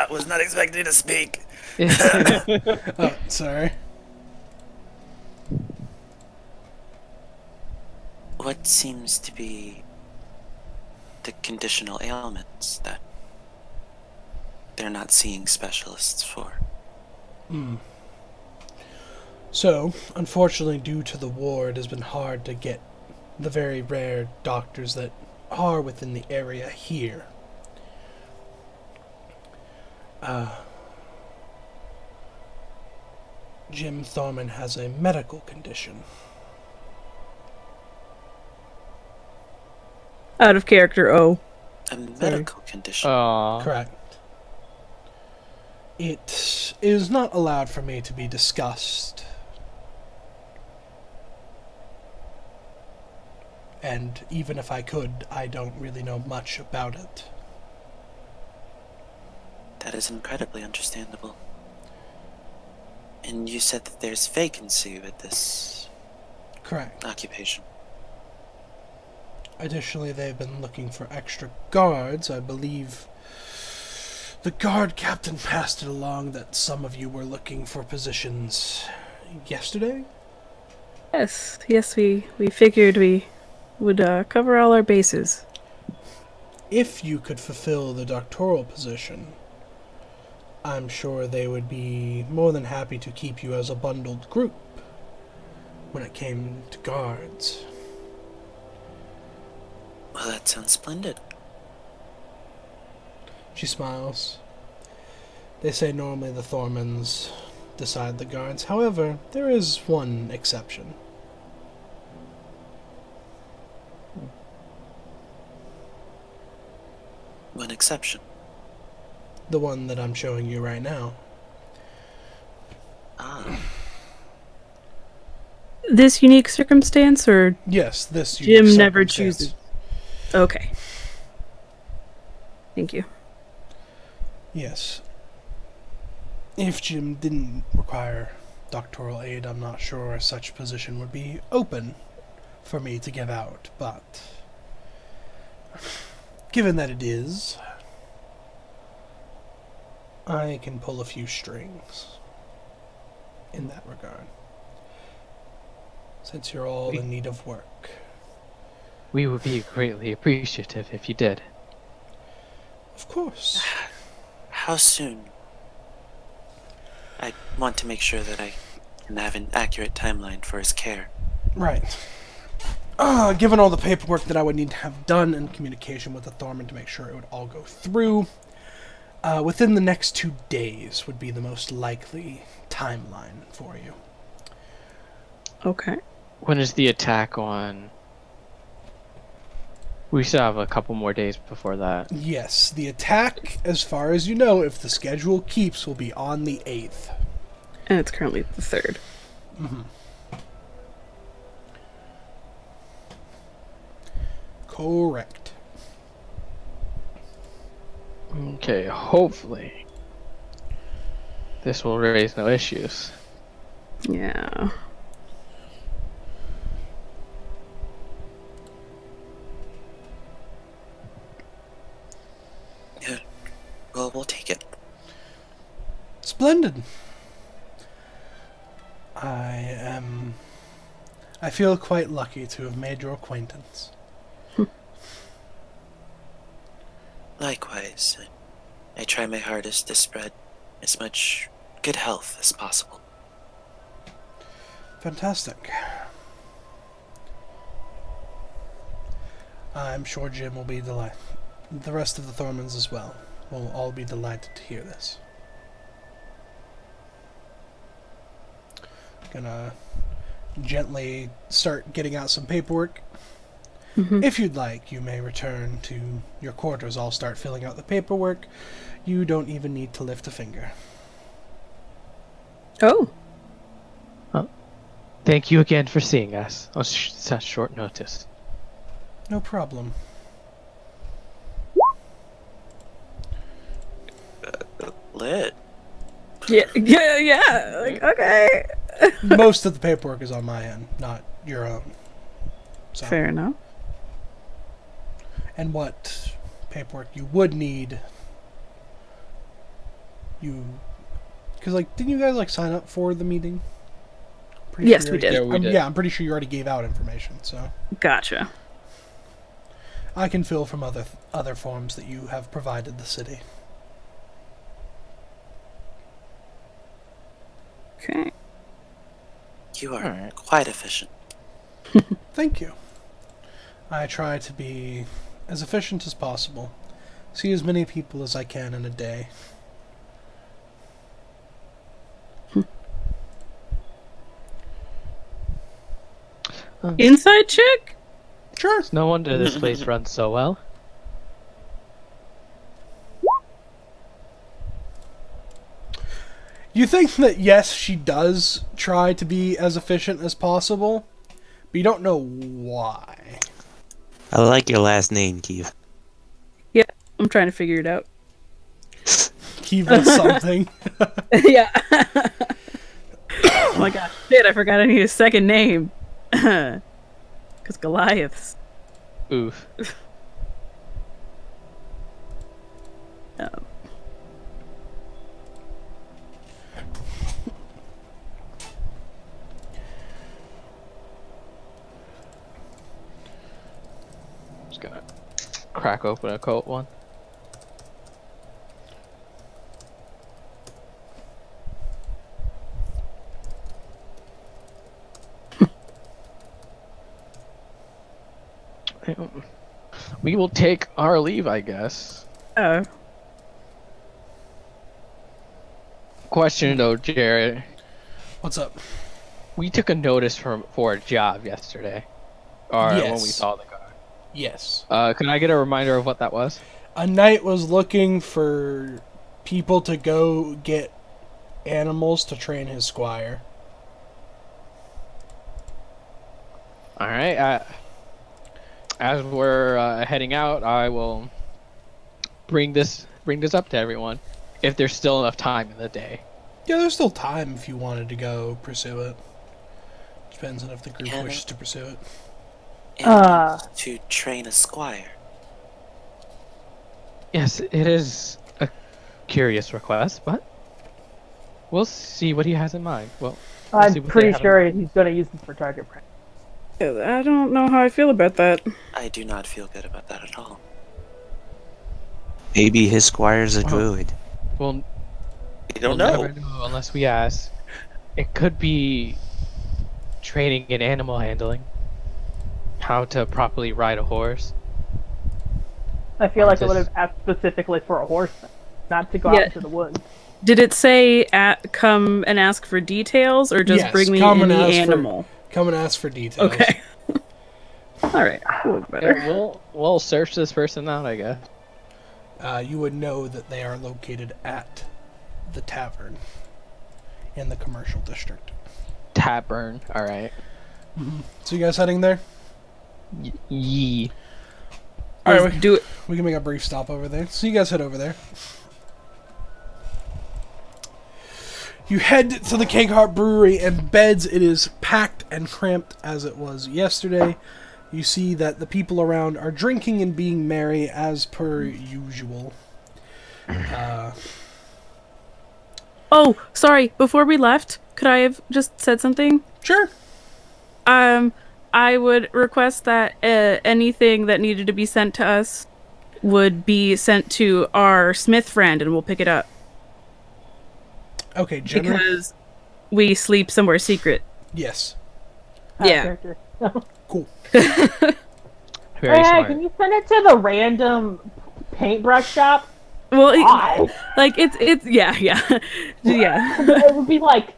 Was not expecting to speak.
Oh, sorry.
What seems to be the conditional ailments that they're not seeing specialists for?
So, unfortunately, due to the war, it has been hard to get the very rare doctors that are within the area here. Jim Thorman has a medical condition.
Out of character, oh.
A medical condition.
Aw.
Correct. It is not allowed for me to be discussed. And even if I could, I don't really know much about it.
That is incredibly understandable. And you said that there's vacancy with this
Correct.
occupation.
Additionally, they've been looking for extra guards. I believe the guard captain passed it along that some of you were looking for positions yesterday?
Yes, we figured we would cover all our bases.
If you could fulfill the doctoral position, I'm sure they would be more than happy to keep you as a bundled group when it came to guards.
Well, that sounds splendid.
She smiles. They say normally the Thormans decide the guards. However, there is one exception.
One exception.
The one that I'm showing you right now.
Ah,
This unique circumstance, or
Yes, this
Jim
unique
never
circumstance.
chooses? Okay. Thank you.
Yes. If Jim didn't require doctoral aid, I'm not sure such position would be open for me to give out, but given that it is, I can pull a few strings in that regard. Since you're all in need of work.
We would be greatly appreciative if you did.
Of course.
how soon? I want to make sure that I can have an accurate timeline for his care.
Right. Given all the paperwork that I would need to have done in communication with the Thorman to make sure it would all go through, within the next 2 days would be the most likely timeline for you.
Okay.
When is the attack on We still have a couple more days before that.
Yes, the attack, as far as you know, if the schedule keeps, will be on the 8th.
And it's currently the 3rd.
Mm-hmm. Correct.
Okay, hopefully this will raise no issues.
Yeah.
Yeah. Well, we'll take it.
Splendid. I feel quite lucky to have made your acquaintance.
Likewise. I try my hardest to spread as much good health as possible.
Fantastic. I'm sure Jim will be delighted. The rest of the Thormins as well will all be delighted to hear this. Gonna gently start getting out some paperwork.
Mm-hmm.
If you'd like, you may return to your quarters. I'll start filling out the paperwork. You don't even need to lift a finger.
Oh.
Thank you again for seeing us on such short notice.
No problem.
Lit.
Yeah. Like, okay.
Most of the paperwork is on my end, not your own. So.
Fair enough.
And what paperwork you would need, because didn't you guys sign up for the meeting?
Yes, we did.
Yeah, we did.
Yeah, I'm pretty sure you already gave out information, so
Gotcha.
I can fill from other forms that you have provided the city.
Okay.
You are
Alright.
quite efficient.
Thank you. I try to be as efficient as possible. See as many people as I can in a day.
Inside check?
Sure.
It's no wonder this place runs so well.
You think that, yes, she does try to be as efficient as possible, but you don't know why.
I like your last name, Keith.
Yeah, I'm trying to figure it out.
Kiva something.
Yeah. Oh my god. Shit, I forgot I need a second name. Because Goliaths.
Oof. Just gonna crack open a cult one. We will take our leave, I guess.
Oh.
Question though, Jared.
What's up?
We took a notice for a job yesterday, or when we
Yes.
saw the guy.
Yes.
Can I get a reminder of what that was?
A knight was looking for people to go get animals to train his squire.
All right. As we're heading out, I will bring this up to everyone, if there's still enough time in the day.
Yeah, there's still time if you wanted to go pursue it. Depends on if the group
Yeah.
wishes to pursue it.
And to train a squire.
Yes, it is a curious request, but we'll see what he has in mind. Well, we'll see
I'm
what
pretty
they have in
sure he's going to use them for target practice.
I don't know how I feel about that.
I do not feel good about that at all.
Maybe his squire's a druid.
Well,
You
we'll
don't know.
never know unless we ask. It could be training in animal handling, how to properly ride a horse.
I feel like it
Just-
would have asked specifically for a horse, not to go
Yeah.
out into the woods.
Did it say come and ask for details, or just
Yes,
bring me
come and
any
ask for-
animal?
Come and ask for details.
Okay. All right. Cool, better.
Yeah, we'll search this person out, I guess.
You would know that they are located at the tavern in the commercial district.
Tavern. All right.
So you guys heading there?
Yee.
All right,
Let's do it.
we can make a brief stop over there. So you guys head over there. You head to the Keghart Brewery and beds. It is packed and cramped as it was yesterday. You see that the people around are drinking and being merry as per usual.
Oh, sorry. Before we left, could I have just said something?
Sure.
I would request that anything that needed to be sent to us would be sent to our Smith friend, and we'll pick it up.
Okay, General.
Because we sleep somewhere secret.
Yes.
Yeah.
Character.
Cool.
Very
Hey,
smart.
can you send it to the random paintbrush shop?
Well,
Why?
like it's yeah.
It would be like,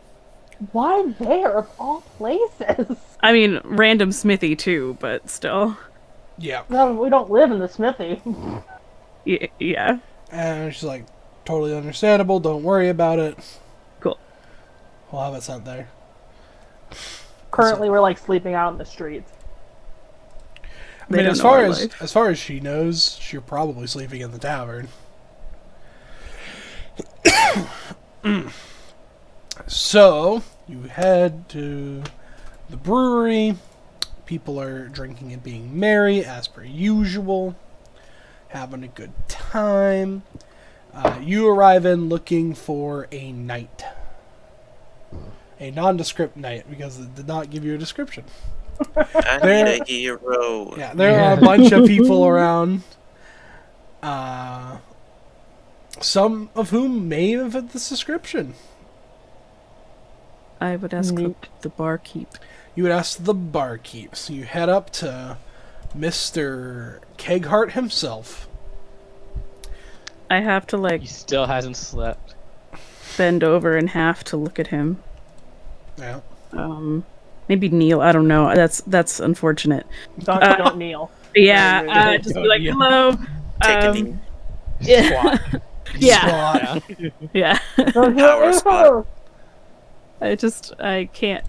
why there of all places?
I mean, random smithy too, but still.
Yeah.
No, we don't live in the smithy.
Yeah.
And she's like, totally understandable. Don't worry about it.
Cool.
We'll have it sent there.
Currently, we're like sleeping out in the streets.
I
They
mean,
don't
as
know
far
our
as
life.
as far as she knows, you're probably sleeping in the tavern. So you head to the brewery. People are drinking and being merry as per usual, having a good time. You arrive in looking for a knight, a nondescript knight, because it did not give you a description.
I need a hero.
Yeah, there are a bunch of people around. Some of whom may have fit this description.
I would ask
Neat.
the barkeep.
You would ask the barkeep. So you head up to Mr. Keghart himself.
I have to
He
like
still hasn't slept.
bend over in half to look at him.
Yeah.
Maybe kneel. I don't know. That's unfortunate.
Don't kneel.
Yeah. Just be like, hello.
Take a knee.
Yeah. Yeah.
Squat.
Yeah.
Power spot.
I can't.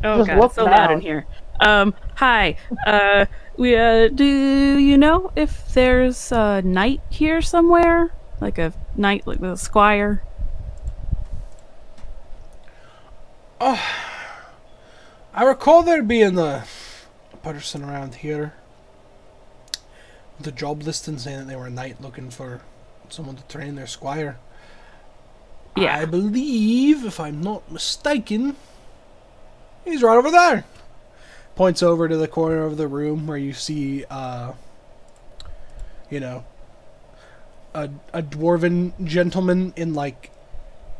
Oh
Just
god,
look
it's so loud in
down.
here. Hi. Do you know if there's a knight here somewhere? Like a knight, like a squire?
I recall there being a person around here with a job listing saying that they were a knight looking for someone to train their squire.
Yeah.
I believe, if I'm not mistaken, he's right over there. Points over to the corner of the room where you see, a dwarven gentleman in, like,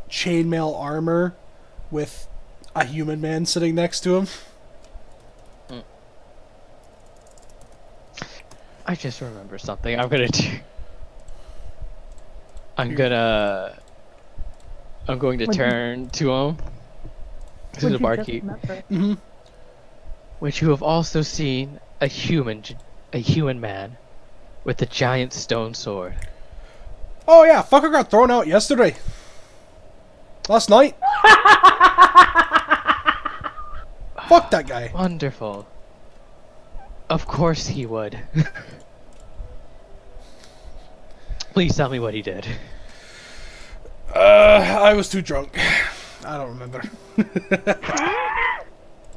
chainmail armor with a human man sitting next to him.
I just remember something. I'm gonna do. I'm going to turn to him. To the barkeep.
Mm-hmm.
Which you have also seen a human man with a giant stone sword.
Oh yeah, fucker got thrown out yesterday. Last night. Fuck that guy.
Wonderful. Of course he would. Please tell me what he did.
I was too drunk. I don't remember.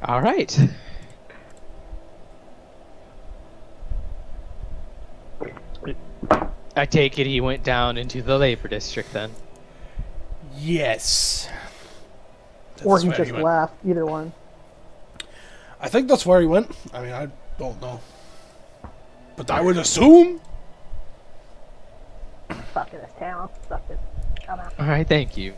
All right. I take it he went down into the labor district then.
Yes.
Or
That's
he
where
just
went.
left. Either one.
I think that's where he went. I mean, I don't know. But I would assume.
Fuck this town. Fuck it. Come on.
All right, thank you.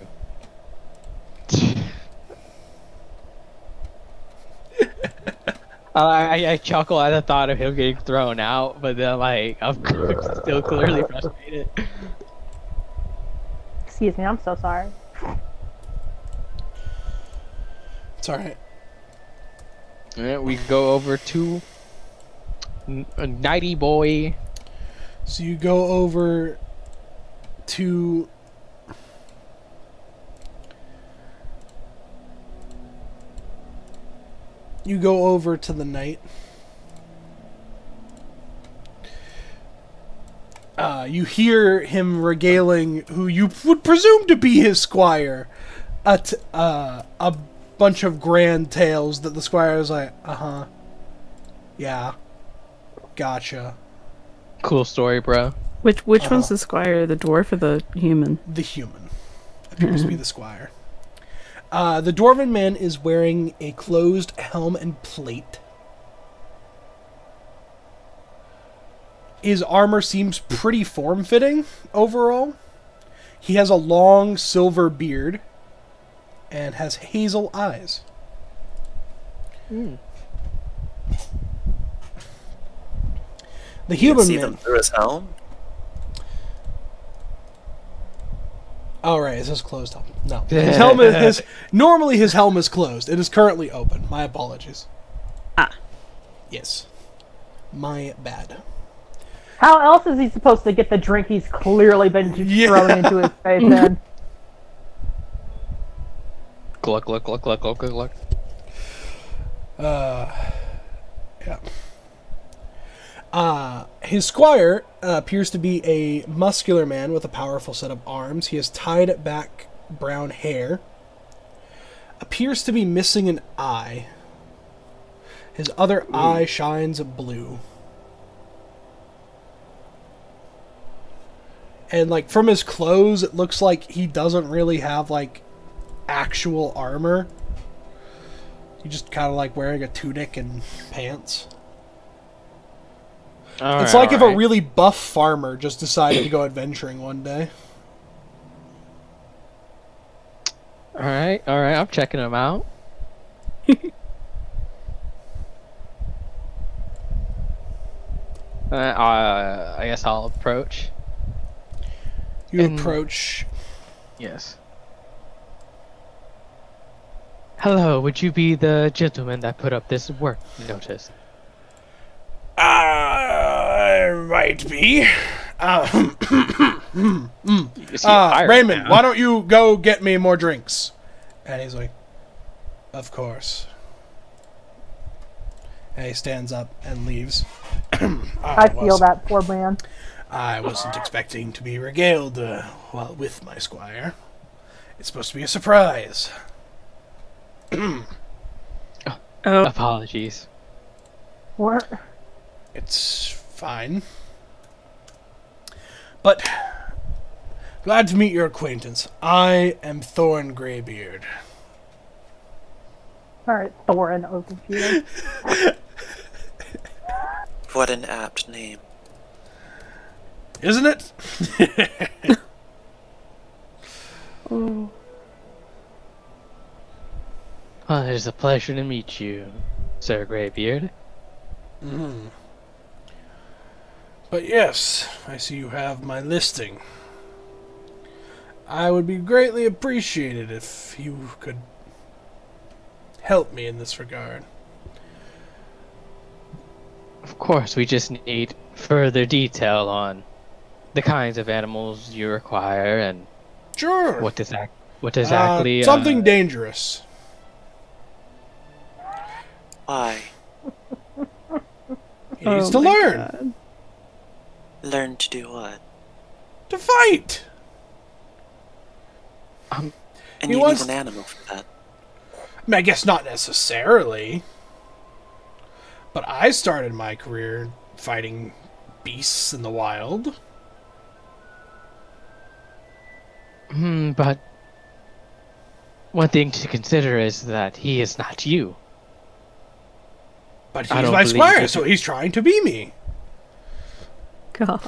I chuckle at the thought of him getting thrown out, but then like I'm still clearly frustrated.
Excuse me, I'm so sorry.
It's alright.
Yeah, we go over to Nighty boy.
So you go over to the knight. You hear him regaling who you would presume to be his squire a bunch of grand tales that the squire is like, yeah, gotcha.
Cool story, bro.
Which one's the squire, the dwarf or the human?
The human appears to be the squire. The dwarven man is wearing a closed helm and plate. His armor seems pretty form-fitting overall. He has a long silver beard and has hazel eyes.
Mm.
The
You can
human
see
man.
them through his helm.
Oh, right, it says closed helm. No. His helmet normally his helm is closed. It is currently open. My apologies. Yes. My bad.
How else is he supposed to get the drink he's clearly been thrown into his face in?
Gluck, gluck, gluck, gluck, gluck, gluck.
Yeah. His squire appears to be a muscular man with a powerful set of arms. He has tied back brown hair. Appears to be missing an eye. His other eye shines blue. And, like, from his clothes, it looks like he doesn't really have, like, actual armor. He's just kind of, like, wearing a tunic and pants. It's like if a really buff farmer just decided to go adventuring one day.
Alright, I'm checking him out. I guess I'll approach.
You approach.
Yes. Hello, would you be the gentleman that put up this work notice?
I might be. Raymond,
now.
why don't you go get me more drinks? And he's like, of course. And he stands up and leaves.
I feel that poor man.
I wasn't expecting to be regaled while with my squire. It's supposed to be a surprise.
Oh.
Apologies.
What?
It's fine. But glad to meet your acquaintance. I am Thorn Greybeard.
Alright, Thorin Oakenshield.
What an apt name.
Isn't it?
Oh.
Well, it is a pleasure to meet you, Sir Greybeard.
Mm-hmm. But yes, I see you have my listing. I would be greatly appreciated if you could help me in this regard.
Of course, we just need further detail on the kinds of animals you require and
Sure.
what exactly
something dangerous.
Why?
He needs to learn.
God.
Learn to do what?
To fight.
And
He
you
wants-
need an animal for that.
I mean, I guess not necessarily. But I started my career fighting beasts in the wild.
But one thing to consider is that he is not you.
But
I
he's
don't
my
believe
squire,
you.
so he's trying to be me.
God.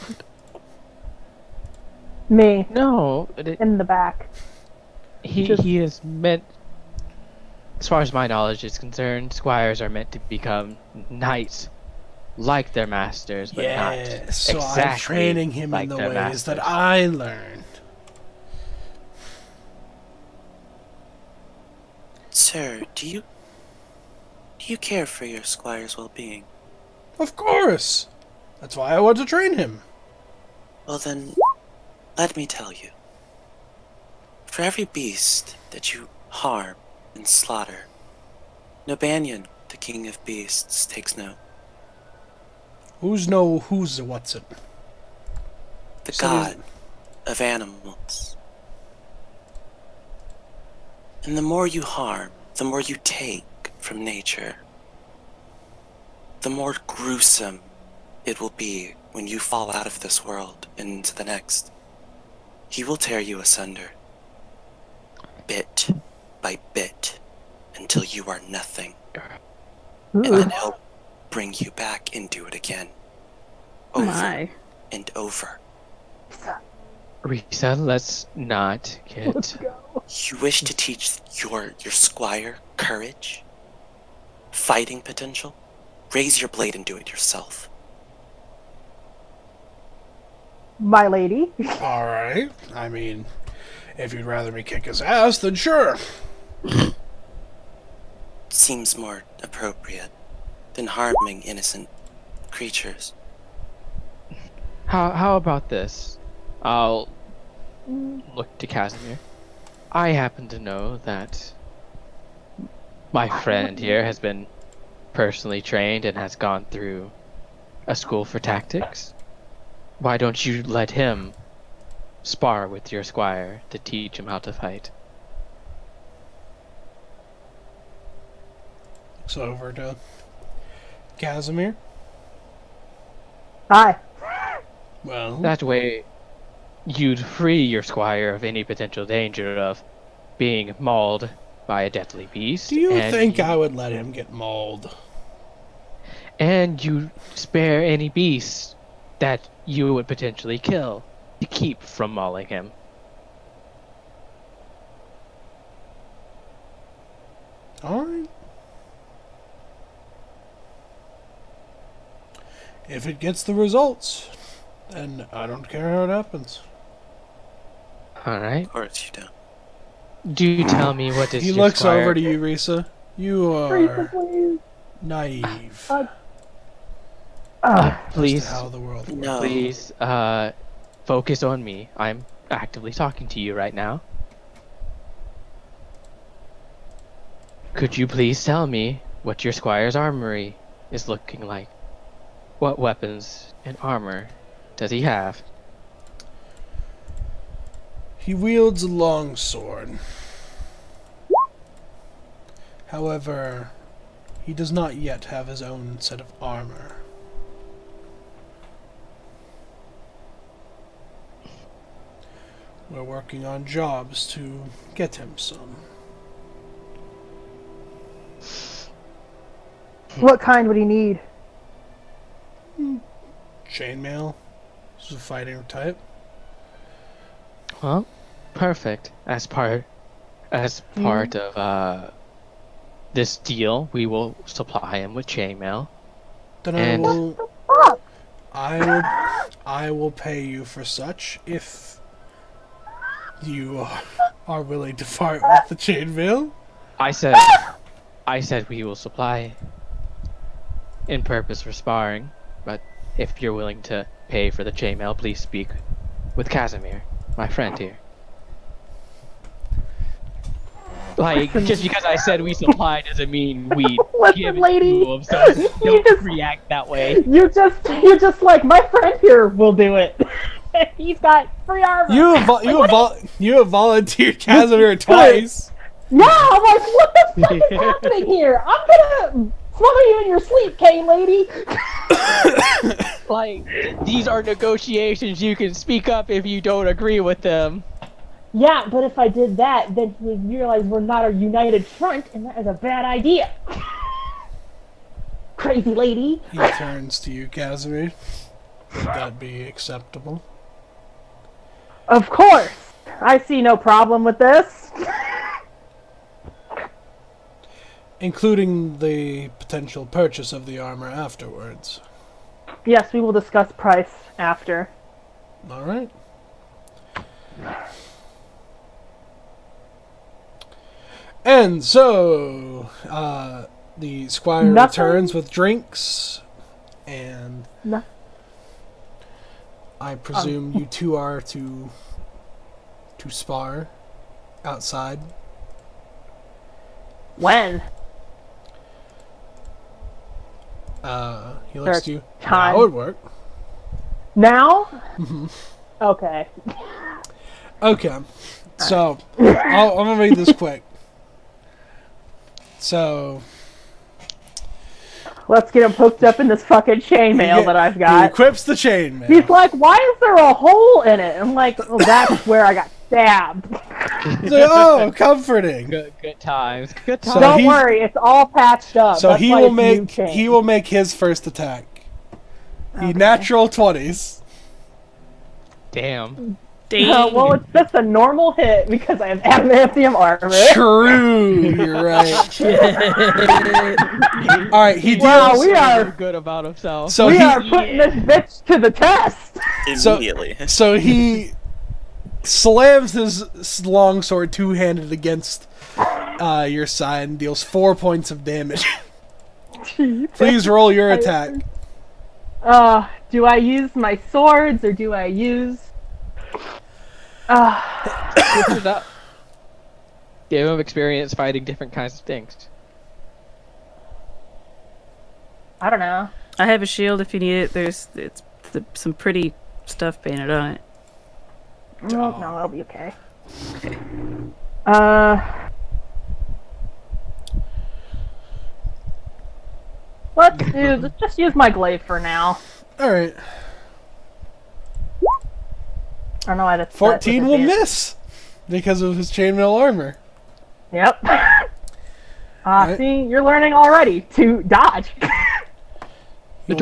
Me,
No,
in the back.
he is meant. As far as my knowledge is concerned, squires are meant to become knights, like their masters, but
Yes,
not
so
exactly
I'm training him
like
in the
their
ways
masters.
that I learned.
Sir, do you care for your squire's well-being?
Of course! That's why I want to train him.
Well then, let me tell you. For every beast that you harm and slaughter, Nobanian, the king of beasts, takes note.
Who's what's it?
The
So
god of animals. And the more you harm, the more you take from nature, the more gruesome it will be when you fall out of this world and into the next. He will tear you asunder, bit by bit, until you are nothing. And then he'll bring you back and do it again. Over
My.
and over.
Risa, let's not get.
You wish to teach your squire courage? Fighting potential? Raise your blade and do it yourself.
My lady.
Alright. I mean, if you'd rather me kick his ass, then sure.
Seems more appropriate than harming innocent creatures.
How about this? I'll look to Casimir. I happen to know that my friend here has been personally trained and has gone through a school for tactics. Why don't you let him spar with your squire to teach him how to fight?
Looks over to Casimir.
Hi.
Well,
That way, you'd free your squire of any potential danger of being mauled by a deadly beast.
do you
and
think I would let him get mauled?
And you spare any beast that you would potentially kill to keep from mauling him.
Alright. If it gets the results, then I don't care how it happens.
Of
Alright.
course you don't.
Do you tell me what is
He
your
looks
squire...
over to you, Risa. You are naive
Please,
as to how the world works.
No.
please, focus on me. I'm actively talking to you right now. Could you please tell me what your squire's armory is looking like? What weapons and armor does he have?
He wields a long sword. However, he does not yet have his own set of armor. We're working on jobs to get him some.
What kind would he need?
Chainmail. This is a fighting type.
Well, perfect. As part of this deal, we will supply him with chainmail.
Then
And-
I will pay you for such if you are willing to part with the chainmail.
I said we will supply in purpose for sparring, but if you're willing to pay for the chainmail, please speak with Casimir, my friend here. Like, just because I said we supply doesn't mean we
Listen,
give it
lady,
to him, so don't
just-
react that way.
You're just like, my friend here will do it. He's got free armor.
You have volunteered Casimir twice.
Yeah, I'm like, what the fuck is happening here? I'm gonna smother you in your sleep, Kane lady.
Like, these are negotiations. You can speak up if you don't agree with them.
Yeah, but if I did that, then we realize we're not a united front, and that is a bad idea. Crazy lady.
He turns to you, Casimir. Would that be acceptable?
Of course. I see no problem with this.
Including the potential purchase of the armor afterwards.
Yes, we will discuss price after.
Alright. And so, the squire
Nothing?
returns with drinks and
No.
I presume you two are to spar outside.
When?
He looks to you.
Time.
That would work.
Now?
Mhm.
Okay.
Okay. So, I'm gonna read this quick. So,
Let's get him hooked up in this fucking chainmail that I've
he
got.
equips the chainmail.
He's like, why is there a hole in it? I'm like, well, that's where I got stabbed.
He's like, oh, comforting.
Good times. Good
So
times.
Don't
he's-
worry, it's all patched up.
So
That's
he
why
will
it's new
make
chain.
he will make his first attack. He
Okay.
natural 20s.
Damn.
Dang.
Well, it's just a normal hit because I have adamantium armor.
True, you're right. All right, he
Wow,
deals.
we are
Good about himself.
So
we
he
are putting this bitch to the test.
Immediately.
so he slams his longsword two-handed against your side and deals 4 points of damage. Please roll your attack.
Do I use my swords or do I use?
Switch it up. Give him experience fighting different kinds of things.
I don't know.
I have a shield if you need it. There's some pretty stuff painted on it.
No, that'll be okay. Let's just use my glaive for now.
All right,
I don't know why that's
14 will miss because of his chainmail armor.
Yep.
Right.
See, you're learning already to dodge.
You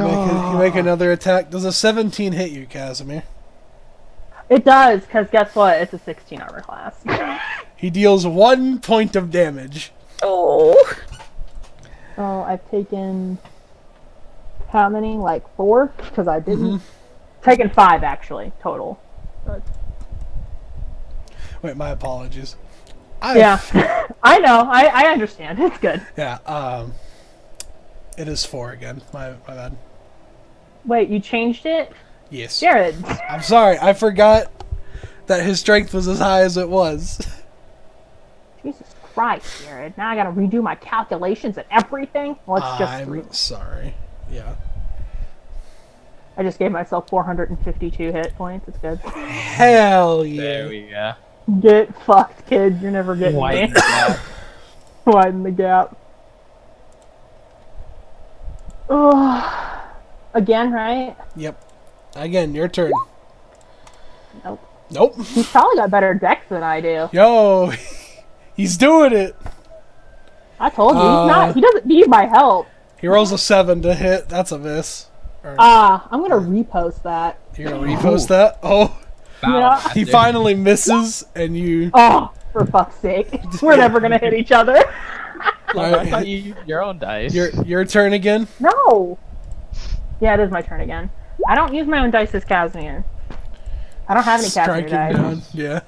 make another attack. Does a 17 hit you, Casimir?
It does, because guess what? It's a 16 armor class.
He deals 1 point of damage.
Oh.
So I've taken how many? Like 4? Because I didn't. Taken 5 actually total.
Wait, my apologies.
Yeah, I know. I understand. It's good.
Yeah. It is 4 again. My bad.
Wait, you changed it,
Yes.
Jared?
I'm sorry. I forgot that his strength was as high as it was.
Jesus Christ, Jared! Now I gotta redo my calculations and everything. Well, it's just 3.
I'm sorry. Yeah.
I just gave myself 452 hit points. It's good.
Hell yeah.
There we go.
Get fucked, kid. You're never getting
Widen
me.
the gap.
Widen the gap. Oh, again, right?
Yep. Again, your turn.
Nope.
Nope.
He's probably got better dex than I do.
Yo, he's doing it.
I told you, he's not. He doesn't need my help.
He rolls a 7 to hit. That's a miss.
I'm gonna repost that.
You're gonna repost that? Oh,
Yeah.
he finally misses, and you.
Oh, for fuck's sake. We're never gonna hit each other.
I thought you used your own dice.
Your turn again.
No! Yeah, it is my turn again. I don't use my own dice as Casimir. I don't have any Casimir
Striking
dice.
down. Yeah.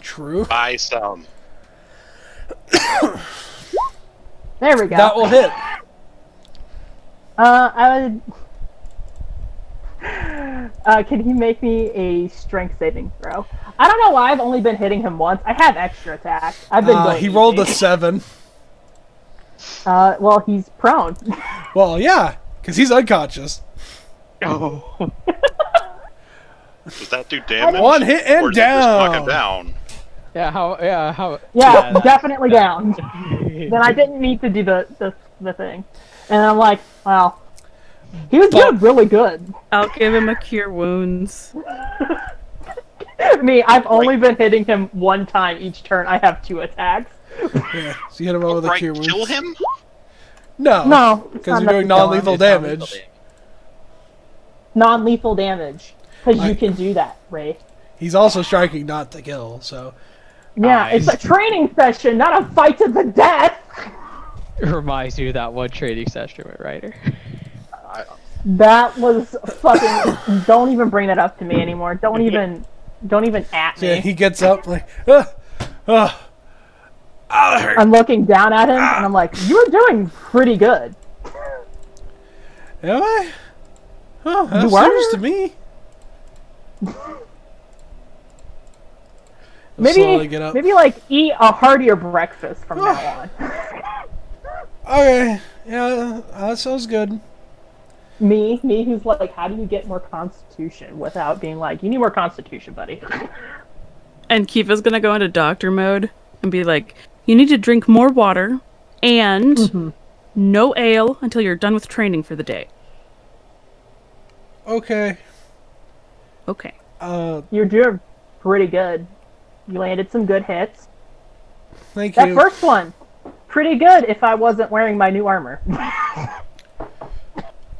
True.
Buy some.
There we go.
That will hit.
I would... can he make me a strength saving throw? I don't know why I've only been hitting him once. I have extra attack. I've been going
He rolled a
easy.
7.
Well, he's prone.
Well, yeah, because he's unconscious.
Oh.
Does that do damage?
One hit
Or
and
does it just knock him
down.
down?
How?
Yeah, definitely down. Then I didn't need to do the thing. And I'm like, wow. He was doing really good.
I'll give him a cure wounds.
Me, I've only been hitting him one time each turn. I have 2 attacks.
Yeah, so you hit him over the
Right,
cure wounds.
kill him?
No.
No, it's
Because
not
you're doing
enough to kill
non-lethal
him.
damage.
Non-lethal damage. Because you
Like-
can do that, Ray.
He's also striking not to kill, so.
Yeah,
Nice.
it's a training session, not a fight to the death.
It reminds you of that one training session with Ryder.
That was fucking. Don't even bring that up to me anymore. Don't even at
So yeah,
me.
he gets up like, ah, that hurt.
I'm looking down at him and I'm like, you're doing pretty good.
Am I? Oh, that
You
seems
were?
to me.
Maybe like eat a heartier breakfast from now on.
Okay, yeah, that sounds good.
Me, who's like, how do you get more constitution without being like, you need more constitution, buddy.
And Kiva's gonna go into doctor mode and be like, you need to drink more water and no ale until you're done with training for the day.
Okay.
Okay.
You're doing pretty good. You landed some good hits.
Thank
That
you.
first one, pretty good if I wasn't wearing my new armor.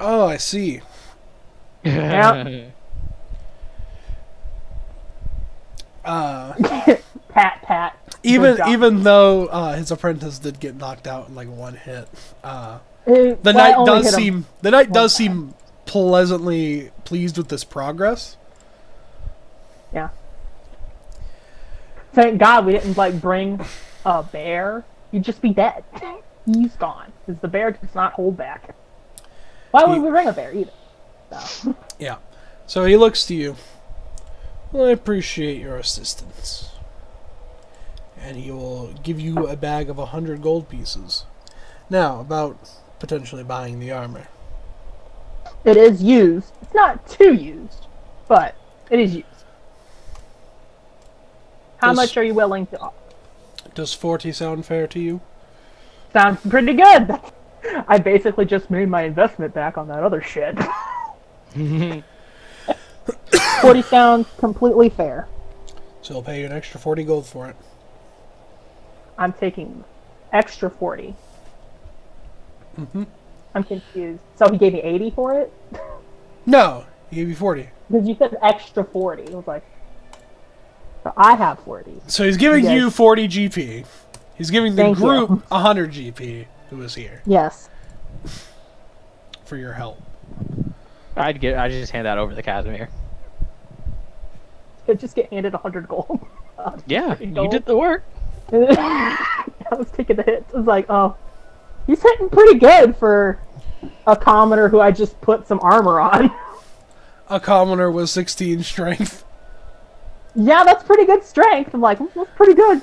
Oh, I see.
Yep. Pat. Good job.
Even though his apprentice did get knocked out in like one hit, the
Well, I
knight
only
does
hit him
seem pleasantly pleased with this progress.
Yeah. Thank God we didn't like bring a bear. You'd just be dead. He's gone because the bear does not hold back. Why would we bring a bear either? So.
Yeah. So he looks to you. Well, I appreciate your assistance. And he will give you a bag of 100 gold pieces. Now, about potentially buying the armor.
It is used. It's not too used, but it is used. How much are you willing to offer?
Does 40 sound fair to you?
Sounds pretty good. I basically just made my investment back on that other shit. 40 sounds completely fair.
So he'll pay you an extra 40 gold for it.
I'm taking extra 40.
Mm-hmm.
I'm confused. So he gave me 80 for it?
No, he gave you 40.
Because you said extra 40. It was like... So I have 40.
So he's giving
Yes.
you 40 GP. He's giving the
Thank
group
you.
100 GP who was here
Yes.
for your help.
I'd just hand that over to Casimir.
Could just get handed 100 gold.
Yeah,
30
you
gold.
did the work.
I was taking the hits. I was like, oh, he's hitting pretty good for a commoner who I just put some armor on.
A commoner with 16 strength.
Yeah, that's pretty good strength. I'm like, that's pretty good.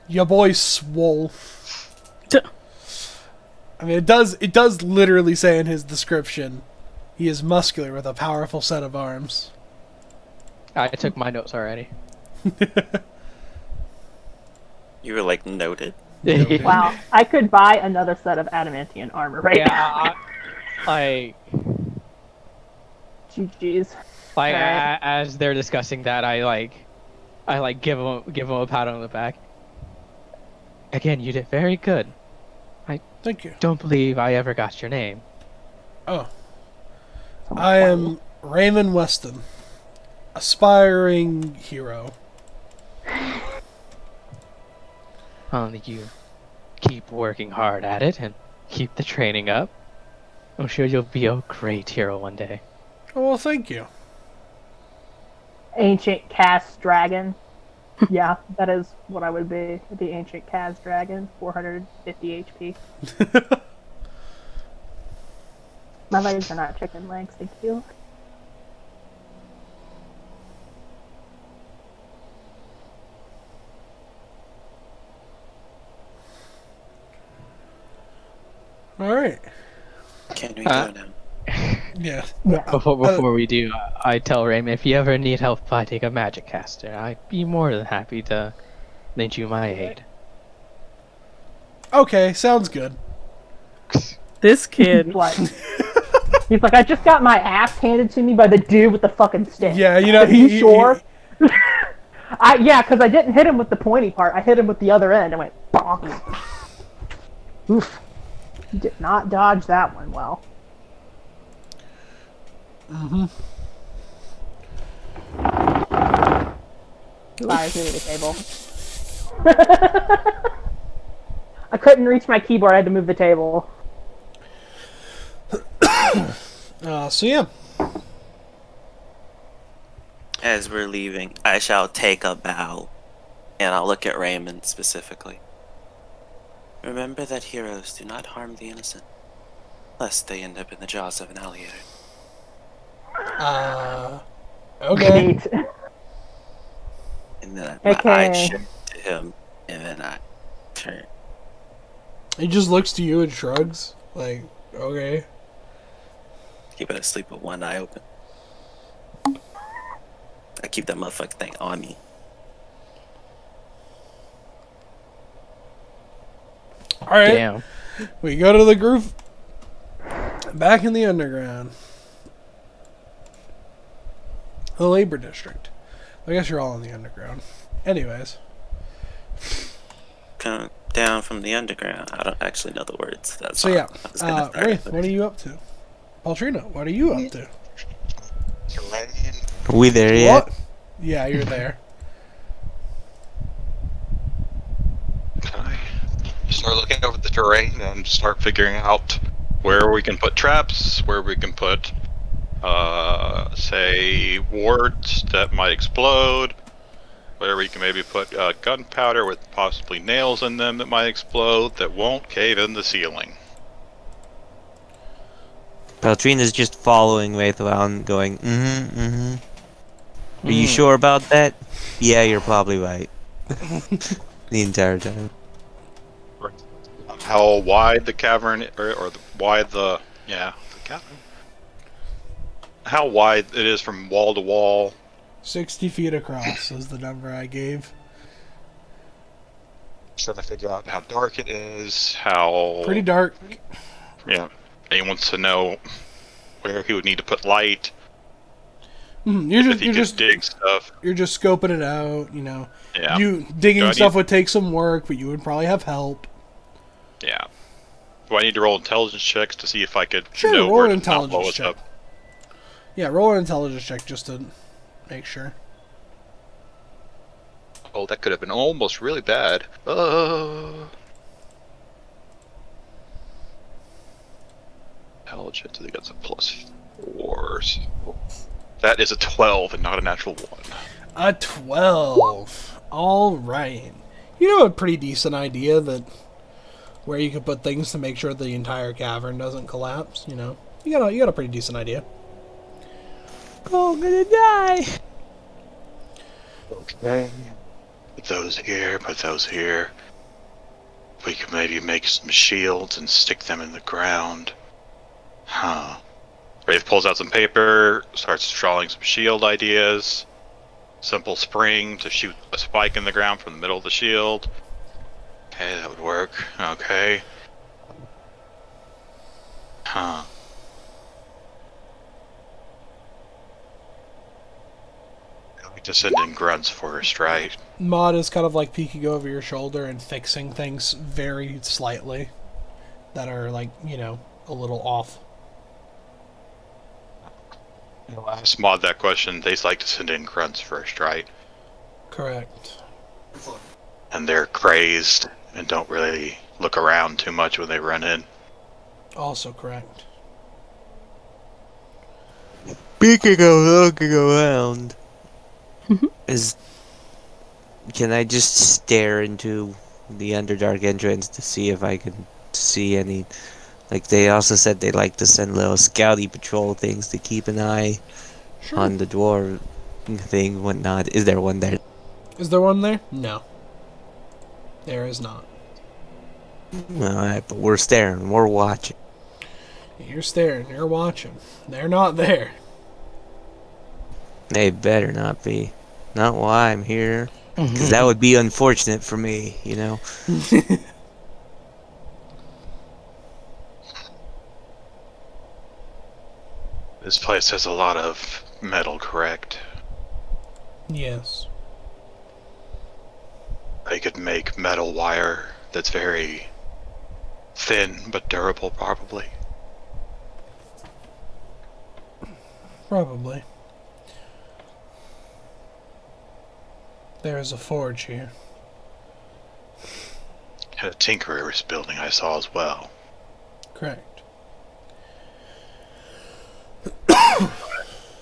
Your boy swole.
Duh.
I mean, it does literally say in his description, he is muscular with a powerful set of arms.
I took my notes already.
You were like noted.
Wow, I could buy another set of adamantium armor right now.
I
GG's.
like
Alright.
as they're discussing that, I give him a pat on the back. Again, you did very good.
Thank you.
Don't believe I ever got your name.
Oh. I am Raymond Weston. Aspiring hero.
You keep working hard at it and keep the training up. I'm sure you'll be a great hero one day.
Oh, well, thank you.
Ancient cast dragon. Yeah, that is what I would be. The ancient cast dragon, 450 HP. My legs are not chicken legs, thank you.
Alright.
Can we go now?
Yeah.
Yeah.
Before we do, I tell Raymond, if you ever need help fighting a magic caster, I'd be more than happy to lend you my aid.
Okay, sounds good.
This kid.
He's like, I just got my ass handed to me by the dude with the fucking stick.
Yeah, you know,
Are you sure? Yeah, because I didn't hit him with the pointy part. I hit him with the other end. I went, bonk. Oof. He did not dodge that one well.
Mm-hmm.
Lies me the table. I couldn't reach my keyboard. I had to move the table.
So yeah.
As we're leaving, I shall take a bow, and I'll look at Raymond specifically. Remember that heroes do not harm the innocent, lest they end up in the jaws of an alligator.
Okay.
Neat.
And then my
Okay.
eyes shift to him, and then I turn.
He just looks to you and shrugs. Like, okay.
Keep it asleep with one eye open. I keep that motherfucking thing on me.
Alright.
Damn.
We go to the group. Back in the underground. The labor district. I guess you're all in the underground. Anyways.
Come down from the underground. I don't actually know the words. That's
So yeah.
I was gonna start
Wraith,
it.
what are you up to? Paltrina, what are you up to?
Are we there yet?
What? Yeah, you're there.
I start looking over the terrain and start figuring out where we can put traps, where we can put, say, wards that might explode, where we can maybe put gunpowder with possibly nails in them that might explode that won't cave in the ceiling.
Paltrina's just following Wraith around, going, Are you sure about that? Yeah, you're probably right. The entire time.
How wide the cavern, or the cavern. How wide it is from wall to wall.
60 feet across is the number I gave.
Trying to figure out how dark it is, how...
Pretty dark.
Yeah. And he wants to know where he would need to put light.
You're
If he could
just
dig stuff.
You're just scoping it out, you know.
Yeah.
You digging
Do I
stuff
need-
would take some work, but you would probably have help.
Yeah. Do I need to roll intelligence checks to see if I could
Sure,
know
roll
where
an
to not blow
intelligence
us
check.
up?
Yeah, roll an intelligence check just to make sure.
Oh, that could have been almost really bad. Intelligence, I think that's a +4. That is a 12 and not a natural 1.
A 12. Alright. You have a pretty decent idea that where you could put things to make sure the entire cavern doesn't collapse, you know. You got a pretty decent idea.
Oh, I'm gonna die!
Okay. Put those here, put those here. We could maybe make some shields and stick them in the ground. Huh. Wraith pulls out some paper, starts drawing some shield ideas. Simple spring to shoot a spike in the ground from the middle of the shield. Okay, that would work. Okay. Huh. I like to send in grunts first, right?
Maud is kind of like peeking over your shoulder and fixing things very slightly that are like, you know, a little off.
I'll ask Maud that question. They like to send in grunts first, right?
Correct.
And they're crazed and don't really look around too much when they run in.
Also correct.
Speaking of looking around, can I just stare into the Underdark entrance to see if I can see any? Like, they also said they like to send little scouty patrol things to keep an eye on the dwarf thing, whatnot. Is there one there?
Is there one there? No. There is not.
Alright, but we're staring, we're watching.
You're staring, you're watching. They're not there.
They better not be. Not while I'm here. Because that would be unfortunate for me, you know?
This place has a lot of metal, correct?
Yes.
They could make metal wire that's very thin but durable, probably.
Probably. There is a forge here.
And a tinkerer's building I saw as well.
Correct.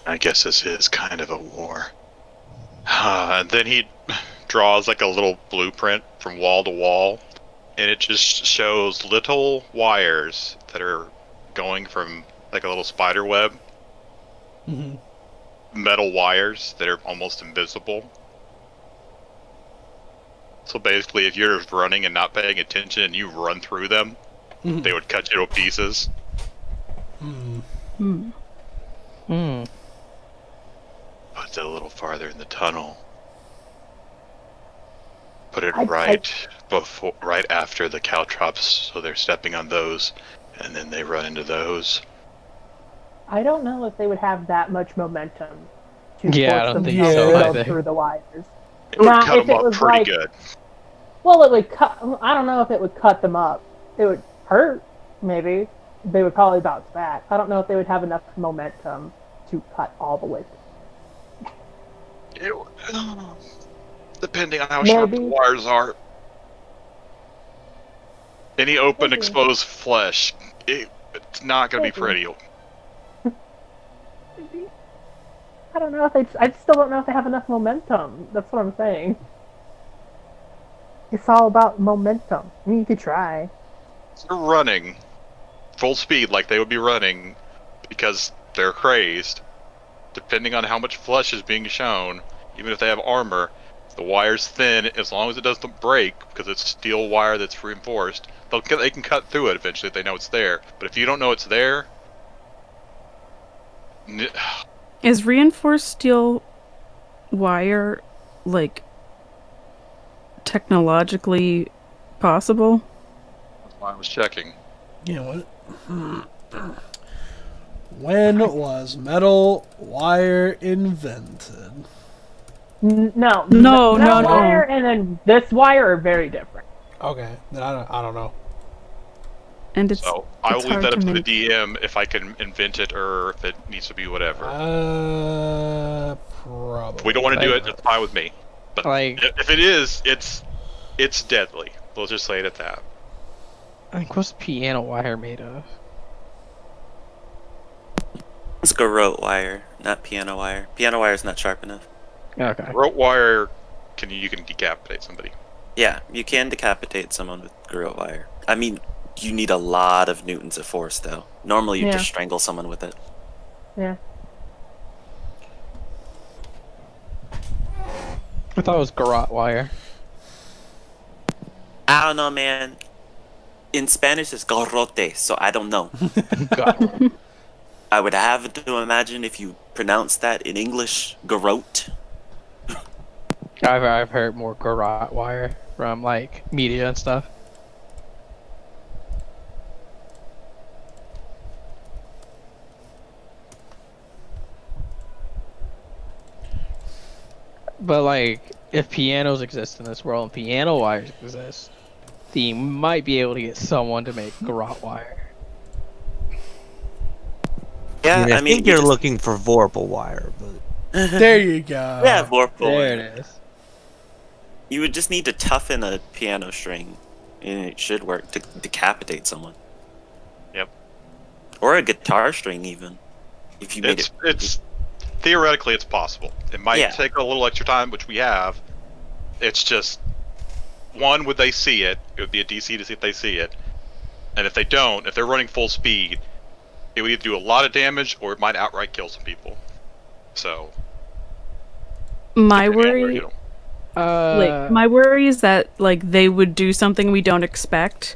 I guess this is kind of a war. And then he draws like a little blueprint from wall to wall, and it just shows little wires that are going from like a little spider web metal wires that are almost invisible. So basically, if you're just running and not paying attention and you run through them, they would cut you to pieces.
Hmm.
Put it a little farther in the tunnel. Put it right after the caltrops, so they're stepping on those, and then they run into those.
I don't know if they would have that much momentum to
Yeah, I
force
don't think
themselves
so
to go
either.
through the wires.
It would
Now,
cut
if
them
it
up
was
pretty
like-
good.
Well, it would cut. I don't know if it would cut them up. It would hurt, maybe. They would probably bounce back. I don't know if they would have enough momentum to cut all the way through.
Depending on how sharp the
Maybe.
wires are. Any open,
Maybe.
exposed flesh, it's not going to be
Maybe.
pretty.
Maybe. I don't know if they. I still don't know if they have enough momentum. That's what I'm saying. It's all about momentum. I mean, you could try.
They're running full speed like they would be running because they're crazed. Depending on how much flesh is being shown, even if they have armor, the wire's thin. As long as it doesn't break, because it's steel wire that's reinforced, they can cut through it eventually if they know it's there. But if you don't know it's there,
Is reinforced steel wire, like, technologically possible?
that's why I was checking.
You know what? When was metal wire invented?
No.
No,
That
no.
wire and then this wire are very different.
Okay, then I don't know.
And it's
So I will
it's
leave
hard
that up to the
make.
DM if I can invent it or if it needs to be whatever.
Probably.
If we don't want to do it, it's fine with me. But
Like,
if it is, it's deadly. We'll just say it at that.
I think what's piano wire made of?
It's garrote wire, not piano wire. Piano wire is not sharp enough.
Okay.
Rope wire, you can decapitate somebody.
Yeah, you can decapitate someone with garrote wire. I mean, you need a lot of newtons of force, though. Normally, you
Yeah.
just strangle someone with it.
Yeah.
I thought it was garrote wire.
I don't know, man. In Spanish, it's garrote, so I don't know.
God.
I would have to imagine if you pronounce that in English, garrote.
I've heard more garrote wire from like media and stuff. But like, if pianos exist in this world and piano wires exist, then you might be able to get someone to make garrote wire.
Yeah,
I
mean,
think you're looking for Vorpal wire, but
There you go.
Yeah, Vorpal.
There it is.
You would just need to toughen a piano string, and it should work to decapitate someone.
Yep.
Or a guitar string, even. If you made
It's theoretically it's possible. It might
Yeah.
take a little extra time, which we have. It's just one, would they see it? It would be a DC to see if they see it, and if they don't, if they're running full speed, it would either do a lot of damage or it might outright kill some people. So
My
depending on where
worry,
you go.
like, my worry is that like they would do something we don't expect,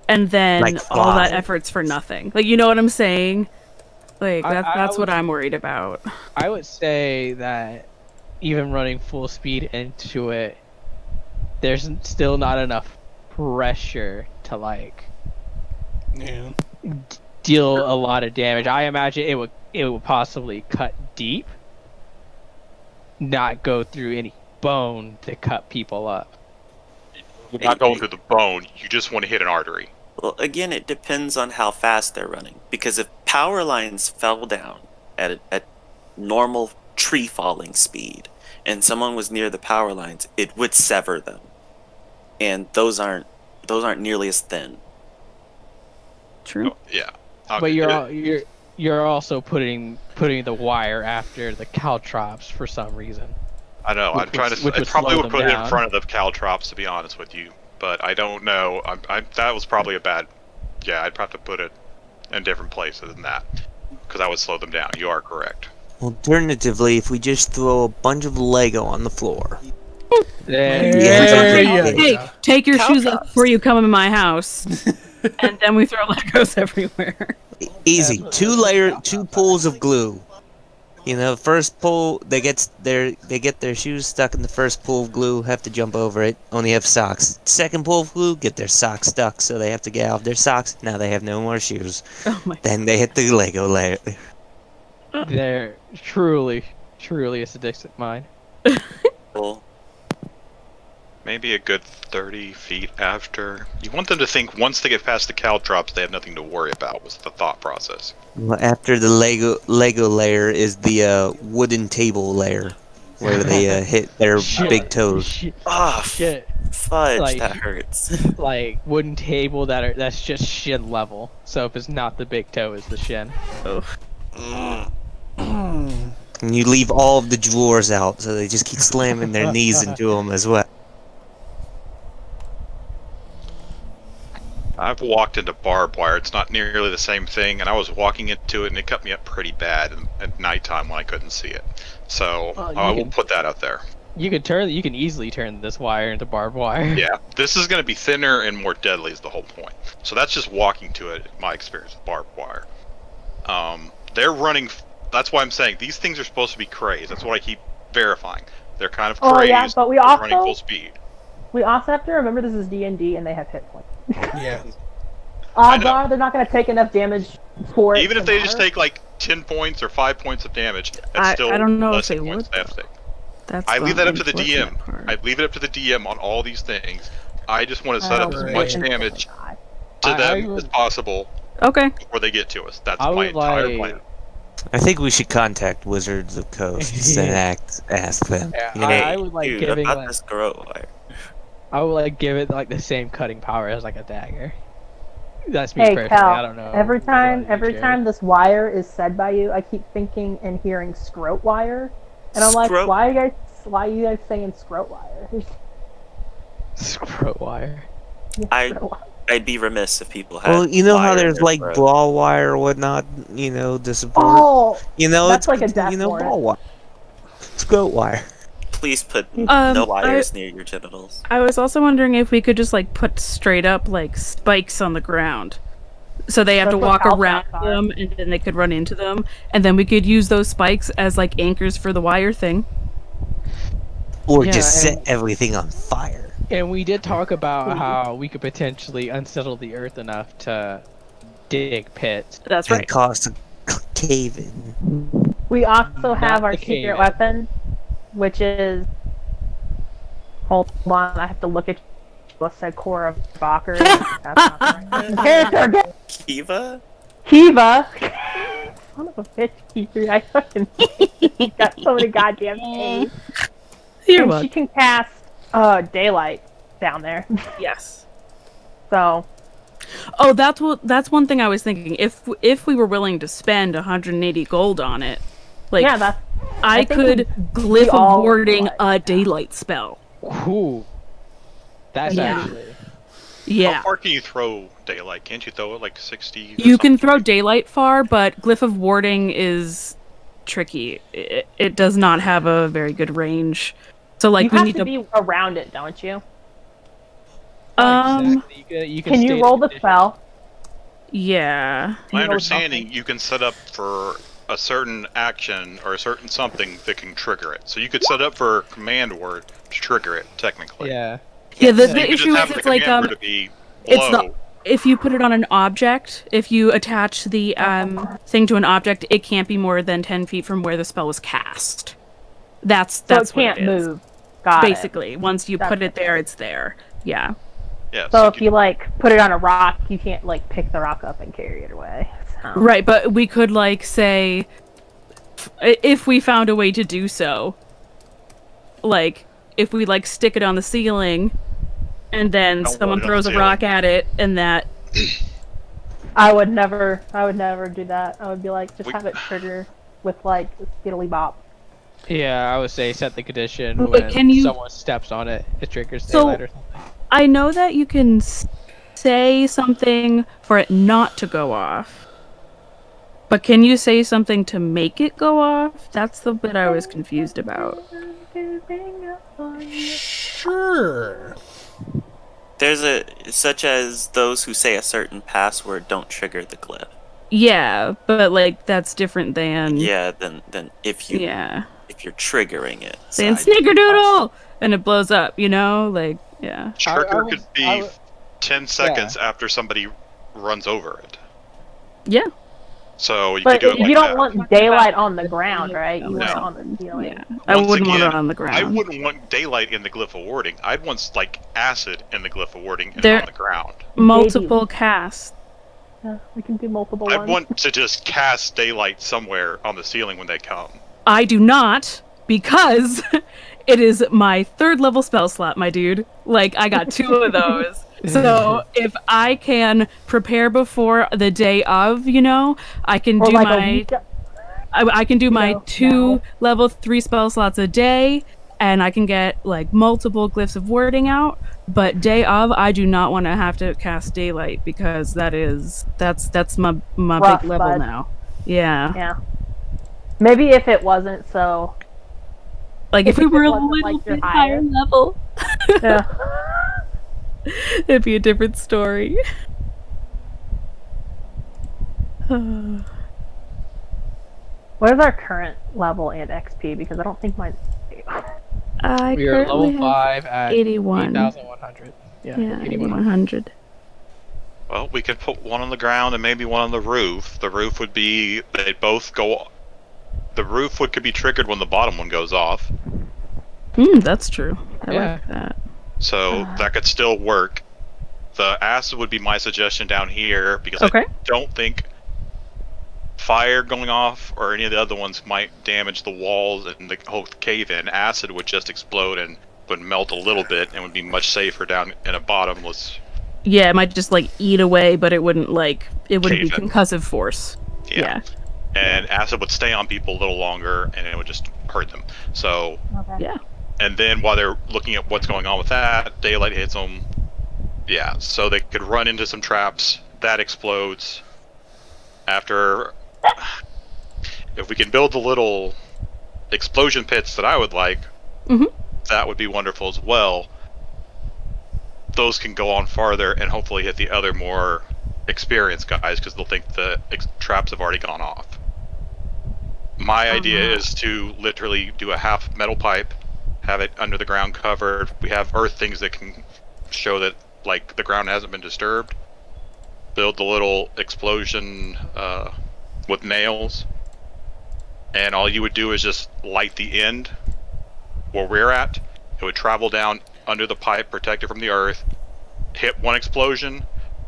and then
Like
all that
fly.
effort's for nothing. Like, you know what I'm saying? Like,
I
that's what
would-
I'm worried about.
I would say that even running full speed into it, there's still not enough pressure to like
Yeah.
deal a lot of damage. I imagine it would possibly cut deep, not go through any bone to cut people up.
You're not going through the bone. You just want to hit an artery.
Well, again, it depends on how fast they're running. Because if power lines fell down at normal tree falling speed, and someone was near the power lines, it would sever them. And those aren't nearly as thin.
True.
Oh, yeah.
But you're also putting the wire after the caltrops for some reason.
I know. I'm
which
trying
would-
to.
which
I
would
probably
slow
would
them
put it in
down.
front of the caltrops, to be honest with you. But I don't know. That was probably a bad. Yeah, I'd have to put it in different places than that, because I would slow them down. You are correct.
Alternatively, if we just throw a bunch of Lego on the floor.
There you
Hey,
go.
take your shoes off
Cowtops.
before you come in my house. And then we throw Legos everywhere.
Easy. Two pulls of glue. You know, first pull, they get their shoes stuck in the first pull of glue, have to jump over it, only have socks. Second pull of glue, get their socks stuck, so they have to get out of their socks. Now they have no more shoes.
Oh my.
Then they hit the Lego layer.
They're truly a sadistic mind.
Cool.
Maybe a good 30 feet after. You want them to think once they get past the caltrops, they have nothing to worry about, was the thought process.
Well, after the Lego layer is the wooden table layer, where they hit their big toes.
Ah,
Shit.
fudge,
Like-
that hurts.
Like wooden table that's just shin level. So if it's not the big toe, it's the shin.
And you leave all of the drawers out, so they just keep slamming their knees into them as well.
I've walked into barbed wire. It's not nearly the same thing, and I was walking into it, and it cut me up pretty bad at nighttime when I couldn't see it. So
Well,
I
you
will
can-
put that out there.
You can easily turn this wire into barbed wire.
Yeah, this is going to be thinner and more deadly is the whole point. So that's just walking to it, my experience with barbed wire. They're running. That's why I'm saying these things are supposed to be crazed. That's what I keep verifying. They're kind of crazed.
Oh yeah, but we
they're running full
also
speed.
have to remember this is D&D and they have hit points.
Yeah.
Odds
know.
are they're not going to take enough damage for it.
Even
to
if they just
matter.
take like 10 points or 5 points of damage, that's
I
still
don't know
less
if they
points
would,
they have to take.
That's
I leave that up to the
unfortunate
DM.
part.
I leave it up to the DM on all these things. I just want to
I
set up
don't
as
Right.
much
think
damage
it's gonna die.
to
I
them
would-
as possible
Okay.
before they get to us. That's
I
my
would
entire
like-
plan.
I think we should contact Wizards of Coast and ask them.
Yeah,
You know,
I would like
Dude,
giving
about
like,
this garrote wire.
I would like give it like the same cutting power as like a dagger. That's me
Hey
personally.
Cal,
I don't know.
every
what about
time
you, Jared.
this wire is said by you, I keep thinking and hearing scrote wire, and I'm like,
Scrote-
why are you guys saying scrote wire?
Scrote wire.
I-
Scrote wire.
I'd be remiss if people had.
well, you know how
wire in
there's
their
like
throat.
ball wire or whatnot, you know, to support.
Oh,
You know,
that's
it's
like a death
you know,
warrant.
ball wire. Scrote wire.
Please put
Um,
no wires near your genitals.
I was also wondering if we could just like put straight up like spikes on the ground. So they have
That's
to
what
walk
caltrops
around
are.
them and then they could run into them. And then we could use those spikes as like anchors for the wire thing.
Or
Yeah,
just set
and-
everything on fire.
And we did talk about how we could potentially unsettle the earth enough to dig pits.
That's
And
right.
cause a cave in.
we also have our
the
secret
cave.
weapon, which is. Hold on, I have to look at. What's that core of Bacher? That's not right. Character again.
Kiva?
Kiva. Son of a bitch, Keith. I fucking got so many goddamn names.
You're
And she
welcome.
can cast daylight down there.
Yes.
So
Oh, that's one thing I was thinking. If we were willing to spend 180 gold on it, like
yeah, that's
I
think
could
we
glyph
all
of warding
would,
a daylight spell.
Ooh. That's
Yeah.
actually.
Yeah.
How far can you throw daylight? Can't you throw it like 60? or
You can throw
something?
daylight far, but glyph of warding is tricky. It does not have a very good range. So like
you
we
have
need
to be around it, don't you?
Exactly. You
Can you
state
roll
a
the
condition.
spell?
yeah.
My
You know
understanding,
something.
you can set up for a certain action or a certain something that can trigger it. So you could set up for a command word to trigger it, technically.
Yeah.
Yeah,
So you
the
could
issue
just
is
have the
it's like
command word to be
it's
blow.
not if you put it on an object, if you attach the thing to an object, it can't be more than 10 feet from where the spell was cast. That's
So
what
it can't
it is.
move. Got it.
Basically, once you put it there, it's there. Yeah.
Yeah,
So if you like put it on a rock, you can't like pick the rock up and carry it away. So.
Right, but we could like say if we found a way to do so, like if we like stick it on the ceiling and then
Don't
someone
put it on
throws
the
a rock at it and that
I would never do that. I would be like, just
We-
have it trigger with like a skiddly bop.
Yeah, I would say set the condition
But
when
can you-
someone steps on it, it triggers
So-
daylight or something.
I know that you can say something for it not to go off. But can you say something to make it go off? That's the bit I was confused about.
Sure.
There's such as those who say a certain password don't trigger the glyph.
Yeah, but like that's different than
Yeah, than if you're triggering it.
saying snickerdoodle and it blows up, like yeah.
Trigger could be 10 seconds after somebody runs over it.
Yeah.
So you
But
could do it like
you don't
that.
want daylight on the ground, right? You
No.
want it on the ceiling.
Yeah. I
Once
wouldn't want
again,
it on the ground.
I wouldn't want daylight in the glyph of warding. I'd want like acid in the glyph of warding and
There-
on the ground.
Multiple casts.
Yeah, we can do multiple
I'd
ones.
want to just cast daylight somewhere on the ceiling when they come.
I do not, because it is my 3rd level spell slot, my dude. Like, I got 2 of those. So, if I can prepare before the day of, I can
Or
do
like a
my...
week.
I can do my
know,
2
now.
level 3 spell slots a day, and I can get, like, multiple glyphs of warding out. But day of, I do not want to have to cast daylight, because that's my
Rough,
big level
bud.
now. Yeah.
Yeah. Maybe if it wasn't so.
Like, if we were a
wasn't,
little
like, your
bit higher
highest.
level,
Yeah.
it'd be a different story.
What is our current level and XP? Because I don't think mine.
I
We are level
currently have
5 at
81.
8,100. Yeah,
Yeah,
8100.
8100.
Well, we could put one on the ground and maybe one on the roof. The roof would be they'd both go. The roof could be triggered when the bottom one goes off,
That's true. I
Yeah.
like that.
so that could still work. The acid would be my suggestion down here because
Okay.
I don't think fire going off or any of the other ones might damage the walls and the whole cave-in. Acid would just explode and would melt a little bit and would be much safer down in a bottomless.
Yeah, it might just like eat away, but it wouldn't be
Cave in.
concussive force. Yeah.
And acid would stay on people a little longer and it would just hurt them. So,
Okay.
Yeah.
and then while they're looking at what's going on with that, daylight hits them. Yeah, so they could run into some traps. That explodes. After, if we can build the little explosion pits that I would like,
Mhm.
that would be wonderful as well. Those can go on farther and hopefully hit the other more experienced guys because they'll think the traps have already gone off. My idea is to literally do a half metal pipe, have it under the ground covered. We have earth things that can show that like the ground hasn't been disturbed. Build the little explosion with nails, and all you would do is just light the end where we're at. It would travel down under the pipe, protect it from the earth, hit one explosion,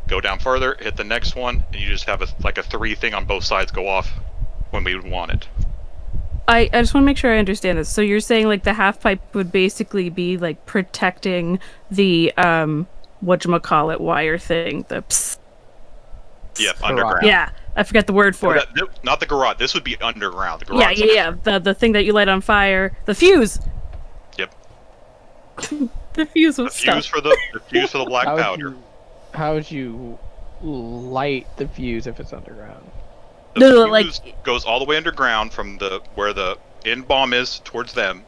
go down further, hit the next one, and you just have a 3 thing on both sides go off when we would want it.
I just want to make sure I understand this. So you're saying like the half pipe would basically be like protecting the whatchamacallit wire thing. The psst.
Yep,
Garage.
underground.
Yeah, I forgot the word for it.
Not the garage. This would be underground. The garage.
Yeah. The thing that you light on fire. The fuse.
Yep.
The fuse
The
was
fuse
stuff.
for the black
How would
powder.
How would you light the fuse if it's underground?
The
No,
fuse goes all the way underground from where the end bomb is towards them,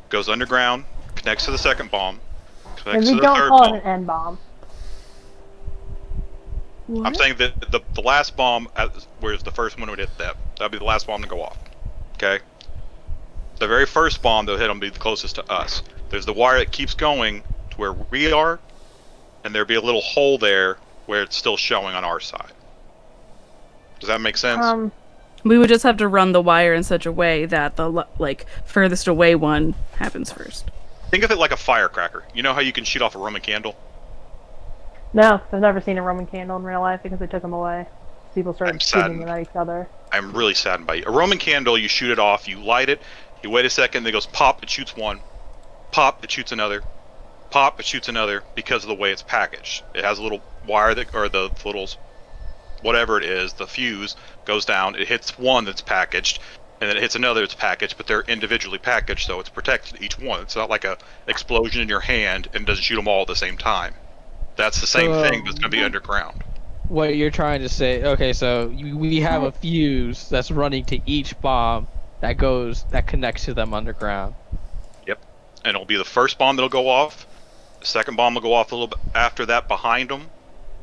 goes underground, connects to the second bomb,
And
connects to
we
the
don't
third
call
bomb.
it an N bomb.
I'm saying that the last bomb, whereas the first one would hit them, that'd be the last bomb to go off. Okay. The very first bomb that would hit them would be the closest to us. There's the wire that keeps going to where we are, and there'd be a little hole there where it's still showing on our side. Does that make sense?
We would just have to run the wire in such a way that the furthest away one happens first.
Think of it like a firecracker. You know how you can shoot off a Roman candle?
No, I've never seen a Roman candle in real life because they took them away. People started
I'm
shooting
saddened.
them at each other.
I'm really saddened by you. A Roman candle, you shoot it off, you light it, you wait a second, it goes pop, it shoots one. Pop, it shoots another. Pop, it shoots another because of the way it's packaged. It has a little wire that, or the little, whatever it is, the fuse goes down, it hits one that's packaged, and then it hits another that's packaged, but they're individually packaged, so it's protected each one. It's not like a explosion in your hand and doesn't shoot them all at the same time. That's the same thing, but it's going to be underground.
what you're trying to say. Okay, so we have a fuse that's running to each bomb that connects to them underground.
Yep. And it'll be the first bomb that'll go off. The second bomb will go off a little bit after that behind them.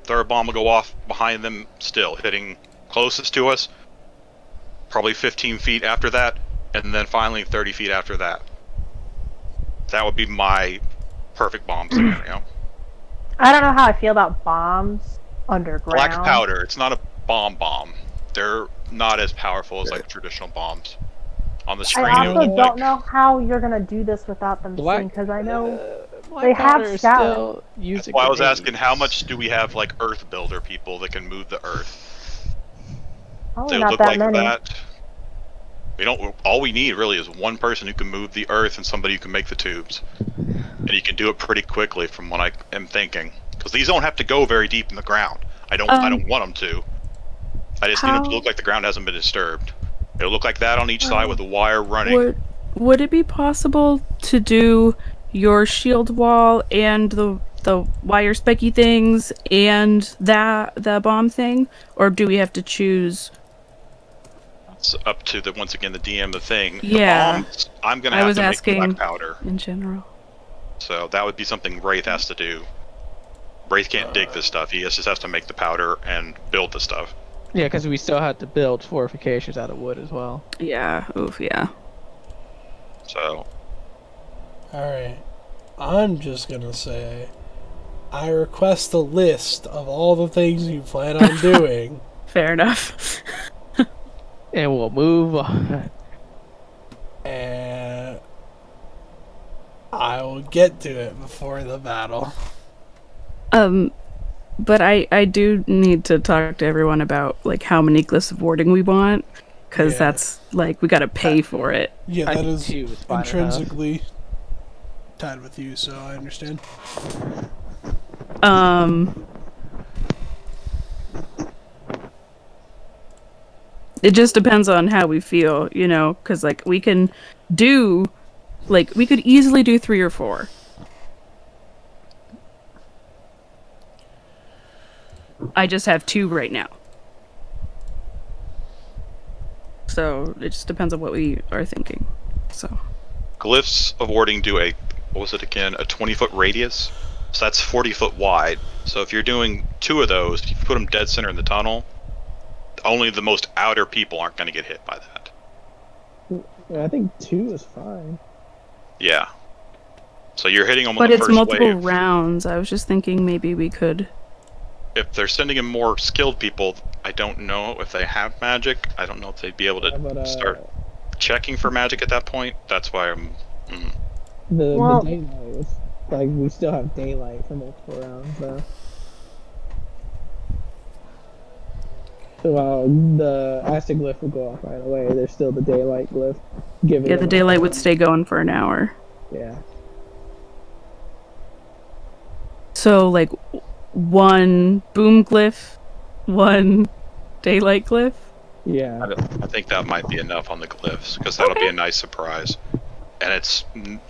Third bomb will go off behind them still, hitting closest to us. Probably 15 feet after that. And then finally 30 feet after that. That would be my perfect bomb scenario.
I don't know how I feel about bombs underground.
Black powder. It's not a bomb. They're not as powerful as like traditional bombs. On the screen,
I also
look
don't know how you're gonna do this without them seeing, because I know they have scouts.
That's why I was asking, how much do we have like Earth Builder people that can move the Earth?
Oh,
They
not
look
that
like
many.
that. We don't. All we need really is one person who can move the Earth and somebody who can make the tubes, and you can do it pretty quickly, from what I am thinking. Because these don't have to go very deep in the ground. I don't want them to. I just need them to look like the ground hasn't been disturbed. It'll look like that on each side with the wire running.
Would it be possible to do your shield wall and the wire spiky things and the bomb thing, or do we have to choose?
It's up to once again the DM the thing.
Yeah.
The bombs, I'm gonna have to make black powder.
In general.
So that would be something Wraith has to do. Wraith can't dig this stuff. He just has to make the powder and build the stuff.
Yeah, because we still have to build fortifications out of wood as well.
Yeah. Oof. Yeah.
So.
Alright. I'm just gonna say, I request a list of all the things you plan on doing.
Fair enough.
And we'll move on.
And I will get to it before the battle.
But I do need to talk to everyone about like how many glyphs of warding we want, because that's like we gotta pay for it.
Yeah, that is intrinsically tied with you, so I understand.
It just depends on how we feel, you know, because like we could easily do 3 or 4. I just have 2 right now. So it just depends on what we are thinking. So
Glyphs of warding do a 20-foot radius. So that's 40 foot wide. So if you're doing 2 of those, if you put them dead center in the tunnel, only the most outer people aren't going to get hit by that.
Yeah, I think 2 is fine.
Yeah. So you're hitting them on
but
the
it's
first
multiple
wave.
rounds. I was just thinking maybe we could.
If they're sending in more skilled people, I don't know if they have magic. I don't know if they'd be able to start checking for magic at that point. That's why I'm.
The daylight was like, we still have daylight for multiple rounds though. So the acid glyph will go off right away. There's still the daylight glyph.
Yeah, the daylight would stay going for an hour.
Yeah.
So like 1 boom glyph, 1 daylight glyph.
Yeah.
I think that might be enough on the glyphs, because that'll be a nice surprise. And it's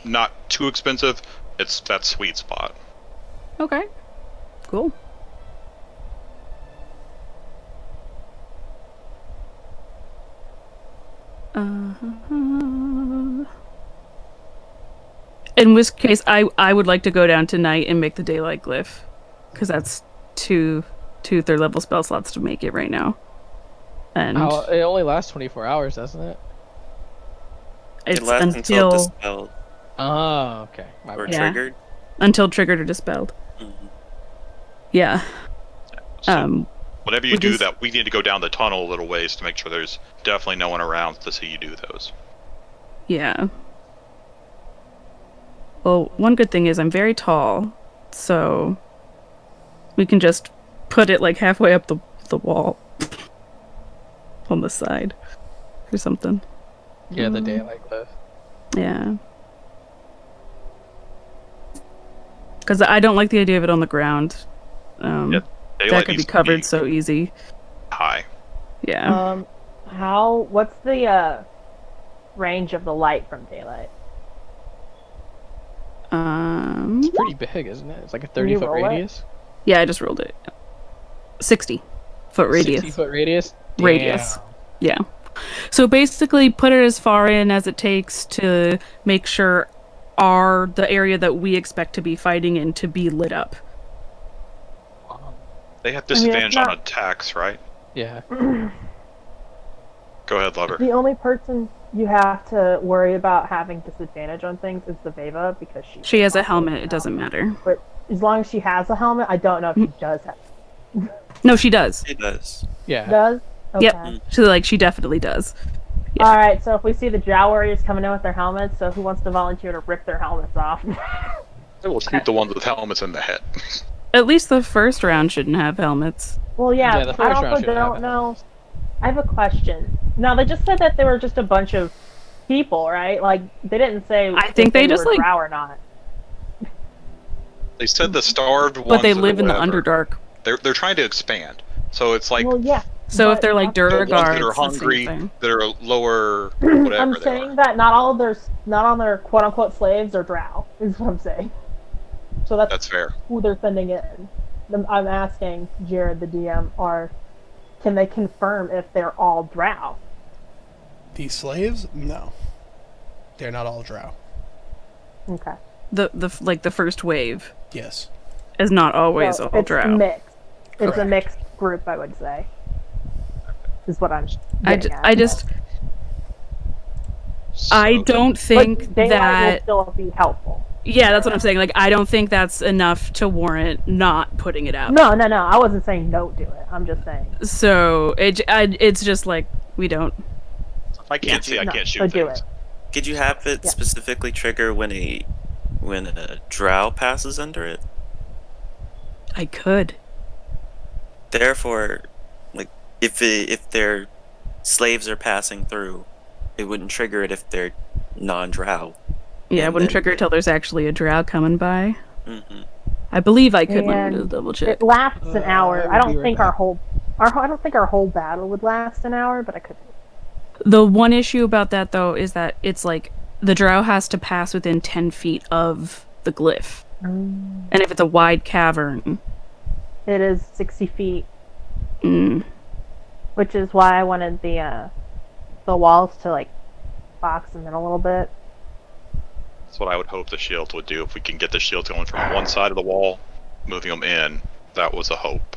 not too expensive. It's that sweet spot.
Okay. Cool. In which case, I would like to go down tonight and make the daylight glyph, because that's two 3rd level spell slots to make it right now. And
it only lasts 24 hours, doesn't it?
It lasts until dispelled.
Oh, okay.
Or triggered.
Until triggered or dispelled.
Mm-hmm.
Yeah.
So whenever you do that, we need to go down the tunnel a little ways to make sure there's definitely no one around to see you do those.
Yeah. Well, one good thing is I'm very tall, so we can just put it like halfway up the wall on the side or something.
Yeah, the daylight glyph.
Yeah. Because I don't like the idea of it on the ground. That could be covered so easy.
High.
Yeah.
What's the range of the light from daylight?
It's pretty big, isn't it? It's like a 30-foot radius.
Yeah, I just rolled it. 60-foot radius.
60-foot radius?
Radius.
Damn.
Yeah. So basically, put it as far in as it takes to make sure the area that we expect to be fighting in to be lit up.
They have disadvantage on attacks, right?
Yeah.
Go ahead, Lover.
The only person you have to worry about having disadvantage on things is the Veva, because
she has a helmet. It doesn't matter.
But as long as she has a helmet, I don't know if she does have.
No, she does.
It does.
Yeah.
Does? Okay.
Yep. She definitely does. Yeah.
All right. So if we see the Drow warriors coming in with their helmets, so who wants to volunteer to rip their helmets off?
I will shoot the ones with helmets in the head.
At least the first round shouldn't have helmets.
Well, yeah.
the
I
first round
also
shouldn't have
don't know. I have a question. Now they just said that they were just a bunch of people, right? Like they didn't say.
I think they just
were
like
Drow or not.
They said the starved ones.
But they
or
live in the
whatever.
Underdark.
They're trying to expand, so it's like
Well, yeah.
So if
but
they're like
the ones
Durgar,
that are
it's the
hungry,
same thing.
that are lower, whatever
I'm
they
saying
are.
that not all their quote unquote slaves are Drow. Is what I'm saying. So
That's fair.
who they're sending in. I'm asking Jared, the DM, can they confirm if they're all Drow?
These slaves? No. They're not all Drow.
Okay.
The first wave
Yes.
is not always
So
all
it's
Drow.
mixed. It's a
Correct.
mixed group, I would say. Is what I'm
I
getting at.
I don't
But
think
daylight
that.
will still be helpful.
Yeah, that's what I'm saying. Like, I don't think that's enough to warrant not putting it out.
No. I wasn't saying don't do it. I'm just saying.
So it's just like we don't.
If I can't see, I can't shoot
So do
things.
it.
Could you have it
Yeah.
specifically trigger when a drow passes under it?
I could.
Therefore, like if their slaves are passing through, it wouldn't trigger it if they're non-drow.
Yeah, I
And
wouldn't
then-
trigger till there's actually a drow coming by.
Mm-hmm.
I believe I could. Let me
And
just double check.
It lasts an hour.
I
I
would be
don't
right
think
back.
I don't think our whole battle would last an hour, but I could.
The one issue about that though is that it's like the drow has to pass within 10 feet of the glyph, and if it's a wide cavern,
It is 60 feet,
mm,
which is why I wanted the walls to like box them in a little bit.
That's what I would hope the shields would do. If we can get the shields going from one side of the wall, moving them in, that was a hope.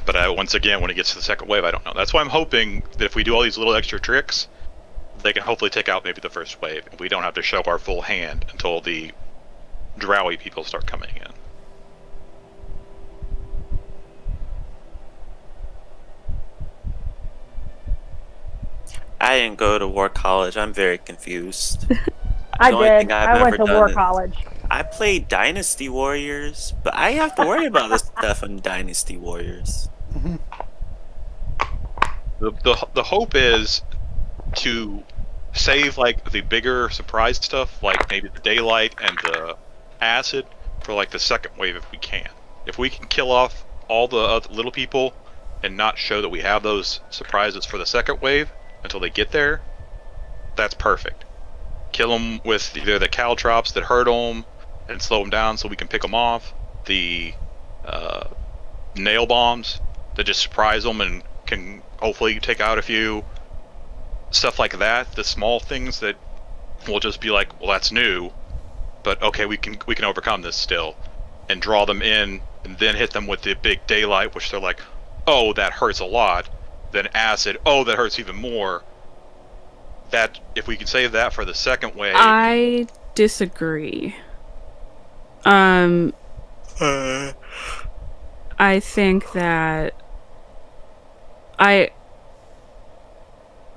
But once again, when it gets to the second wave, I don't know. That's why I'm hoping that if we do all these little extra tricks, they can hopefully take out maybe the first wave. And we don't have to show our full hand until the drowy people start coming in.
I didn't go to war college. I'm very confused.
I
The only
did.
thing I've
I went
ever
to war
done is-
college.
I played Dynasty Warriors, but I have to worry about this stuff in Dynasty Warriors.
The hope is to save like the bigger surprise stuff, like maybe the daylight and the acid, for like the second wave if we can. If we can kill off all the other little people and not show that we have those surprises for the second wave until they get there, that's perfect. Kill them with either the caltrops that hurt them and slow them down so we can pick them off, the nail bombs that just surprise them and can hopefully take out a few, stuff like that. The small things that will just be like, well, that's new, but okay, we can overcome this still, and draw them in, and then hit them with the big daylight, which they're like, oh, that hurts a lot. Then acid, oh, that hurts even more. That if we can save that for the second wave.
I disagree. I think that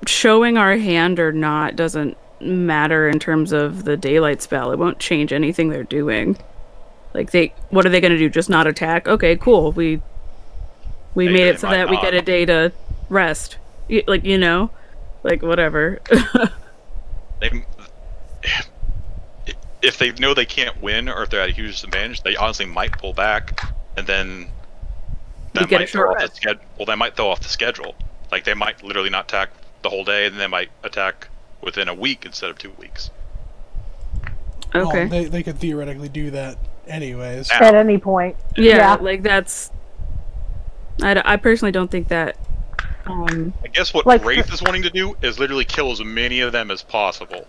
showing our hand or not doesn't matter in terms of the daylight spell. It won't change anything they're doing. Like what are they going to do? Just not attack? Okay, cool. We made it so that we get a day to rest. Like, you know, like whatever.
If they know they can't win, or if they're at a huge advantage, they honestly might pull back, and then that might throw off the schedule. Well, they might throw off the schedule. Like they might literally not attack the whole day, and they might attack within a week instead of 2 weeks.
Okay.
Well, they could theoretically do that anyways.
At any point.
Yeah, like that's I personally don't think that.
I guess what
Like-
Wraith is wanting to do is literally kill as many of them as possible.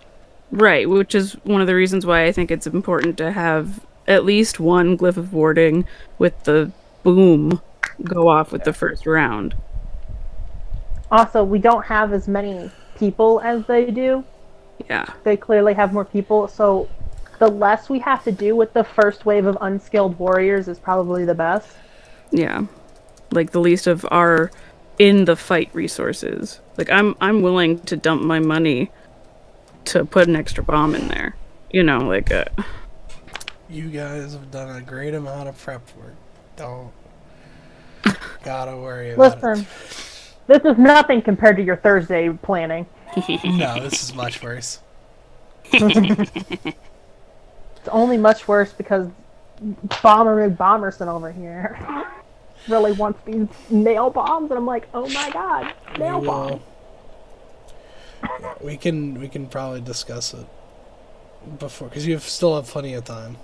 Right, which is one of the reasons why I think it's important to have at least one glyph of warding with the boom go off with the first round.
Also, we don't have as many people as they do.
Yeah.
They clearly have more people, so the less we have to do with the first wave of unskilled warriors is probably the best.
Yeah. Like the least of our in the fight resources. Like I'm willing to dump my money to put an extra bomb in there. You know, like
You guys have done a great amount of prep work. Don't gotta worry about
Listen, this is nothing compared to your Thursday planning.
it. No, this is much worse.
It's only much worse because Bomber Bomberson over here really wants these nail bombs, and I'm like, oh my god, nail bombs.
Yeah, we can probably discuss it before, because you still have plenty of time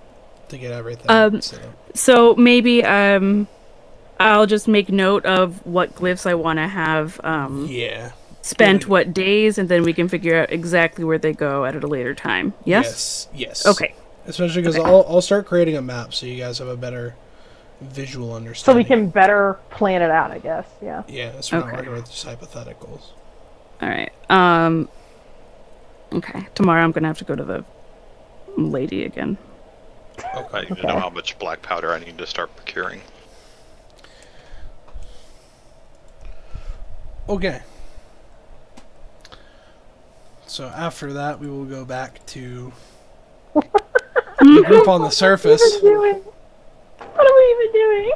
to get everything set up.
so maybe I'll just make note of what glyphs I want to have
Yeah.
spent what days, and then we can figure out exactly where they go at a later time. Yes?
Yes.
Okay.
Especially because
Okay.
I'll start creating a map so you guys have a better visual
So
understanding.
we can better plan it out, I guess. Yeah.
Yeah, so we're not
Okay.
working with just hypotheticals.
Alright. Okay. Tomorrow I'm gonna have to go to the lady again.
I need to know how much black powder I need to start procuring.
Okay. So after that, we will go back to the group on the surface.
What are we even doing?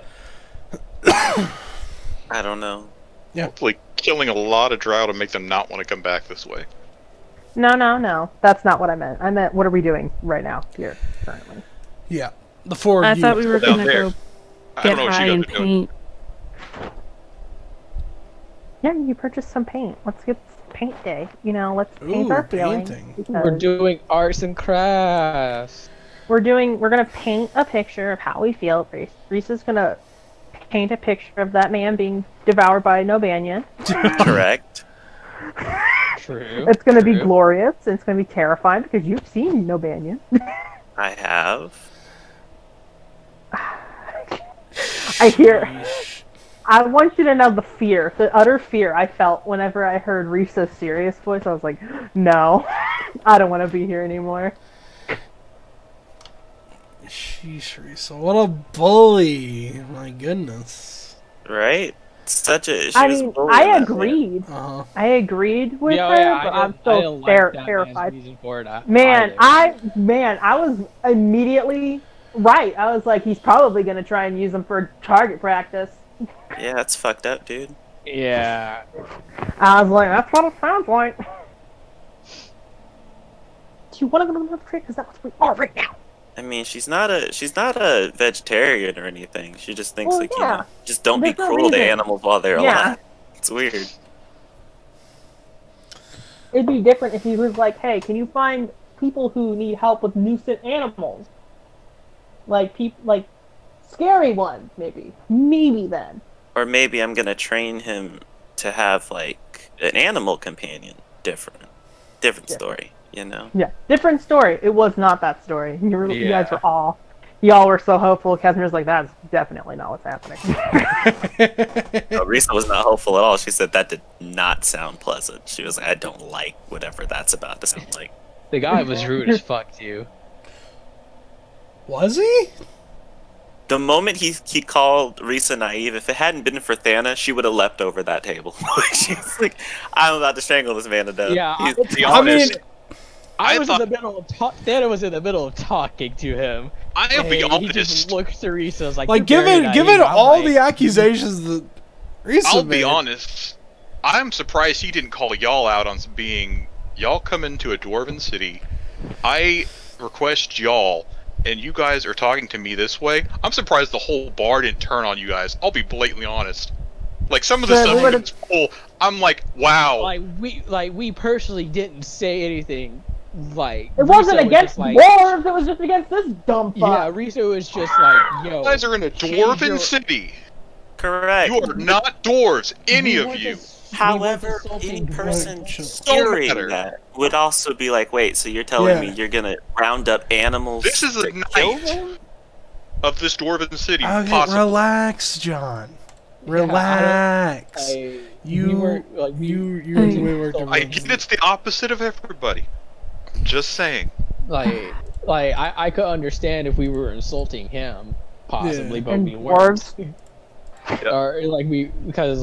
I don't know.
Hopefully killing a lot of drow to make them not want to come back this way.
No. That's not what I meant. I meant, what are we doing right now, here, currently?
Yeah, the four
I
of you.
thought we were
down
gonna
there.
go
I
get
don't know what
high
you
and
guys are doing.
paint.
Yeah, you purchased some paint. Let's get paint day. You know, let's paint
Ooh,
our feelings.
painting.
We're
because
doing arts and crafts.
we're gonna paint a picture of how we feel. Reese is gonna paint a picture of that man being devoured by no banyan.
Correct.
True.
It's gonna be
true.
glorious. And it's gonna be terrifying because you've seen no banyan.
I have.
I hear. I want you to know the fear, the utter fear I felt whenever I heard Risa's serious voice. I was like, no, I don't want to be here anymore.
Sheesh, Risa, what a bully! My goodness.
Right? Such a. She
I
was
mean,
bullying
I
that man.
agreed.
Uh-huh.
I agreed with
Yeah,
her,
yeah,
but
I
I'm
don't
still
like that man's
terrified.
reason for it,
Man,
either.
I was immediately right. I was like, he's probably gonna try and use him for target practice.
Yeah, that's fucked up, dude.
Yeah.
I was like, that's what it sounds like. Do you want to go to another trick? Because that's what we are right now.
I mean, she's not a vegetarian or anything. She just thinks
Well,
like
yeah.
you know, just don't be
There's no
cruel to
reason.
animals while they're
Yeah.
alive. It's weird.
It'd be different if he was like, hey, can you find people who need help with nuisance animals? Like scary ones, maybe. Maybe then.
Or maybe I'm gonna train him to have like an animal companion. Different story. You know.
Yeah, different story. It was not that story. You guys
Yeah.
were y'all were so hopeful. Casimir's like, that's definitely not what's happening.
No, Risa was not hopeful at all. She said that did not sound pleasant. She was like, I don't like whatever that's about to sound like.
The guy was rude as fuck to you.
Was he?
The moment he called Risa naive, if it hadn't been for Thana, she would have leapt over that table. She's like, I'm about to strangle this man to death.
Yeah,
He's-
To be
I mean,
honest,
I
I
was
thought-
in the middle of Thana was in the middle of talking to him.
I'll be
and He just
honest.
looked to Risa like,
like,
"You're very
given
naive." I'm
all
like,
the accusations that Risa
I'll
made.
be honest. I'm surprised he didn't call y'all out on being. Y'all come into a dwarven city. I request y'all, and you guys are talking to me this way. I'm surprised the whole bar didn't turn on you guys. I'll be blatantly honest. Like some of the
Yeah, we
stuff
would've-
you guys pull, I'm like, wow.
like we personally didn't say anything. Like
It wasn't
Risa was
against
just like,
dwarves. It was just against this dumb fuck.
Yeah, Risa was just like, yo.
You guys are in a
change
dwarven
your-
city.
correct.
You are not dwarves, any of you.
However, any person hearing that would also be like, wait, so you're telling me you're gonna round up animals
This is the
kill
night
them?
of this dwarven city,
Okay,
possibly.
relax, John. Relax. You worked
I get it's the opposite of everybody. I'm just saying.
I could understand if we were insulting him, possibly, but
And
we weren't.
Yeah.
Or because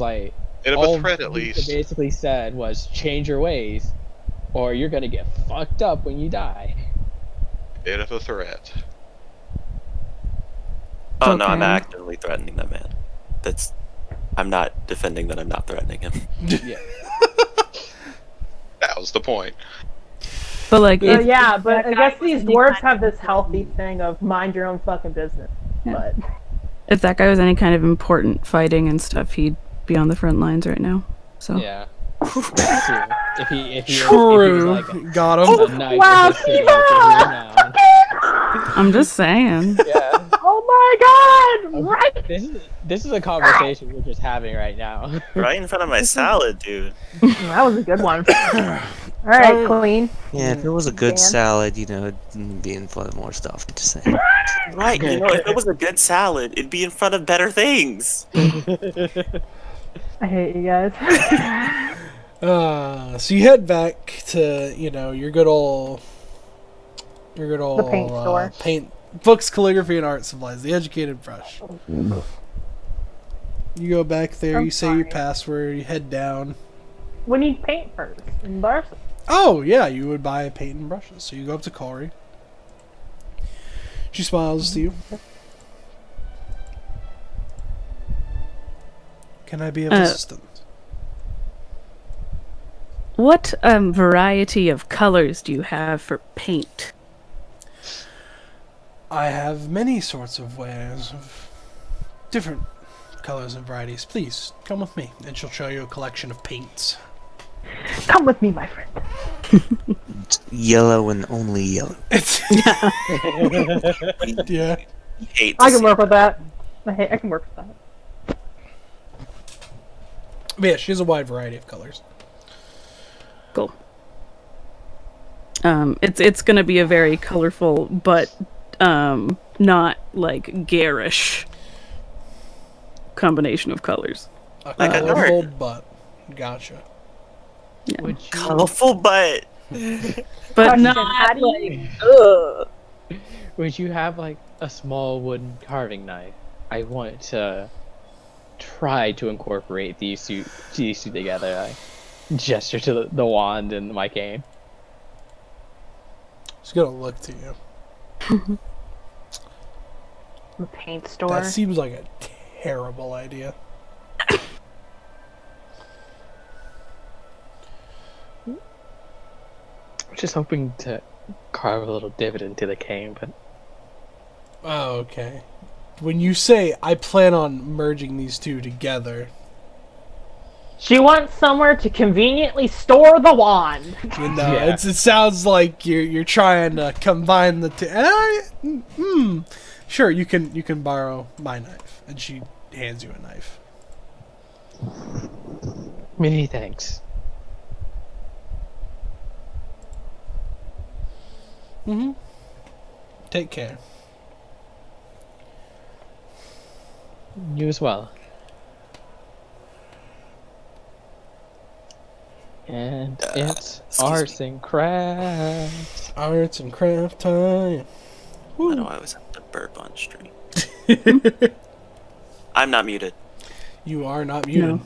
Bit of
all
a threat, at
Lisa
least.
basically said was change your ways, or you're gonna get fucked up when you die.
Bit of a threat.
Oh no, I'm
Okay.
actively threatening that man. I'm not defending that I'm not threatening him.
Yeah.
That was the point.
But like, if,
Yeah, but I
that guy
guess these
was any
dwarves
kind
have this healthy thing of mind your own fucking business.
Yeah.
But
if that guy was any kind of important fighting and stuff, he'd be on the front lines right now. So
Yeah. That's true. If he
True.
was like
Got
a
him.
knight
Wow,
of the city,
Kiva!
renowned.
I'm just saying.
Yeah.
oh my god! Right?
This is a conversation we're just having right now.
Right in front of my salad, dude.
That was a good one. Alright, Queen.
Yeah, if it was a good
Dan?
salad, it'd be in front of more stuff. I'm just saying.
Right, if it was a good salad, it'd be in front of better things.
I hate you guys.
So you head back to your good old
The paint store.
paint books, calligraphy, and art supplies. The Educated Brush. You go back there.
I'm
you say your
fine.
password. You head down.
We need paint first. And brushes.
Oh yeah, you would buy paint and brushes. So you go up to Corey. She smiles to you. Can I be of assistance?
What variety of colors do you have for paint?
I have many sorts of wares of different colors and varieties. Please come with me, and she'll show you a collection of paints.
Come with me, my friend.
Yellow and only yellow.
Yeah.
Hate to
I can
see
work with that. I can work with that.
But yeah, she has a wide variety of colors.
Cool. It's gonna be a very colorful, but not like garish combination of colors.
A
Like a
colorful butt. Gotcha.
colorful, but
But
Question,
not
how do you-
like ugh.
Would you have like a small wooden carving knife? I want to try to incorporate these two together. I gesture to the wand and my cane.
She's gonna look to you.
The paint store.
That seems like a terrible idea.
Just hoping to carve a little divot into the cane, but
Oh, okay. When you say I plan on merging these two together,
She wants somewhere to conveniently store the wand.
Yeah.
it sounds like you're trying to combine the two. Sure, you can borrow my knife, and she hands you a knife.
many thanks.
Take care.
You as well. And it's
excuse
arts and crafts.
Arts and craft time.
I know I was at the burp on stream. I'm not muted.
You are not muted.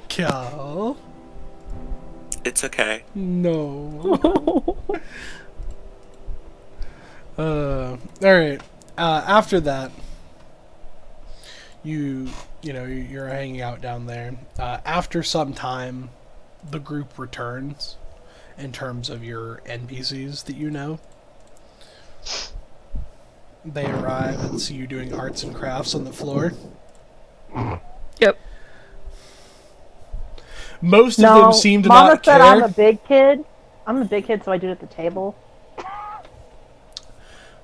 Cal.
It's okay.
No. Alright. After that, you're hanging out down there. After some time, the group returns in terms of your NPCs that you know. They arrive and see you doing arts and crafts on the floor.
Yep.
Most of
No,
them seem to
Mama
not
said
care.
I'm a big kid, I'm a big kid, so I do it at the table.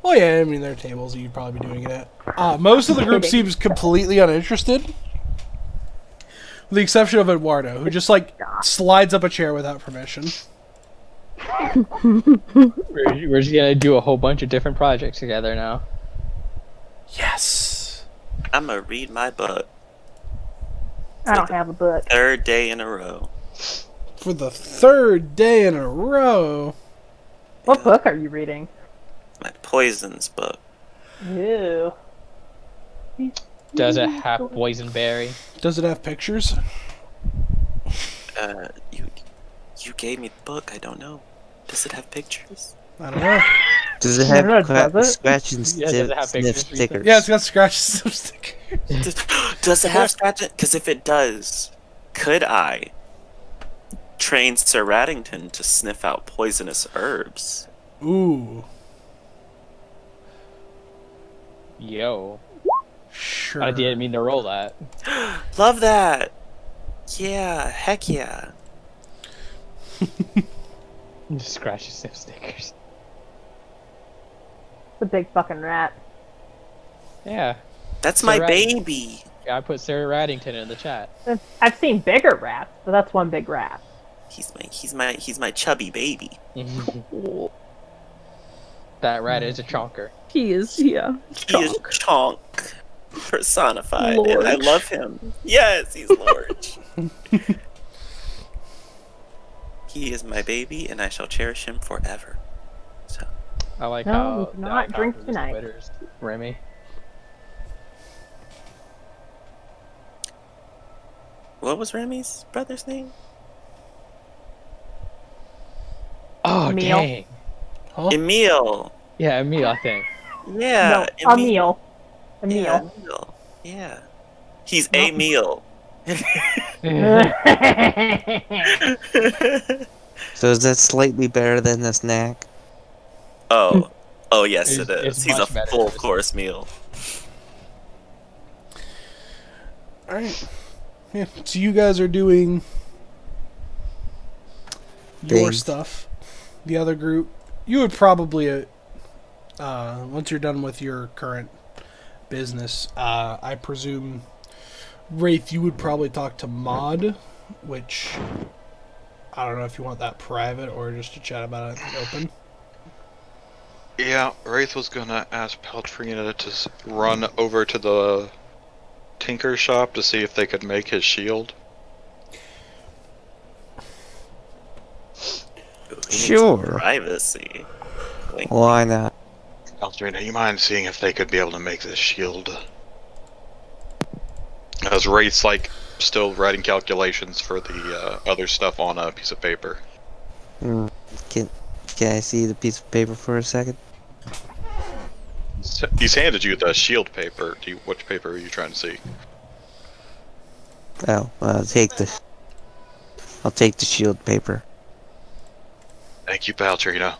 Well, yeah, I mean, there are tables that you'd probably be doing it at. Most of the group seems completely uninterested. With the exception of Eduardo, who just, like, slides up a chair without permission.
We're just gonna do a whole bunch of different projects together now.
Yes!
I'm gonna read my book.
I don't have a book.
Third day in a row.
For the third day in a row.
What book are you reading?
My poisons book.
Ew.
Does it have boysenberry?
Does it have pictures?
You gave me the book. I don't know. Does it have pictures?
I don't know.
Does it
I don't know,
have
does it?
scratch and
Yeah, does it have
sniff
pictures,
stickers?
Yeah, it's got scratches and stickers.
Does it have scratches? Because if it does, could I train Sir Raddington to sniff out poisonous herbs?
Ooh.
Yo.
Sure.
I didn't mean to roll that.
Love that. Yeah, heck yeah.
Just scratch and sniff stickers.
It's a big fucking rat.
Yeah.
That's
Sir
my
Raddington.
baby.
Yeah, I put Sarah Raddington in the chat.
I've seen bigger rats, but that's one big rat.
He's my chubby baby.
That rat is a chonker.
He is, yeah.
He is Chonk personified, and I
Lord.
love him. Yes, he's large. He is my baby, and I shall cherish him forever. So,
I like
No,
how
we
the
cannot
icon
drink
for this
tonight.
Twitter is Remy.
what was Remy's brother's name?
Oh,
Emil.
dang.
Huh?
Emil.
Yeah, Emil, I think.
Yeah,
No, Emil. Emil.
Yeah, Emil. Yeah. He's a meal.
So is that slightly better than the snack?
Oh. Oh, yes, it
It's
is. He's a
much better
full
than this.
course meal.
Alright. Yeah, so you guys are doing your
Things.
stuff. The other group, you would probably, once you're done with your current business, I presume, Wraith, you would probably talk to Maud, which, I don't know if you want that private or just to chat about it in the open.
Yeah, Wraith was gonna ask Paltrina to run over to the tinker shop to see if they could make his shield.
Ooh, he needs
Sure.
privacy. Wink.
Why not?
Paltrina, you mind seeing if they could be able to make this shield? As Wraith's like still writing calculations for the other stuff on a piece of paper.
Hmm, Can I see the piece of paper for a second?
He's handed you the shield paper. Which paper are you trying to see?
Oh, I'll take the shield paper.
Thank you, Paltrina.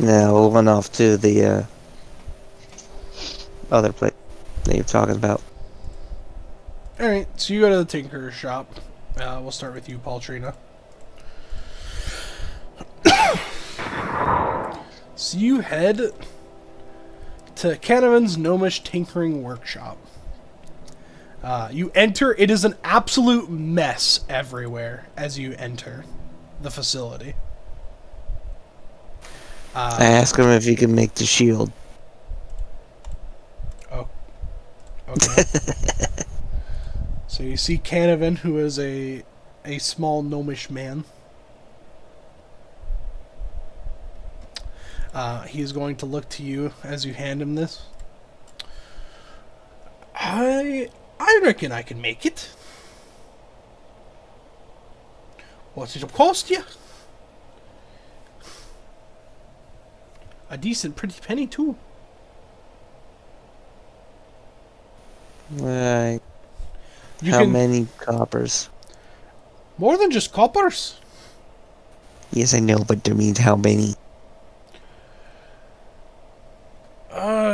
Now we'll run off to the other place that you're talking about.
Alright, so you go to the tinker's shop. We'll start with you, Paltrina. So you head to Canavan's Gnomish Tinkering Workshop. You enter, it is an absolute mess everywhere as you enter the facility.
I asked him if he could make the shield.
Okay. So you see Canavan, who is a small gnomish man. He is going to look to you as you hand him this. I reckon I can make it. What's it'll cost you? A decent pretty penny too.
Right.
You
How
can
many coppers?
more than just coppers.
Yes, I know, but that means how many?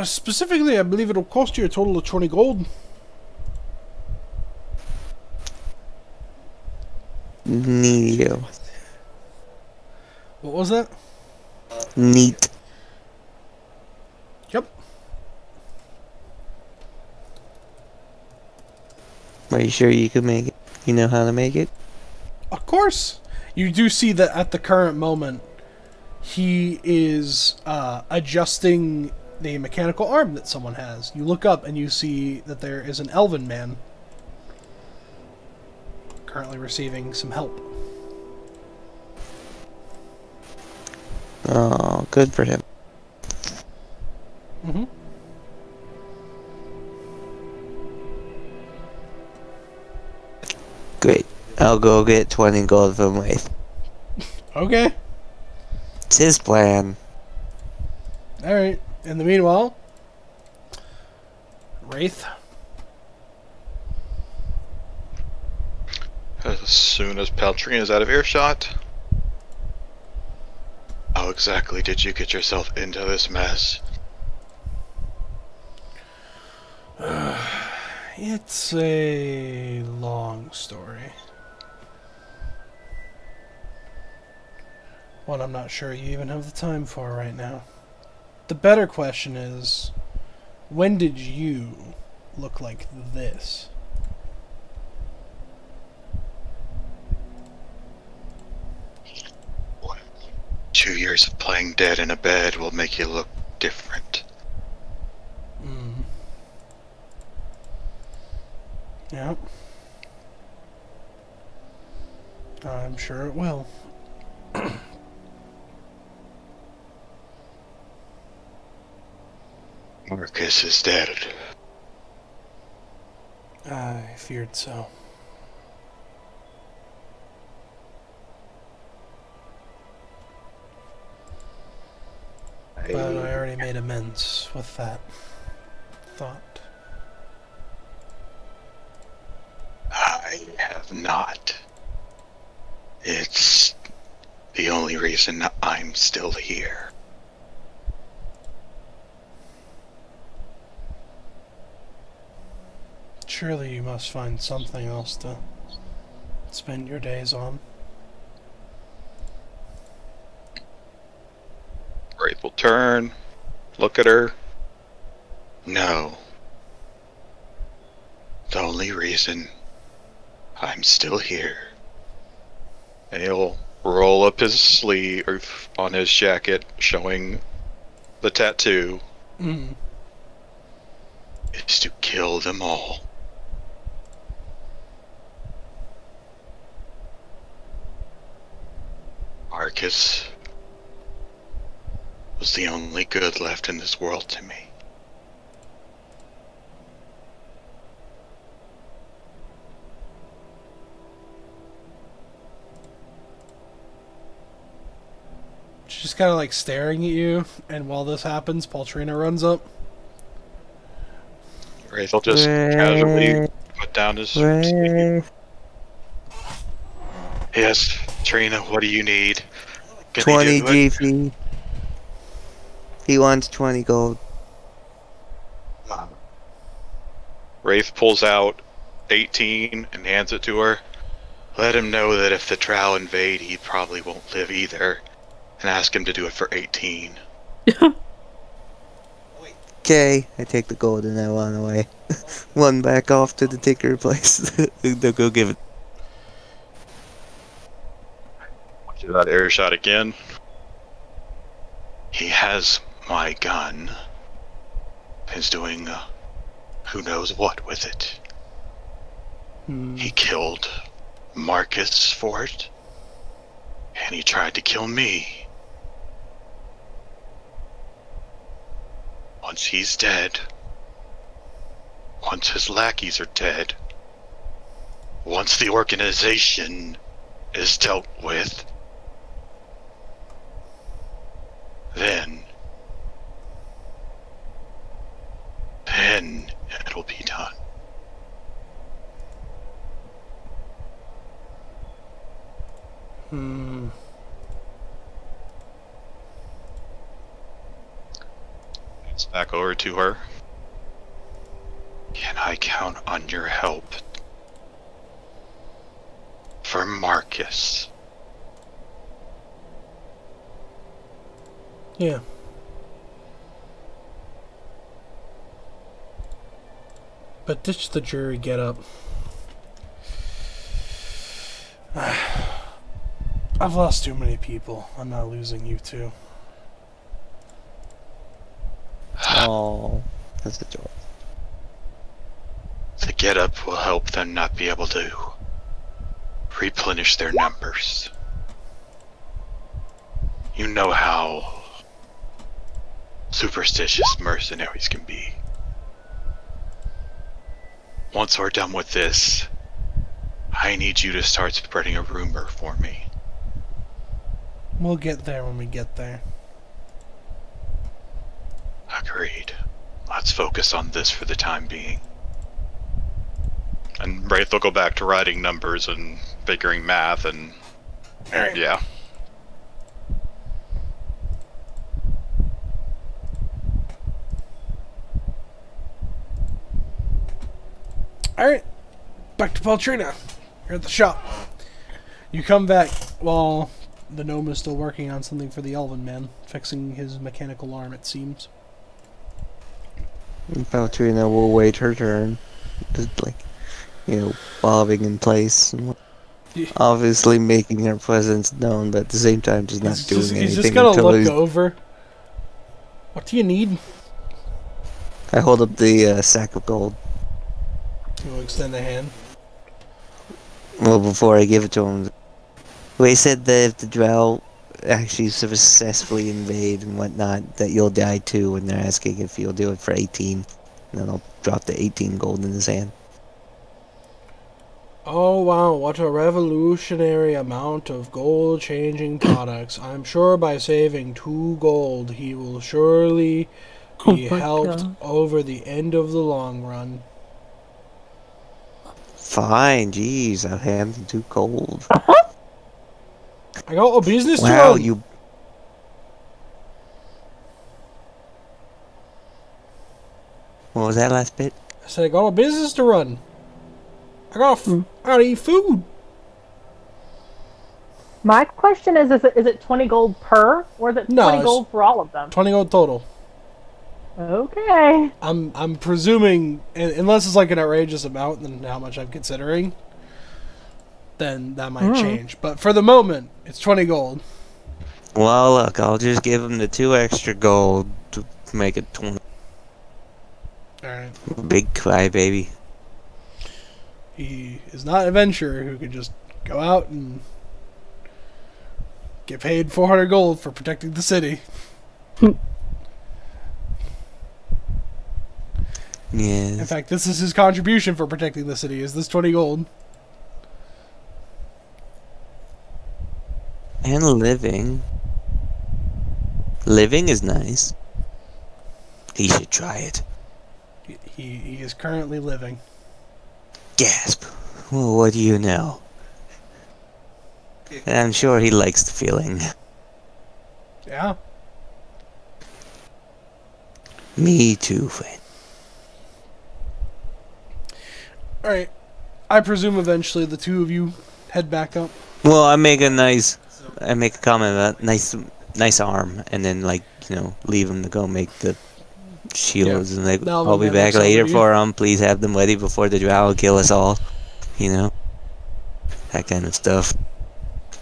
Specifically, I believe it'll cost you a total of 20 gold.
Neat.
What was that?
Neat.
Yep.
Are you sure you can make it? You know how to make it?
Of course. You do see that at the current moment, he is adjusting the mechanical arm that someone has. You look up and you see that there is an elven man currently receiving some help.
Oh, good for him.
Mm-hmm.
Great. I'll go get 20 gold from Wraith.
Okay.
It's his plan.
Alright. In the meanwhile, Wraith.
As soon as Paltrina is out of earshot. How exactly did you get yourself into this mess?
It's a long story. One I'm not sure you even have the time for right now. The better question is, when did you look like this?
What? 2 years of playing dead in a bed will make you look different.
Yep. I'm sure it will.
Marcus is dead.
I feared so. But I already made amends with that thought.
I have not. It's the only reason I'm still here.
Surely you must find something else to spend your days on.
Wraith will turn, look at her. No. The only reason I'm still here. And he'll roll up his sleeve on his jacket, showing the tattoo. Is to kill them all. Marcus was the only good left in this world to me.
She's just kind of like staring at you, and while this happens, Paltrina runs up.
Wraith will just casually put down his sleeve. Yes, Trina, what do you need?
20 GP. He wants 20 gold.
Wraith pulls out 18 and hands it to her. Let him know that if the Drow invade, he probably won't live either. And ask him to do it for 18.
Okay, I take the gold and I run away. Run back off to the ticker place. They'll go give it.
Do that air shot again. He has my gun. He's doing who knows what with it. He killed Marcus for it. And he tried to kill me. Once he's dead, once his lackeys are dead, once the organization is dealt with, then it'll be done. It's back over to her. Can I count on your help for Marcus.
Yeah. But ditch the jury get up. I've lost too many people. I'm not losing you too.
Oh, that's a joy.
The get up will help them not be able to replenish their numbers. You know how superstitious mercenaries can be. Once we're done with this, I need you to start spreading a rumor for me.
We'll get there when we get there.
Agreed. Let's focus on this for the time being. And Wraith will go back to writing numbers and figuring math and yeah.
Alright, back to Paltrina. You're at the shop. You come back while the gnome is still working on something for the elven man, fixing his mechanical arm, it seems.
Valtrina will wait her turn. Just like, bobbing in place. And obviously making her presence known, but at the same time just not doing anything.
He's just gonna look over. What do you need?
I hold up the sack of gold.
You'll extend a hand.
Well, before I give it to him, we said that if the drow actually successfully invade and whatnot, that you'll die too, and they're asking if you'll do it for 18. And then I'll drop the 18 gold in his hand.
Oh wow, what a revolutionary amount of gold-changing products. I'm sure by saving 2 gold, he will surely be helped over the end of the long run.
Fine, jeez, I'll hand him 2 gold.
I got a business to
Wow,
run.
you... What was that last bit?
I said I got a business to run. I gotta eat food.
My question is it 20 gold per, or is it 20 gold for all of them?
20 gold total.
Okay.
I'm presuming, unless it's like an outrageous amount than how much I'm considering, then that might change. But for the moment, it's 20 gold.
Well, look, I'll just give him the 2 extra gold to make it 20.
Alright.
Big crybaby.
He is not an adventurer who could just go out and get paid 400 gold for protecting the city.
Yes.
In fact, this is his contribution for protecting the city, is this 20 gold.
And living. Living is nice. He should try it.
He is currently living.
Gasp. Well, what do you know? I'm sure he likes the feeling.
Yeah.
Me too, friend.
Alright. I presume eventually the 2 of you head back up.
Well, I make a comment about nice arm, and then leave him to go make the shields, and I'll be back later for them. Please have them ready before the drow kill us all. That kind of stuff.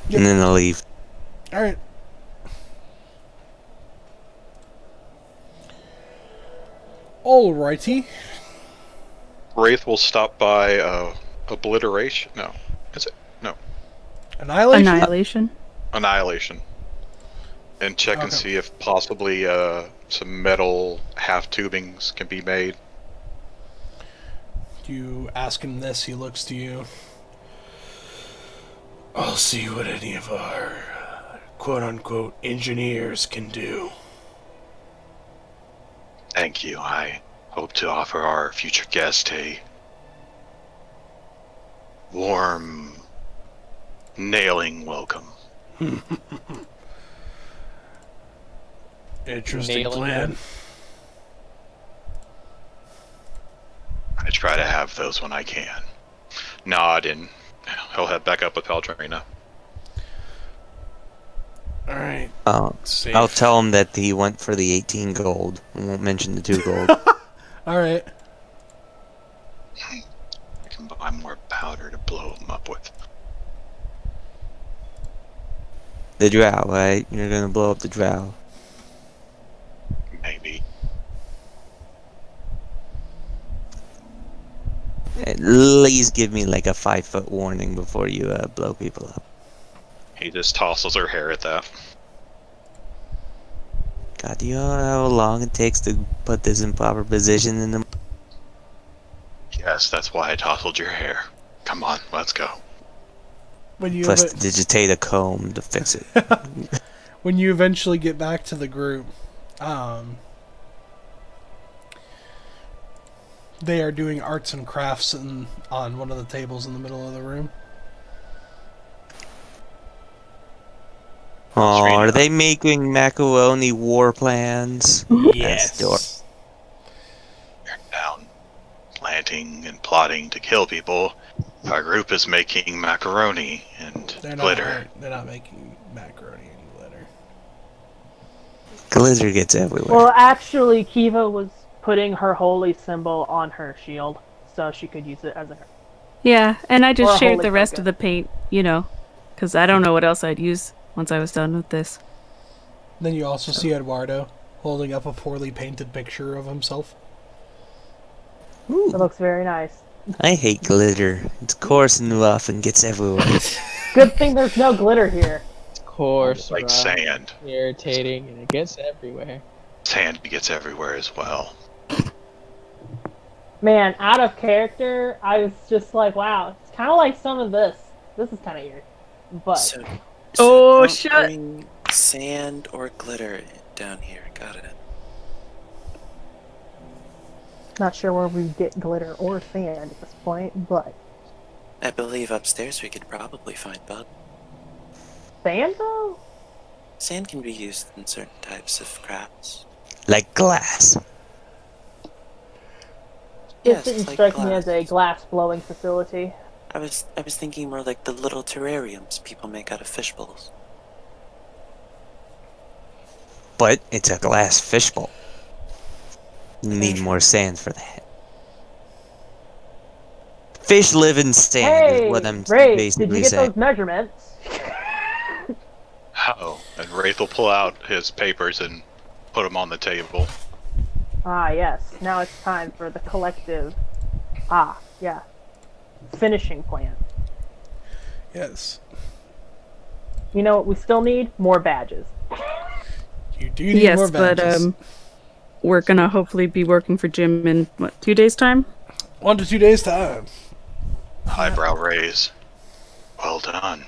Yep. And then I'll leave.
Alright. Alrighty.
Wraith will stop by Obliteration. No. Is it? No.
Annihilation?
Annihilation. And check and see if possibly some metal half tubings can be made.
You ask him this, he looks to you. I'll see what any of our quote-unquote engineers can do.
Thank you. I hope to offer our future guest a warm, nailing welcome.
Interesting plan.
I try to have those when I can. Nod in he'll head back up with Paltrina.
Alright.
I'll tell him that he went for the 18 gold. I won't mention the 2 gold.
Alright.
I can buy more powder to blow him up with.
The drow, right? You're gonna blow up the drow.
Maybe.
At least give me like a 5-foot warning before you blow people up.
He just tosses her hair at that.
God, do you know how long it takes to put this in proper position in the...
Yes, that's why I tousled your hair. Come on, let's go.
When you
Plus digitate a comb to fix it.
when you eventually get back to the group, they are doing arts and crafts on one of the tables in the middle of the room.
Oh, are they making macaroni war plans?
Yes.
You're down, planting and plotting to kill people. Our group is making macaroni and glitter.
They're not making macaroni and glitter.
Glitter gets everywhere.
Well, actually, Kiva was putting her holy symbol on her shield, so she could use it as a...
Yeah, and I
Or
just
a
shared
holy
the rest
focus.
of the paint, because I don't know what else I'd use once I was done with this.
Then you also see Eduardo holding up a poorly painted picture of himself.
It looks very nice.
I hate glitter. It's coarse and rough and gets everywhere.
Good thing there's no glitter here.
Coarse,
Like
rough,
sand.
irritating, and it gets everywhere.
Sand gets everywhere as well.
Man, out of character, I was just like, wow, it's kind of like some of this. This is kind of weird. But,
So
Oh,
don't
shut-
bring sand or glitter down here. Got it.
not sure where we get glitter or sand at this point, but...
I believe upstairs we could probably find bud.
Sand, though?
Sand can be used in certain types of crafts.
Like glass.
Yes,
It didn't
like
strike me as a
glass.
glass-blowing facility.
I was thinking more like the little terrariums people make out of fish bowls.
But it's a glass fishbowl. You need more sand for that. Fish live in sand
Hey,
is what I'm
Ray,
basically
did you get
saying.
those measurements?
Oh, and Wraith will pull out his papers and put them on the table.
Ah, yes. Now it's time for the collective... finishing plan.
Yes.
You know what we still need? More badges.
You do need
Yes,
more
but
badges.
we're gonna hopefully be working for Jim in, 2 days' time?
1 to 2 days time.
Eyebrow raise. Well done.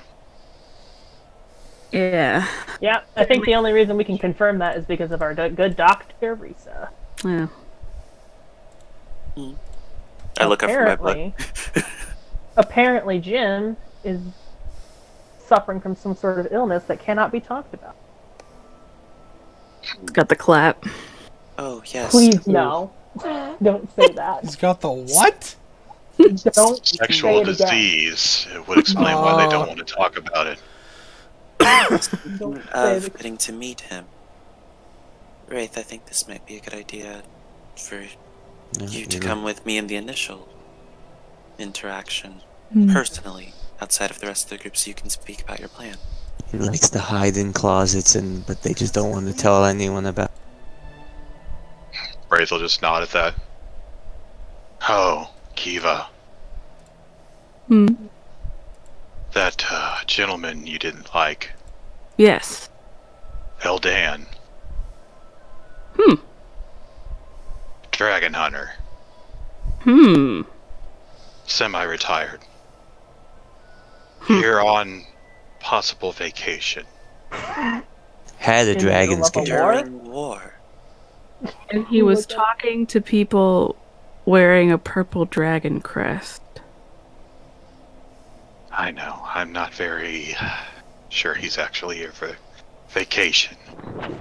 Yeah.
Yeah, I think the only reason we can confirm that is because of our good Dr. Risa.
Yeah.
I look up for my book.
Apparently Jim is suffering from some sort of illness that cannot be talked about.
It's got the clap.
Oh, yes.
Please, no. Don't say that.
He's got the what?
Don't
Sexual
say it again.
disease. It would explain why they don't want to talk about it.
Don't say
Of
it.
getting to meet him. Wraith, I think this might be a good idea for you to come with me in the initial interaction, personally, outside of the rest of the group, so you can speak about your plan.
He likes to hide in closets, but they just don't want to tell anyone about.
Wraith will just nod at that. Oh, Kiva.
Hmm.
That gentleman you didn't like,
Yes.
Eldan.
Hmm.
Dragon Hunter.
Hmm.
Semi-retired. Here on possible vacation.
Had a
In the
dragon
middle of a war?
scare.
During war.
And he was talking to people wearing a purple dragon crest.
I know. I'm not very sure he's actually here for vacation.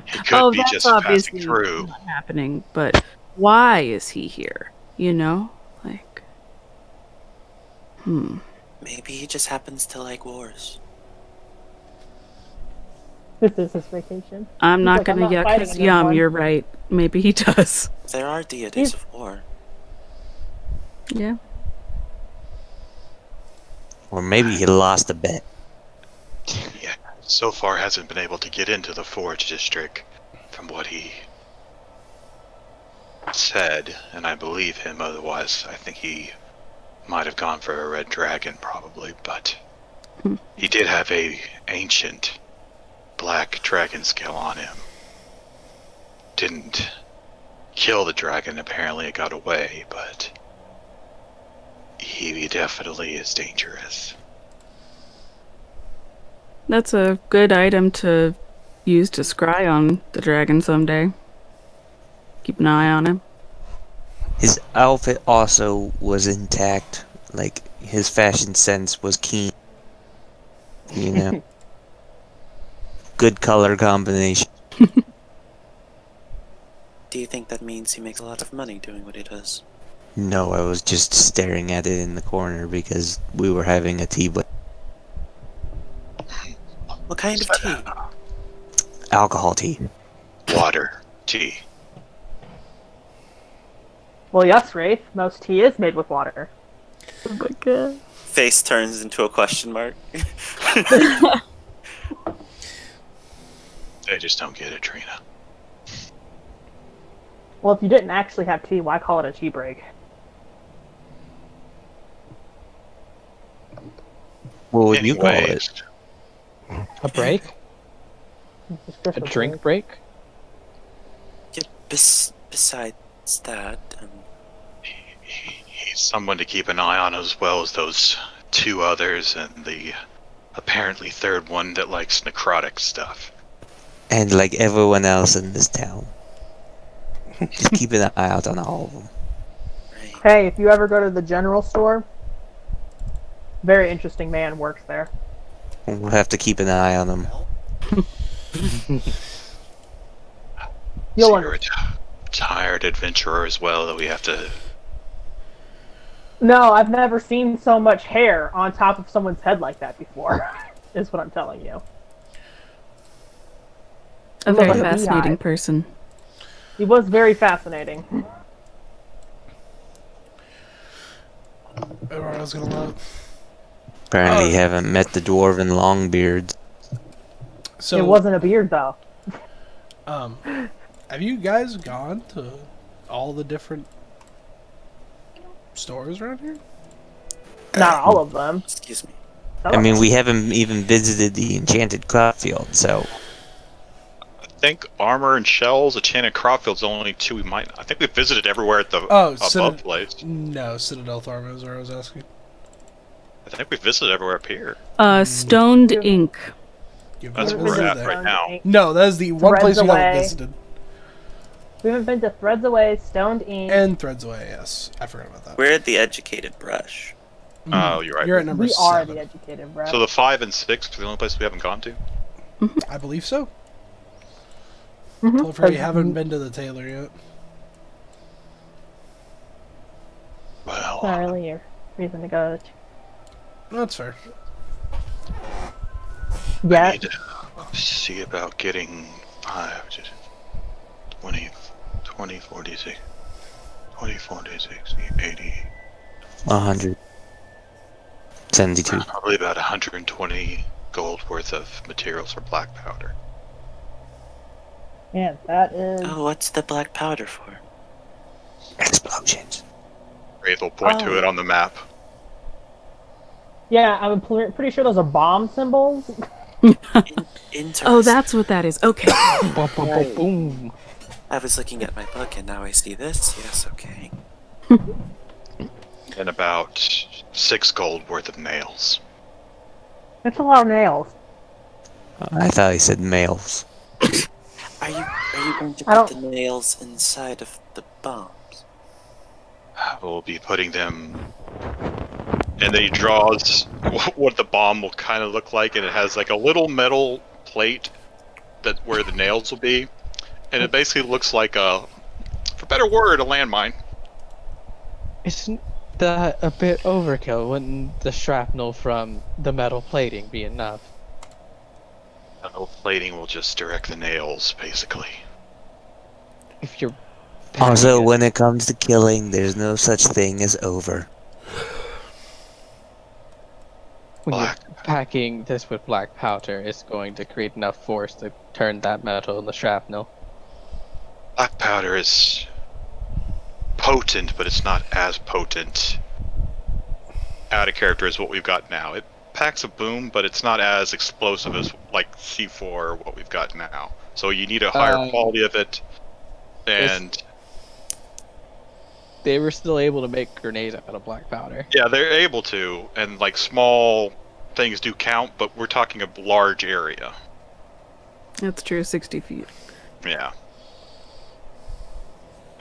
He could be
that's
just passing
obviously
through.
not happening, but why is he here? Like,
Maybe he just happens to like wars.
This is his vacation.
I'm
He's
not
like, I'm
gonna
not fighting
because
anyone.
you're right. Maybe he does.
There are deities of war.
Yeah.
Or maybe he lost a bet.
Yeah, so far hasn't been able to get into the Forge District from what he said, and I believe him. Otherwise, I think he might have gone for a red dragon, probably. But he did have a ancient black dragon scale on him. Didn't kill the dragon. Apparently, it got away, but he definitely is dangerous.
That's a good item to use to scry on the dragon someday. Keep an eye on him.
His outfit also was intact. Like, his fashion sense was keen. You know? Good color combination.
Do you think that means he makes a lot of money doing what he does?
No, I was just staring at it in the corner because we were having a tea break.
What kind of tea?
Alcohol tea.
Water, tea.
Well, yes, Wraith. Most tea is made with water.
Oh my god.
Face turns into a question mark.
They just don't get it, Trina.
Well, if you didn't actually have tea, why call it a tea break?
What would you call it?
A break?
It's just
A drink break?
Yeah, besides that,
He's someone to keep an eye on, as well as those two others and the apparently third one that likes necrotic stuff.
And like everyone else in this town. Just keep an eye out on all of them.
right.
Hey, if you ever go to the general store, very interesting man works there.
We'll have to keep an eye on them.
You'll
So you're a tired adventurer as well, that we have to...
No, I've never seen so much hair on top of someone's head like that before, is what I'm telling you.
A very
like a
fascinating
beehive.
person.
He was very fascinating.
I was gonna look.
Apparently you haven't met the dwarven longbeards.
So,
It wasn't a beard, though.
have you guys gone to all the different stores around here?
Not all of them.
Excuse me.
I mean, we haven't even visited the enchanted crop field, so...
I think Armor and Shells, Enchanted Cropfield's the only two we might... I think we visited everywhere at the above place.
No, Citadel Thormin is where I was asking.
I think we visited everywhere up here.
Stoned ink.
You've
That's
never
where we're
visited
at
there.
right now.
No, that is the one
Threads
place you haven't
away.
visited.
We haven't been to Threads Away, Stoned Ink.
And Threads Away, yes. I forgot about that.
We're at the educated brush.
Oh, you're right.
You're at number
We are
7.
the educated, bro.
So the 5 and 6 are the only places we haven't gone to?
I believe so.
Mhm.
Well, for you haven't been to the tailor yet.
Well,
It's not really your reason to go.
That's fair.
I
Yeah.
need to see about getting 20, 46, 80,
100. 72.
probably about 120 gold worth of materials for black powder.
Man, that is.
Oh, what's the black powder for?
Explosions.
Wraith will point to it on the map.
Yeah, I'm pretty sure those are bomb symbols.
Interesting.
Oh, that's what that is. Okay.
Boom, boom, boom, boom.
I was looking at my book and now I see this. Yes, okay.
And about 6 gold worth of nails.
That's a lot of nails.
I thought he said males.
Are you going to
I
put
don't-
the nails inside of the bombs?
We'll be putting them... And then he draws what the bomb will kind of look like, and it has like a little metal plate that where the nails will be. And it basically looks like a, for better word, a landmine.
Isn't
that a bit overkill? Wouldn't the shrapnel from the metal plating be enough?
Metal plating will just direct the nails, basically.
If you're
Also,
packing
when it comes to killing, there's no such thing as over.
when you're
Black.
packing this with black powder, it's going to create enough force to turn that metal into shrapnel.
Black powder is potent, but it's not as potent out of character as what we've got now. It packs a boom, but it's not as explosive as like C4 or what we've got now. So you need a higher quality of it, and
They were still able to make grenades out of black powder.
yeah, they're able to, and like small things do count, but we're talking a large area.
That's true, 60 feet.
Yeah.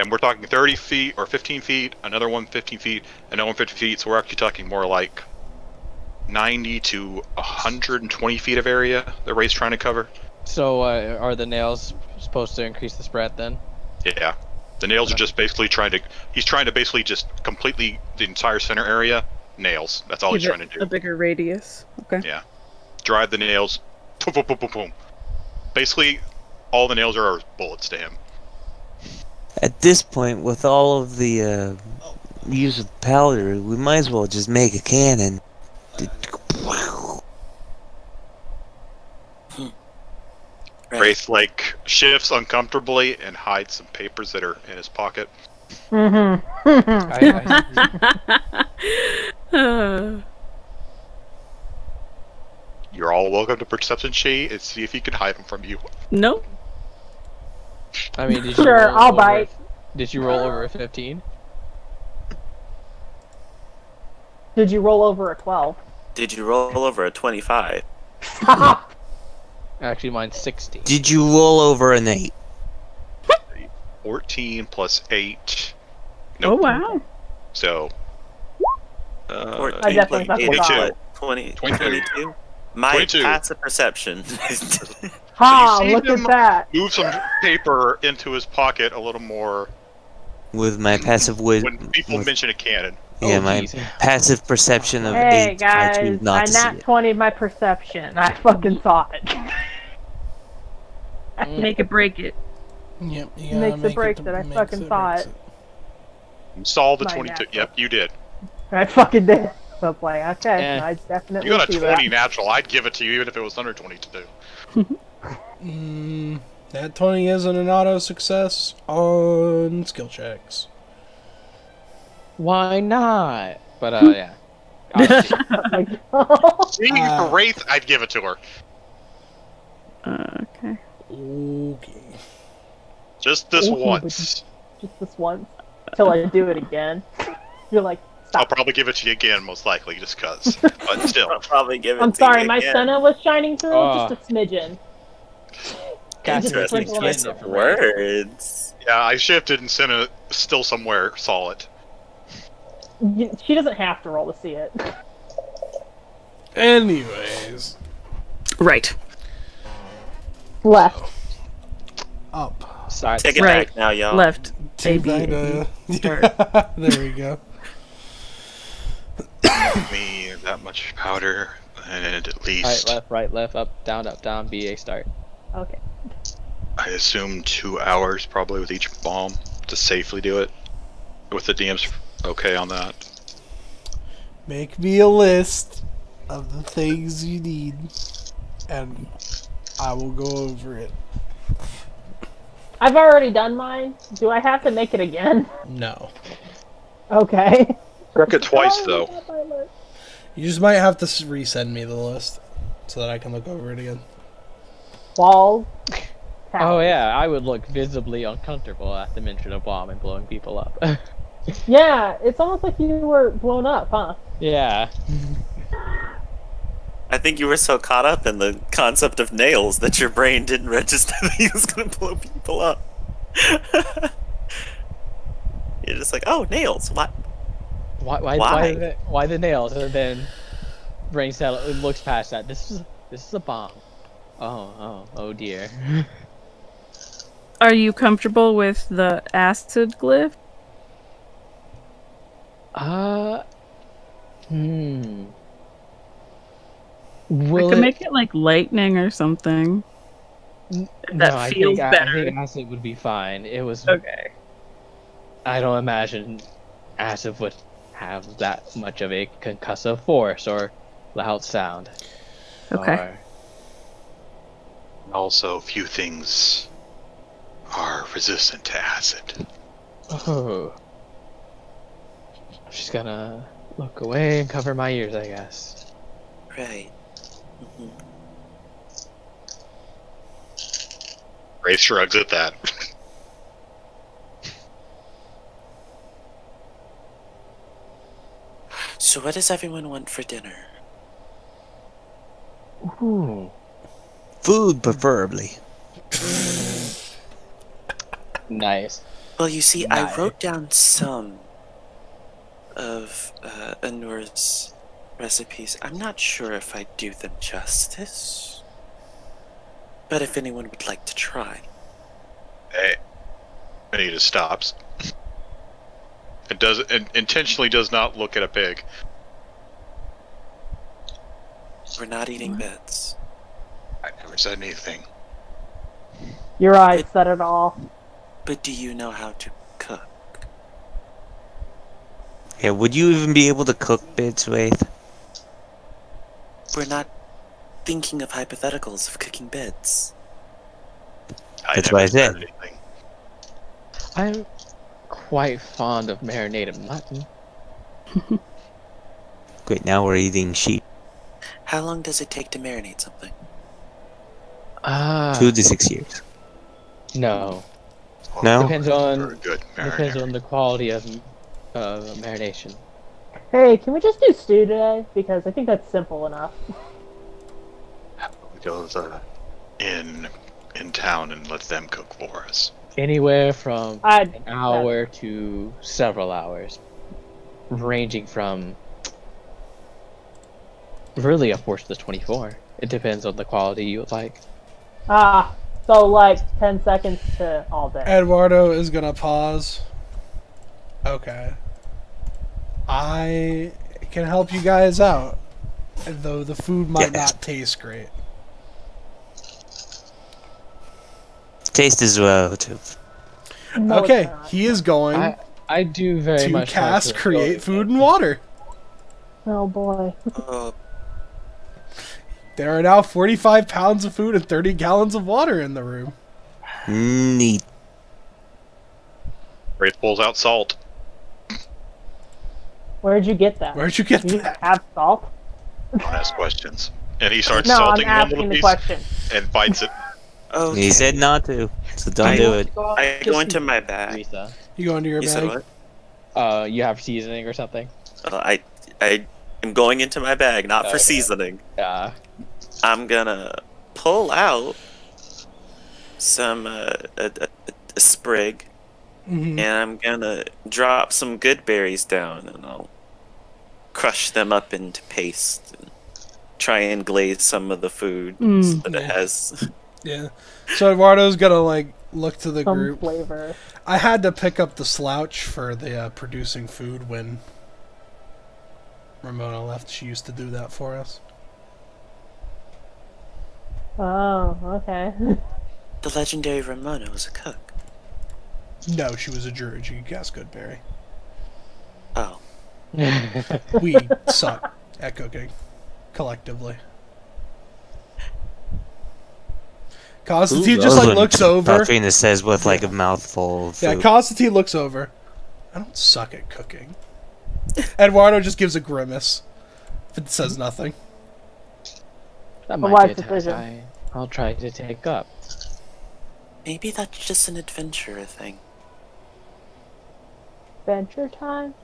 And we're talking 30 feet or 15 feet, another one 15 feet, another one 50 feet, so we're actually talking more like 90 to 120 feet of area that Ray's trying to cover.
So, are the nails supposed to increase the spread then?
Yeah. The nails are just basically he's trying to basically just completely the entire center area, nails. That's all he's
Give
trying to
it
do.
a bigger radius. Okay.
Yeah. Drive the nails, boom, boom, boom, boom, boom. Basically, all the nails are bullets to him.
At this point, with all of the use of powder, we might as well just make a cannon.
Wraith, like, shifts uncomfortably and hides some papers that are in his pocket. You're all welcome to perception sheet and see if he can hide them from you.
Nope.
I mean, did you
Sure,
roll
I'll
over,
bite.
Did you roll over a 15?
Did you roll over a 12?
Did you roll over a 25?
Actually, mine's 60.
Did you roll over an 8?
14 plus 8.
Oh,
Nope.
wow.
So,
14
I definitely
plus
fucking
8,
thought.
what, 20, 22? My
22.
passive perception.
Ha!
So you see
Look at
him
that.
move some paper into his pocket a little more
With my passive
when people mention a cannon.
yeah,
Oh,
my
geez.
passive perception of
Hey
8. I choose
guys,
not
I
to see
nat
it.
20 my perception. I fucking saw it.
Make it break it.
Yep, you
Makes
gotta
the
make it
break
to-
that I
makes
fucking
it
saw
breaks
it.
You saw the
My
22.
natural.
Yep, you did.
I fucking did. So it's like, okay,
Yeah.
I definitely
You got a
see
20
that.
natural. I'd give it to you even if it was under 22.
That 20 isn't an auto success on skill checks.
Why not? But, yeah.
Like,
Seeing the Wraith, I'd give it to her.
Okay.
Okay.
Just this
Okay, but
once.
just this once. Till I do it again. You're like,
I'll
stop.
probably give it to you again, most likely, just cuz. But still.
I'll probably give it
I'm
to
sorry,
you
my
again.
senna was shining through
Oh.
just a smidgen.
That's
Just
Interesting
sprinkle
choice
it.
of words.
Yeah, I shifted and Senna still somewhere saw it.
She doesn't have to roll to see it.
Anyways,
Right.
Left.
up.
Sorry.
Take it
Right.
back now, y'all.
Left.
Two
A, B,
back,
A, start.
there we go.
Give me that much powder, and at least,
Right, left, up, down, B, A, start.
Okay.
I assume 2 hours probably with each bomb to safely do it. With the DMs okay on that.
Make me a list of the things you need, and I will go over it.
I've already done mine. Do I have to make it again?
No.
Okay.
Struck it twice though.
You just might have to resend me the list so that I can look over it again.
Walls.
Oh
towers.
yeah, I would look visibly uncomfortable at the mention of bomb and blowing people up.
Yeah, it's almost like you were blown up, huh?
Yeah.
I think you were so caught up in the concept of nails that your brain didn't register that he was going to blow people up. You're just like, oh, nails. What?
Why the nails? And then brain cell looks past that. This is a bomb. Oh dear.
Are you comfortable with the acid glyph?
Hmm.
I
Will
could
it?
make it like lightning or something. That
I
feels
think
better.
I think acid would be fine. It was.
Okay.
I don't imagine acid would have that much of a concussive force or loud sound.
Okay.
Also, few things are resistant to acid.
Oh. I'm just gonna look away and cover my ears, I guess.
Right. Mhm.
Wraith shrugs at that.
So what does everyone want for dinner?
Ooh.
Food, preferably.
Nice.
Well, you see,
Nice.
I wrote down some of Anur's recipes. I'm not sure if I do them justice. But if anyone would like to try.
Hey. Anita stops. It intentionally does not look at a pig.
We're not eating beds.
I never said anything.
Your eyes said it all.
But do you know how to cook?
Yeah, would you even be able to cook bits, Wraith?
We're not thinking of hypotheticals of cooking beds.
That's what I
never
said.
anything.
I'm quite fond of marinated mutton.
Great, now we're eating sheep.
How long does it take to marinate something?
2 to 6 years.
No.
No?
Depends on
Very good.
depends on the quality of marination.
Hey, can we just do stew today? Because I think that's simple enough.
We go to the inn in town and let them cook for us.
Anywhere from
I'd
an hour to several hours, ranging from really upwards to 24. It depends on the quality you would like.
So like 10 seconds to all day.
Eduardo is gonna pause. Okay. I can help you guys out, though the food might
Yes.
not taste great.
Taste is relative.
No, it's
Okay,
not.
he is going
I do very
to
much
cast
like to
create
enjoy
food
it.
and water.
Oh boy.
There are now 45 pounds of food and 30 gallons of water in the room.
Neat.
Wraith pulls out salt.
Where'd you get that?
Where'd you get
You
that?
have salt?
Don't ask questions. And he starts
No, I'm
salting one
asking
little
the
piece
question.
and bites it.
Okay.
He said not to, so don't do it.
I go into my bag.
Risa.
You go into your
You said
bag.
what?
You have seasoning or something?
I am going into my bag, not for
Okay.
seasoning.
Yeah.
I'm gonna pull out some a sprig,
Mhm.
and I'm gonna drop some good berries down, and I'll crush them up into paste and try and glaze some of the food so that it has.
Yeah. So Eduardo's gonna like look to the
Some
group.
flavor.
I had to pick up the slouch for the producing food when Ramona left. She used to do that for us.
Oh, okay.
The legendary Ramona was a cook.
No, she was a druid. She could cast Goodberry.
Oh,
We suck at cooking, collectively. Constantine just like looks over.
Katrina says with like a mouthful of food.
Yeah, Constantine looks over. I don't suck at cooking. Eduardo just gives a grimace. If it says nothing.
That
A
might
wise
be a task
decision.
I'll try to take up.
maybe that's just an adventurer thing.
Adventure time?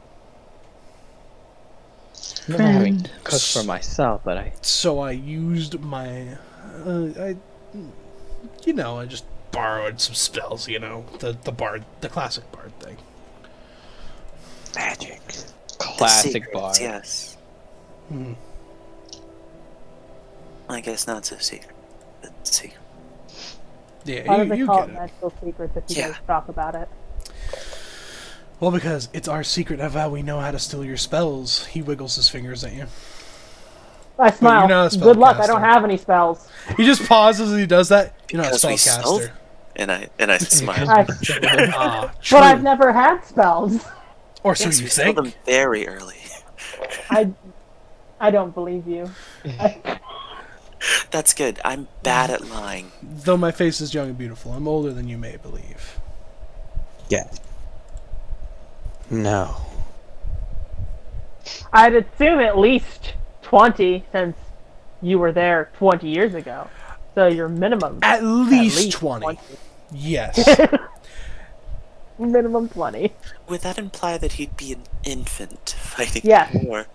Never having
Friend.
cooked for myself, but I
So I used my, I just borrowed some spells. The bard, the classic bard thing.
Magic.
classic
Secrets,
bar.
Yes.
Hmm.
I guess not so secret. But secret.
Yeah,
Why does it
you
call
get
it
it.
magical secrets if you
Yeah.
guys talk about it?
Well, because it's our secret of how we know how to steal your spells. He wiggles his fingers at you.
I smile.
you're not a
Good luck. I
spellcaster.
don't have any spells.
He just pauses and he does that. You're not a
Because we stole
spellcaster.
them. And I smile.
Ah,
But
true.
I've never had spells.
Or so
Yes,
you
we stole
think.
them very early.
I don't believe you.
That's good. I'm bad at lying.
Though my face is young and beautiful, I'm older than you may believe.
Yeah. No.
I'd assume at least 20, since you were there 20 years ago. So your minimum.
At least 20. Yes.
Minimum 20.
Would that imply that he'd be an infant fighting
Yes.
the war?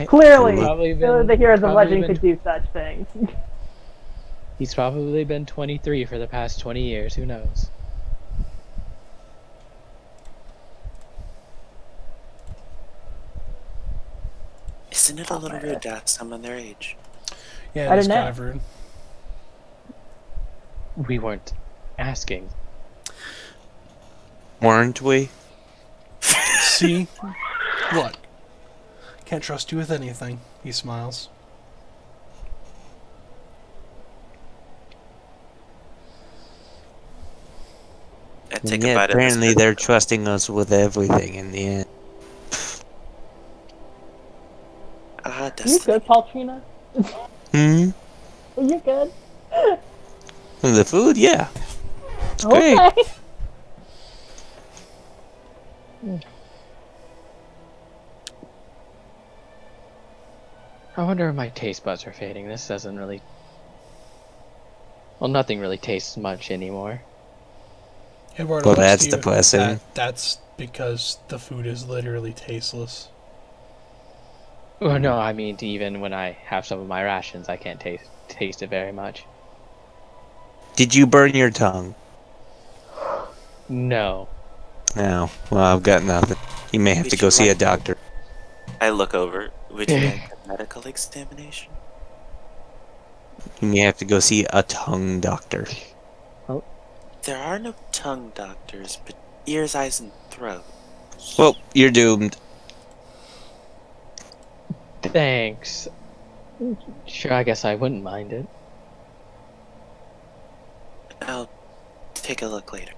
Clearly,
Probably
the heroes of
probably
legend
been-
could do such things.
He's probably been 23 for the past 20 years. Who knows?
Isn't it a little rude to ask someone their age?
Yeah,
I
it's
didn't
kind
know.
of rude.
We weren't asking.
Weren't we?
See? What? Can't trust you with anything. He smiles.
I
And
take a
yet,
bite of
apparently
this.
they're trusting us with everything in the end.
Ah,
You
Destiny.
good, Paultrina?
Hmm?
Are you good?
The food? Yeah. It's great.
Okay.
I wonder if my taste buds are fading. This doesn't really. Well, nothing really tastes much anymore.
Eduardo
Well,
looks
that's
to you.
depressing.
That's because the food is literally tasteless.
Well, no, I mean even when I have some of my rations, I can't taste it very much.
Did you burn your tongue?
No.
No. Well, I've got nothing. You may have
Would
to go
you
see a
like-
doctor.
I look over. Would you like a medical examination?
You may have to go see a tongue doctor.
There are no tongue doctors, but ears, eyes, and throat.
Well, you're doomed.
Thanks. Sure, I guess I wouldn't mind it.
I'll take a look later.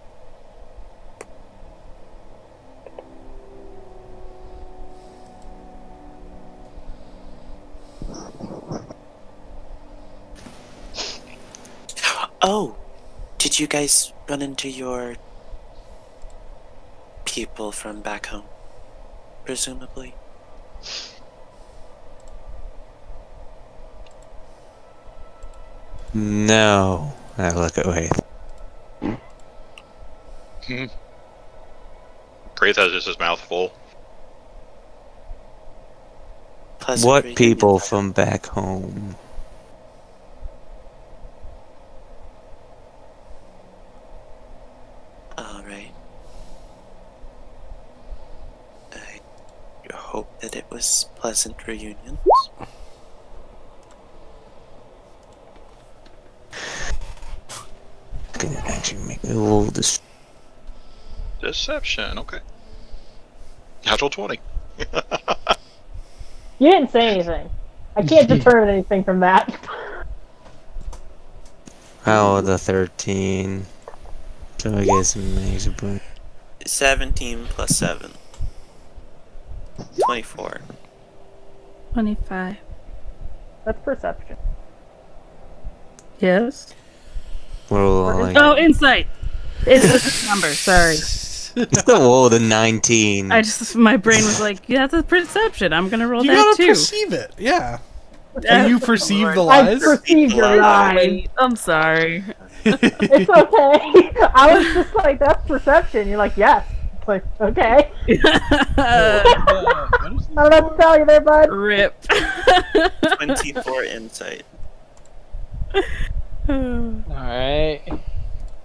Oh, did you guys run into your people from back home? Presumably.
No. I look away.
Wraith has just his mouth full.
Pleasant
What
reunion.
people from back home?
Alright. I hope that it was pleasant reunions.
Can actually make me roll this.
Deception, okay. Natural 20.
You didn't say anything. I can't determine anything from that.
Oh, the 13. So I guess it makes a point.
17 plus 7. 24.
25.
That's perception.
Yes.
Roll like.
Oh, insight. It's a number. Sorry.
Still roll the 19.
My brain was like, yeah, that's a perception. I'm gonna roll
You
that
gotta
too.
perceive it, yeah. Can you perceive the
I
lies?
perceive your lies.
I'm sorry.
It's okay. I was just like, that's perception. You're like, yes. It's like, okay. I don't know what to tell you there, bud.
Rip.
24 insight.
Alright.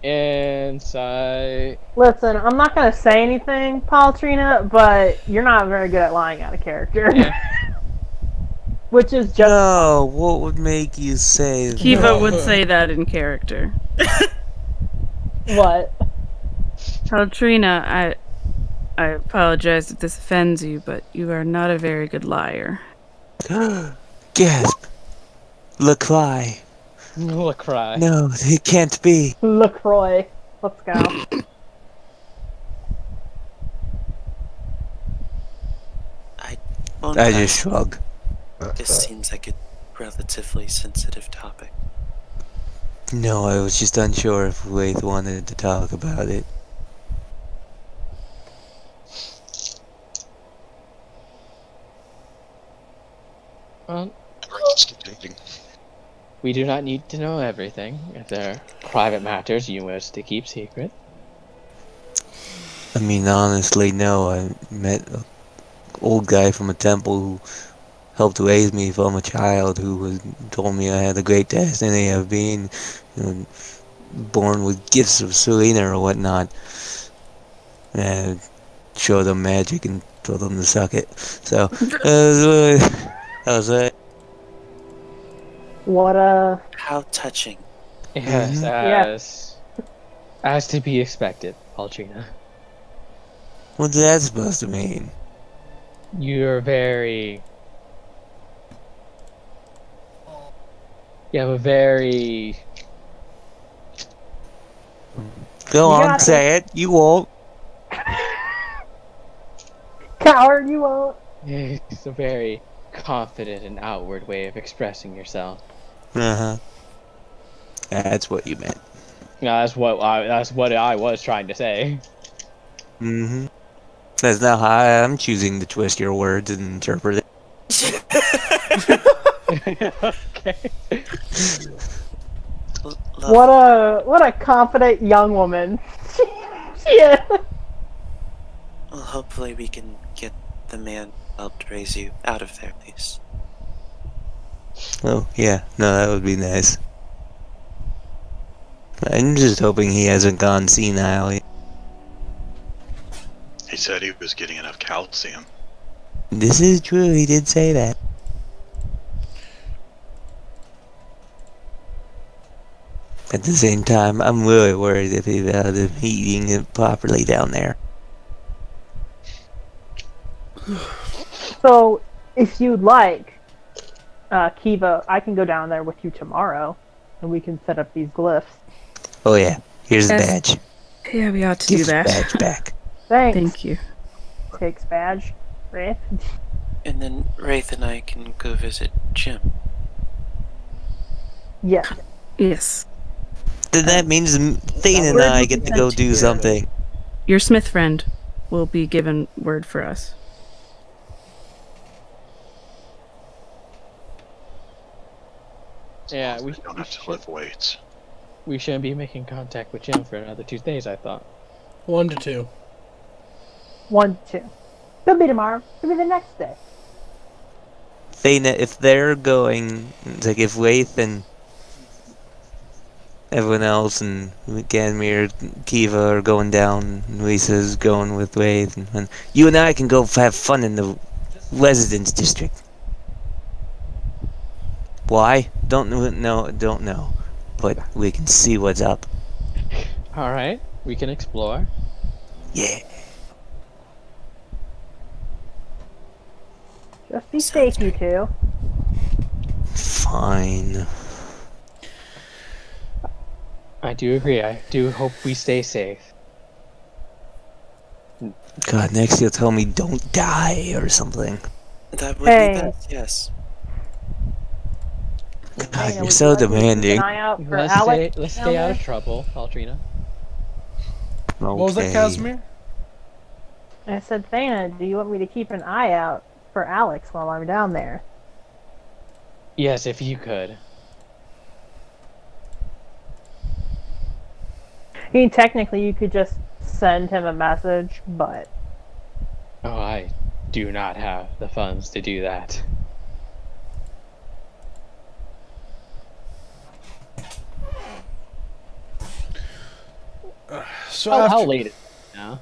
Insight.
Listen, I'm not gonna say anything, Paultrina, but you're not very good at lying out of character. Which is just
No, what would make you say
Kiva
that?
would say that in character.
what?
Trina, I apologize if this offends you, but you are not a very good liar.
Gasp! LaCry.
LaCry.
No, it can't be.
LaCroix. Let's go.
I just shrug.
This seems like a relatively sensitive topic.
No, I was just unsure if Wraith wanted to talk about it.
Well, we do not need to know everything. If there are private matters you wish to keep secret.
I mean, honestly, no. I met an old guy from a temple who helped raise me from a child, told me I had a great destiny of being, born with gifts of Sureena or whatnot. And showed them magic and told them to suck it. So, that was it.
What
How touching.
Yes, as to be expected, Altrina.
What's that supposed to mean?
You're very... You have a very...
Go on,
got
say it. You won't.
Coward, you won't.
It's a very confident and outward way of expressing yourself.
Uh-huh. That's what you meant.
Yeah, that's what I was trying to say.
Mm-hmm. That's not how I'm choosing to twist your words and interpret it.
Okay.
What a confident young woman. She is.
Well, hopefully we can get the man who helped raise you out of there, please.
Oh, yeah. No, that would be nice. I'm just hoping he hasn't gone senile yet.
He said he was getting enough calcium.
This is true, he did say that. At the same time, I'm really worried about him eating it properly down there.
So, if you'd like, Kiva, I can go down there with you tomorrow, and we can set up these glyphs.
Oh yeah, here's the
Yes.
badge.
Yeah, we ought to
Give
do
the
that.
badge back.
Thanks.
Thank you.
Takes badge. Wraith.
And then Wraith and I can go visit Jim.
Yes.
Yes.
Then that means Thane and I get to go do something.
Your Smith friend will be given word for us.
Yeah, we
don't have to lift weights.
We shouldn't be making contact with Jim for another 2 days, I thought.
1 to 2.
1, 2. Could be tomorrow. Could be the next day.
Thane, if they're going, it's like if Wraith and everyone else and Ganmir, Kiva are going down, and Lisa's going with Wraith, and you and I can go have fun in the residence district. Why? Don't know. But we can see what's up.
Alright, we can explore.
Yeah.
Just be safe, you two.
Fine.
I do agree. I do hope we stay safe.
God, next you'll tell me don't die or something.
That would be best, yes.
God, you're
would
so
you like me to keep
demanding.
an eye out for
Let's
Alex
stay
down
out of
there?
trouble, Altrina.
What was that, Casimir?
I said, Thana, do you want me to keep an eye out for Alex while I'm down there?
Yes, if you could.
I mean, technically, you could just send him a message, but...
Oh, I do not have the funds to do that.
So
How late is it now?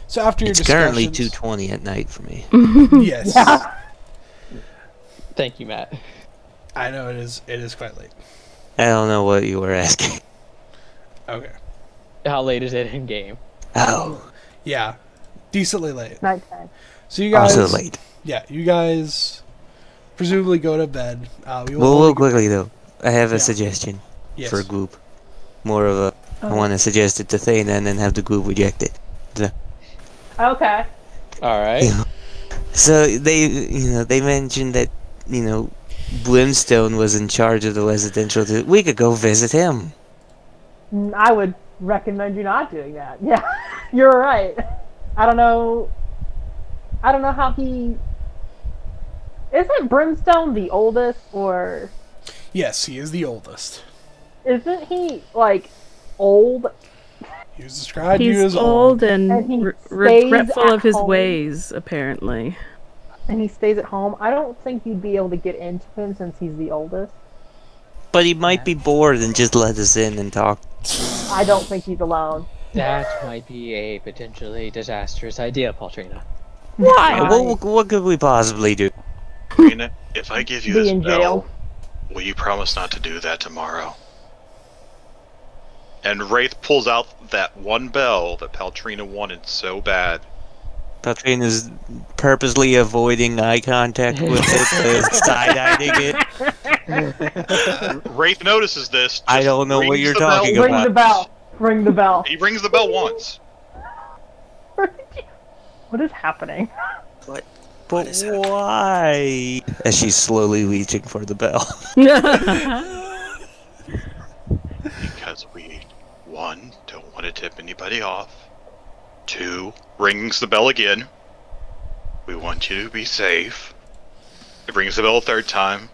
So after your
It's currently
discussions-
2:20 at night for me.
Yes.
Yeah.
Thank you, Matt.
I know it is quite late.
I don't know what you were asking.
Okay.
How late is it in game?
Oh,
Yeah, decently late.
Nighttime.
So you guys,
also late.
yeah, you guys presumably go to bed. We will
Well,
only
real quickly though, I have a
Yeah.
suggestion
Yes.
for a group. More of a, I want to suggest it to Thana and then have the group reject it. So,
Okay.
All right.
you know, so they mentioned that, Brimstone was in charge of the residential. We could go visit him.
I would recommend you not doing that. Yeah, you're right. I don't know how he... Isn't Brimstone the oldest, or...
Yes, he is the oldest.
Isn't he, like, old?
He was described to you
He's
as
old and
And he stays
regretful
at
of his
home.
ways, apparently.
And he stays at home. I don't think you'd be able to get into him since he's the oldest.
But he might be bored and just let us in and talk.
I don't think he's alone.
That might be a potentially disastrous idea, Paltrina.
Why? What could we possibly do?
Rena, if I give you
Be
this
in
bell,
jail.
will you promise not to do that tomorrow? And Wraith pulls out that one bell that Paltrina wanted so bad.
Patrine is purposely avoiding eye contact with it, side-eyeing it.
Wraith notices this.
I
just
don't know what
rings
you're
the bell
talking
Ring
about.
the bell. Ring the bell.
He rings the bell once.
What is happening?
What?
But
is happening?
why? As she's slowly reaching for the bell.
Because we, 1, don't want to tip anybody off. 2, rings the bell again. We want you to be safe. It rings the bell a third time.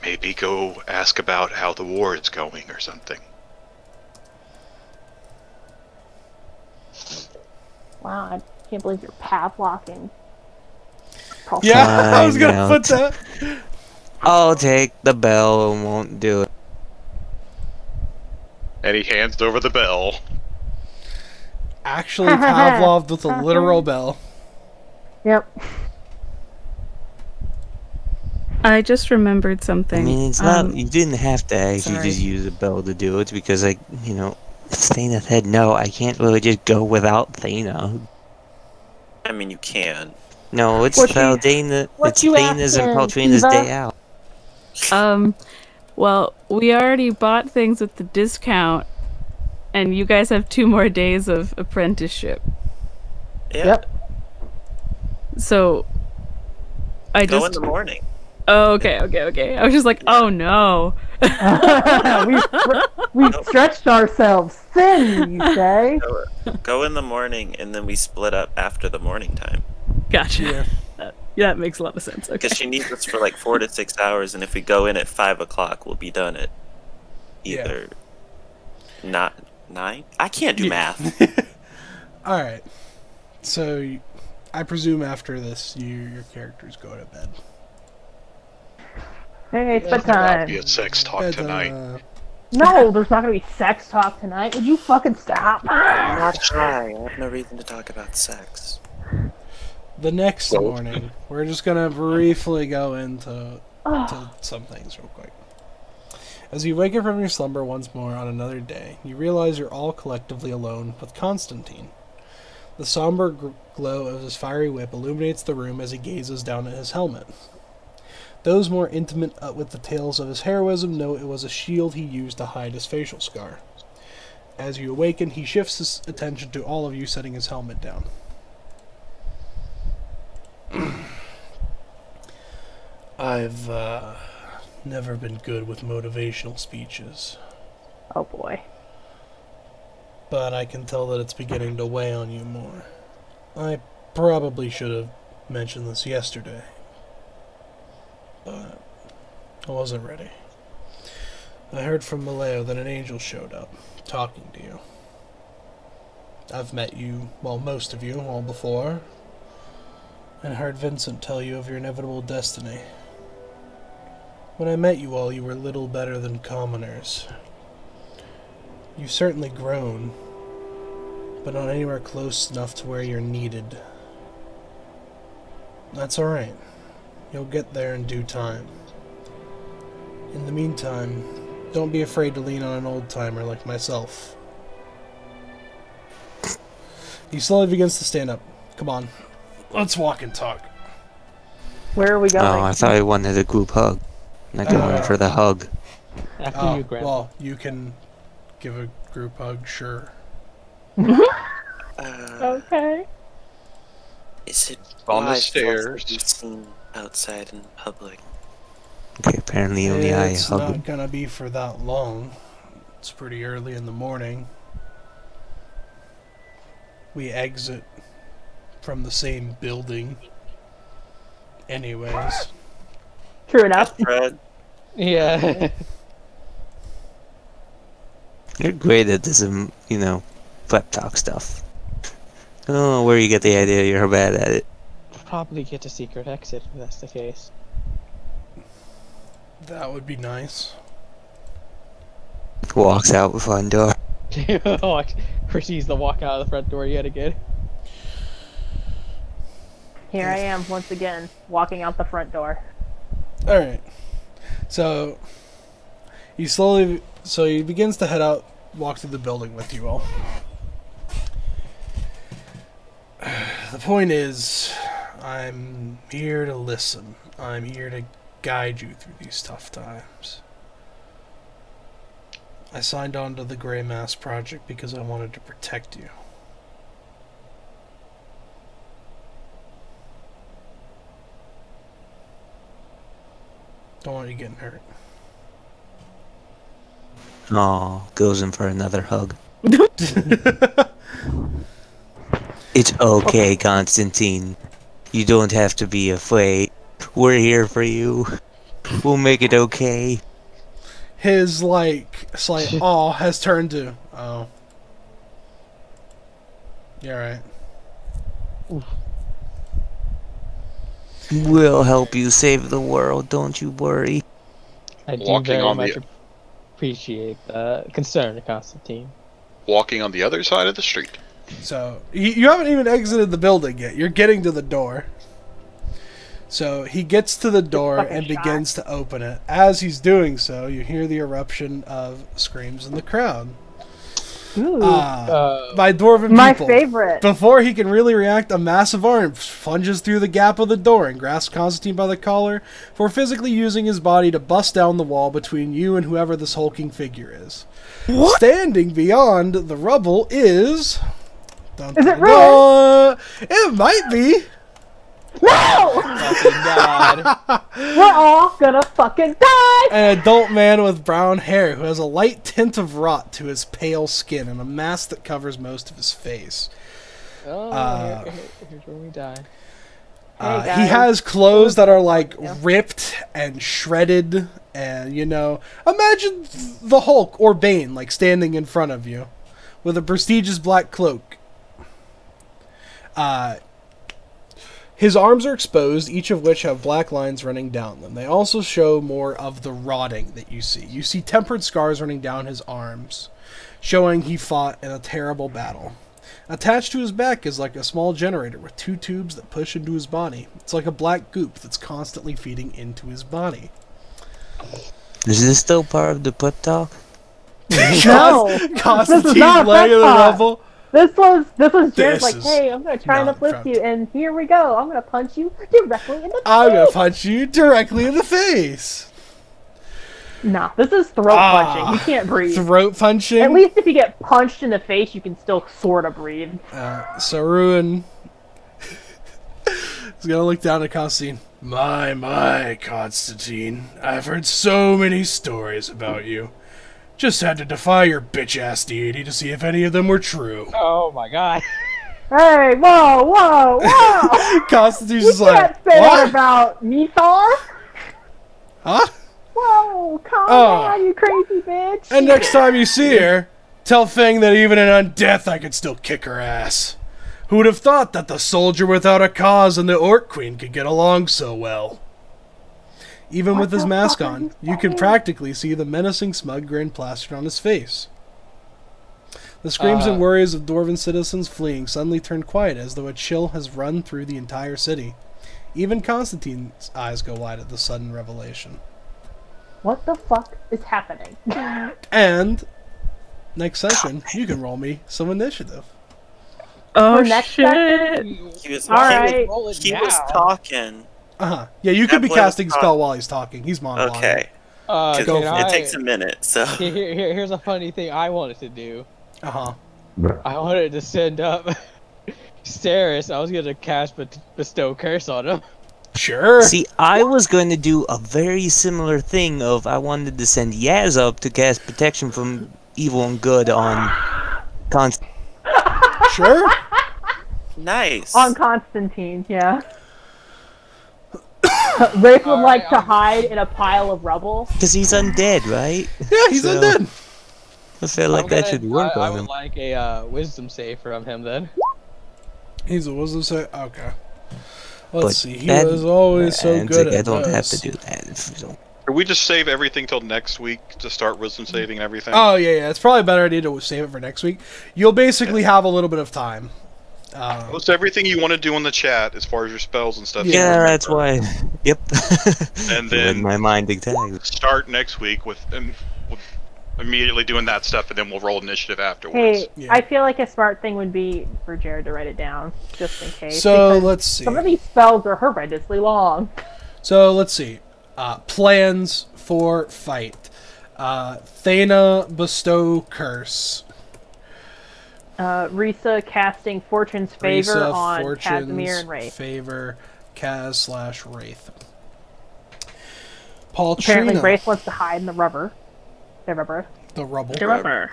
Maybe go ask about how the war is going or something.
Wow, I can't believe you're Pavloking.
Yeah, I was
Find
gonna put
out.
that.
I'll take the bell and won't do it.
And he hands over the bell.
Actually, Pavlov with a literal bell.
Yep.
I just remembered something.
I mean, it's not.
Um,
You didn't have to actually
sorry.
just use a bell to do it because, if Thana said no, I can't really just go without Thana.
I mean, you can.
No, it's
What you-
Thana's
what
it's
you
Thana's and
asking,
Paltrina's
Eva?
day out.
Well, we already bought things with the discount, and you guys have 2 more days of apprenticeship.
Yeah.
Yep.
So, I
Go
just...
in the morning.
Oh, okay. I was just like, oh no.
We've stretched ourselves thin, you say?
Go in the morning, and then we split up after the morning time.
Gotcha.
Yeah.
That makes a lot of sense. Okay.
Because she needs us for like 4 to 6 hours, and if we go in at 5 o'clock, we'll be done at either not 9. I can't do math.
All right. So, I presume after this, your characters go to bed.
Hey, it's
That'll
bedtime.
be a sex talk
Bed,
tonight.
No, there's not gonna be sex talk tonight. Would you fucking stop?
I'm not shy. I have no reason to talk about sex.
The next morning, we're just gonna briefly go into to some things real quick. As you wake up from your slumber once more on another day, you realize you're all collectively alone with Constantine. The somber glow of his fiery whip illuminates the room as he gazes down at his helmet. Those more intimate with the tales of his heroism know it was a shield he used to hide his facial scar. As you awaken, he shifts his attention to all of you, setting his helmet down. I've never been good with motivational speeches,
Oh boy.
but I can tell that it's beginning to weigh on you more. I probably should have mentioned this yesterday, but I wasn't ready. I heard from Maleo that an angel showed up, talking to you. I've met you, well, most of you, all before, and heard Vincent tell you of your inevitable destiny. When I met you all, you were little better than commoners. You've certainly grown, but not anywhere close enough to where you're needed. That's alright. You'll get there in due time. In the meantime, don't be afraid to lean on an old-timer like myself. He slowly begins to stand up. Come on. Let's walk and talk.
Where are we going?
Oh, I thought I wanted a group hug. Not going for the hug.
After you, Grandpa.
Well, you can give a group hug, sure.
Okay.
Is it
On the
wise for us
stairs.
to be seen outside in public?
Okay, apparently only I
It's
hug
not
him.
gonna be for that long. It's pretty early in the morning. We exit from the same building. Anyways.
True enough.
Fred,
Yeah.
You're great at this, pep talk stuff. I don't know where you get the idea you're bad at it.
Probably get a secret exit if that's the case.
That would be nice.
Walks out the front door.
Proceeds to walk out of the front door yet again.
Here I am once again, walking out the front door.
Alright. So he begins to head out, walk through the building with you all. The point is, I'm here to listen. I'm here to guide you through these tough times. I signed on to the Grey Mass Project because I wanted to protect you. Don't want you getting hurt.
Aw, goes in for another hug. It's okay, Constantine. You don't have to be afraid. We're here for you. We'll make it okay.
His, slight awe has turned to, oh. You're right.
We'll help you save the world, don't you worry.
I do
Walking
very
on
much
the-
appreciate the concern, Constantine.
Walking on the other side of the street.
So, you haven't even exited the building yet. You're getting to the door. So, he gets to the door
fucking
and
shot.
begins to open it. As he's doing so, you hear the eruption of screams in the crowd.
Ooh,
By dwarven
my
people.
favorite.
Before he can really react, a massive arm plunges through the gap of the door and grasps Constantine by the collar for physically using his body to bust down the wall between you and whoever this hulking figure is. What? Standing beyond the rubble is... Dun,
Is it
dun,
real?
dun. It might be.
No!
Fucking God.
We're all gonna fucking die!
An adult man with brown hair who has a light tint of rot to his pale skin and a mask that covers most of his face.
Oh,
Uh,
here's where we die.
Hey,
He
guys.
has clothes that are
Yeah.
ripped and shredded, and imagine the Hulk or Bane standing in front of you with a prestigious black cloak. His arms are exposed, each of which have black lines running down them. They also show more of the rotting that you see. You see tempered scars running down his arms, showing he fought in a terrible battle. Attached to his back is a small generator with 2 tubes that push into his body. It's like a black goop that's constantly feeding into his body.
Is this still part of the pep talk?
No!
Constantine
not a
laying in the
pep talk.
rubble.
This was Jared's
This
like,
is
hey, I'm gonna try and
not
uplift
Trump.
you, and here we go. I'm gonna punch you directly in the
I'm gonna
face.
punch you directly in the face.
Nah, this is throat punching. You can't breathe.
Throat punching.
At least if you get punched in the face, you can still sort of breathe.
So Ruin is gonna look down at Constantine. My, Constantine. I've heard so many stories about you. Just had to defy your bitch-ass deity to see if any of them were true.
Oh my God.
Hey, whoa!
Constantine's
You
just
can't say that
what?
about me, Thor!
Huh?
Whoa, calm
Oh.
down, you crazy bitch!
And next time you see her, tell Fang that even in undeath I could still kick her ass. Who would have thought that the soldier without a cause and the Orc Queen could get along so well? Even with his
the
mask
fuck are
on,
you
you can
saying?
practically see the menacing smug grin plastered on his face. The screams and worries of Dwarven citizens fleeing suddenly turned quiet as though a chill has run through the entire city. Even Constantine's eyes go wide at the sudden revelation.
What the fuck is happening?
And next session, you can roll me some initiative.
Oh
For next
shit!
session?
He was,
Alright.
he was talking.
Yeah, you could be
That boy was
casting spell while he's talking. He's monologuing.
Okay.
Can
Go for
I,
It takes a minute, so.
here's a funny thing I wanted to do.
Uh-huh.
I wanted to send up Steris. I was gonna cast bestow curse on him.
Sure.
See, I was going to do a very similar thing of I wanted to send Yaz up to cast protection from evil and good on
Sure.
Nice.
On Constantine, yeah. Rafe would like to hide in a pile of rubble.
because he's undead, right?
Yeah, he's
So-
undead.
I feel like that should work
I
on
would
him.
like a wisdom save from him then.
He's a wisdom say. Okay. Let's
But
see. He
that-
was always so
and
good
I
at
don't have
this.
to do that. If you don't.
Can we just save everything till next week to start wisdom saving and everything?
Oh yeah. It's probably a better idea to save it for next week. You'll basically have a little bit of time.
Post everything you want to do in the chat as far as your spells and stuff.
Yeah,
Yeah, that's why. Yep.
And
In
then
my mind exactly.
start next week with immediately doing that stuff, and then we'll roll initiative afterwards.
Hey,
Yeah.
I feel like a smart thing would be for Jared to write it down, just in case.
So
because
let's see.
some of these spells are horrendously long.
So let's see. Plans for fight. Thana bestow curse.
Risa casting Fortune's Favor
Risa,
on
Fortune's
Casimir and Wraith.
Favor, Kaz/Wraith.
Apparently,
Paultrina.
Wraith wants to hide in the rubber. The rubber.
The rubble.
Rubber.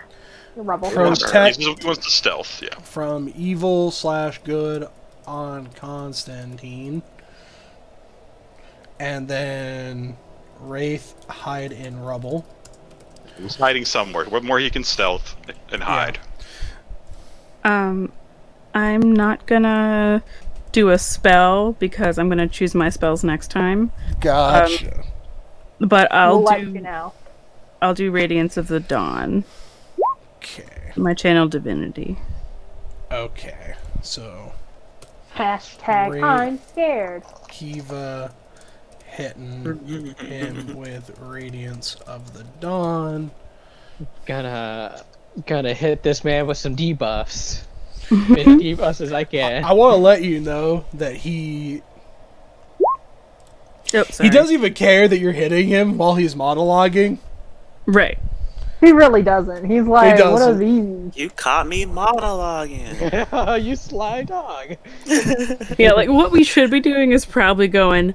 The rubble.
Protect
He wants to stealth, yeah.
from evil/good on Constantine. And then Wraith hide in rubble.
He's hiding somewhere. Where he can stealth and hide.
I'm not gonna do a spell because I'm gonna choose my spells next time.
Gotcha.
But
We'll let you know.
I'll do Radiance of the Dawn.
Okay.
My channel divinity.
Okay. So
Hashtag
Wraith.
I'm scared.
Kiva hitting him with Radiance of the Dawn.
Gonna hit this man with some debuffs. Many debuffs as I can.
I want to let you know that he
Oh, sorry.
doesn't even care that you're hitting him while he's monologuing.
Right.
He really doesn't. He's like, what are
doesn't.
these?
You caught me monologuing.
You sly dog.
Yeah, like what we should be doing is probably going,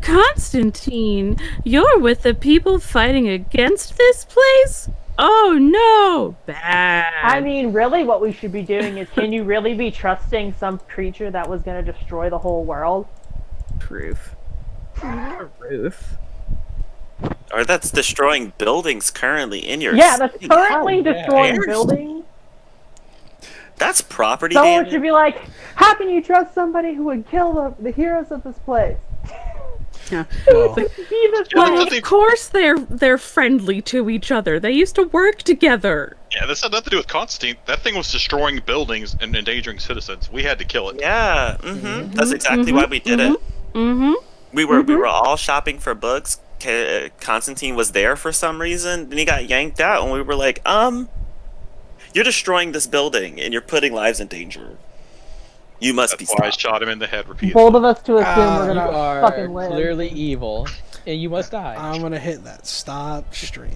Constantine, you're with the people fighting against this place? Oh no, bad.
I mean, really, what we should be doing is, can you really be trusting some creature that was going to destroy the whole world?
Proof. Proof.
Or that's destroying buildings currently in your
Yeah, that's
city.
currently destroying
Seriously?
buildings.
That's property
Someone
damage.
should be like, how can you trust somebody who would kill the heroes of this place?
Yeah.
Well,
Be this
Yeah,
way.
that's
Of course they're friendly to each other. They used to work together.
Yeah, this had nothing to do with Constantine. That thing was destroying buildings and endangering citizens. We had to kill it.
Yeah, that's exactly why we did it.
Mm-hmm.
We were all shopping for books. Constantine was there for some reason, then he got yanked out, and we were like, you're destroying this building, and you're putting lives in danger. You must be
That's why I
stopped.
shot him in the head repeatedly.
Bold of us to assume we're
Uh,
You
gonna
are
fucking live.
clearly evil, and you must die.
I'm gonna hit that stop stream.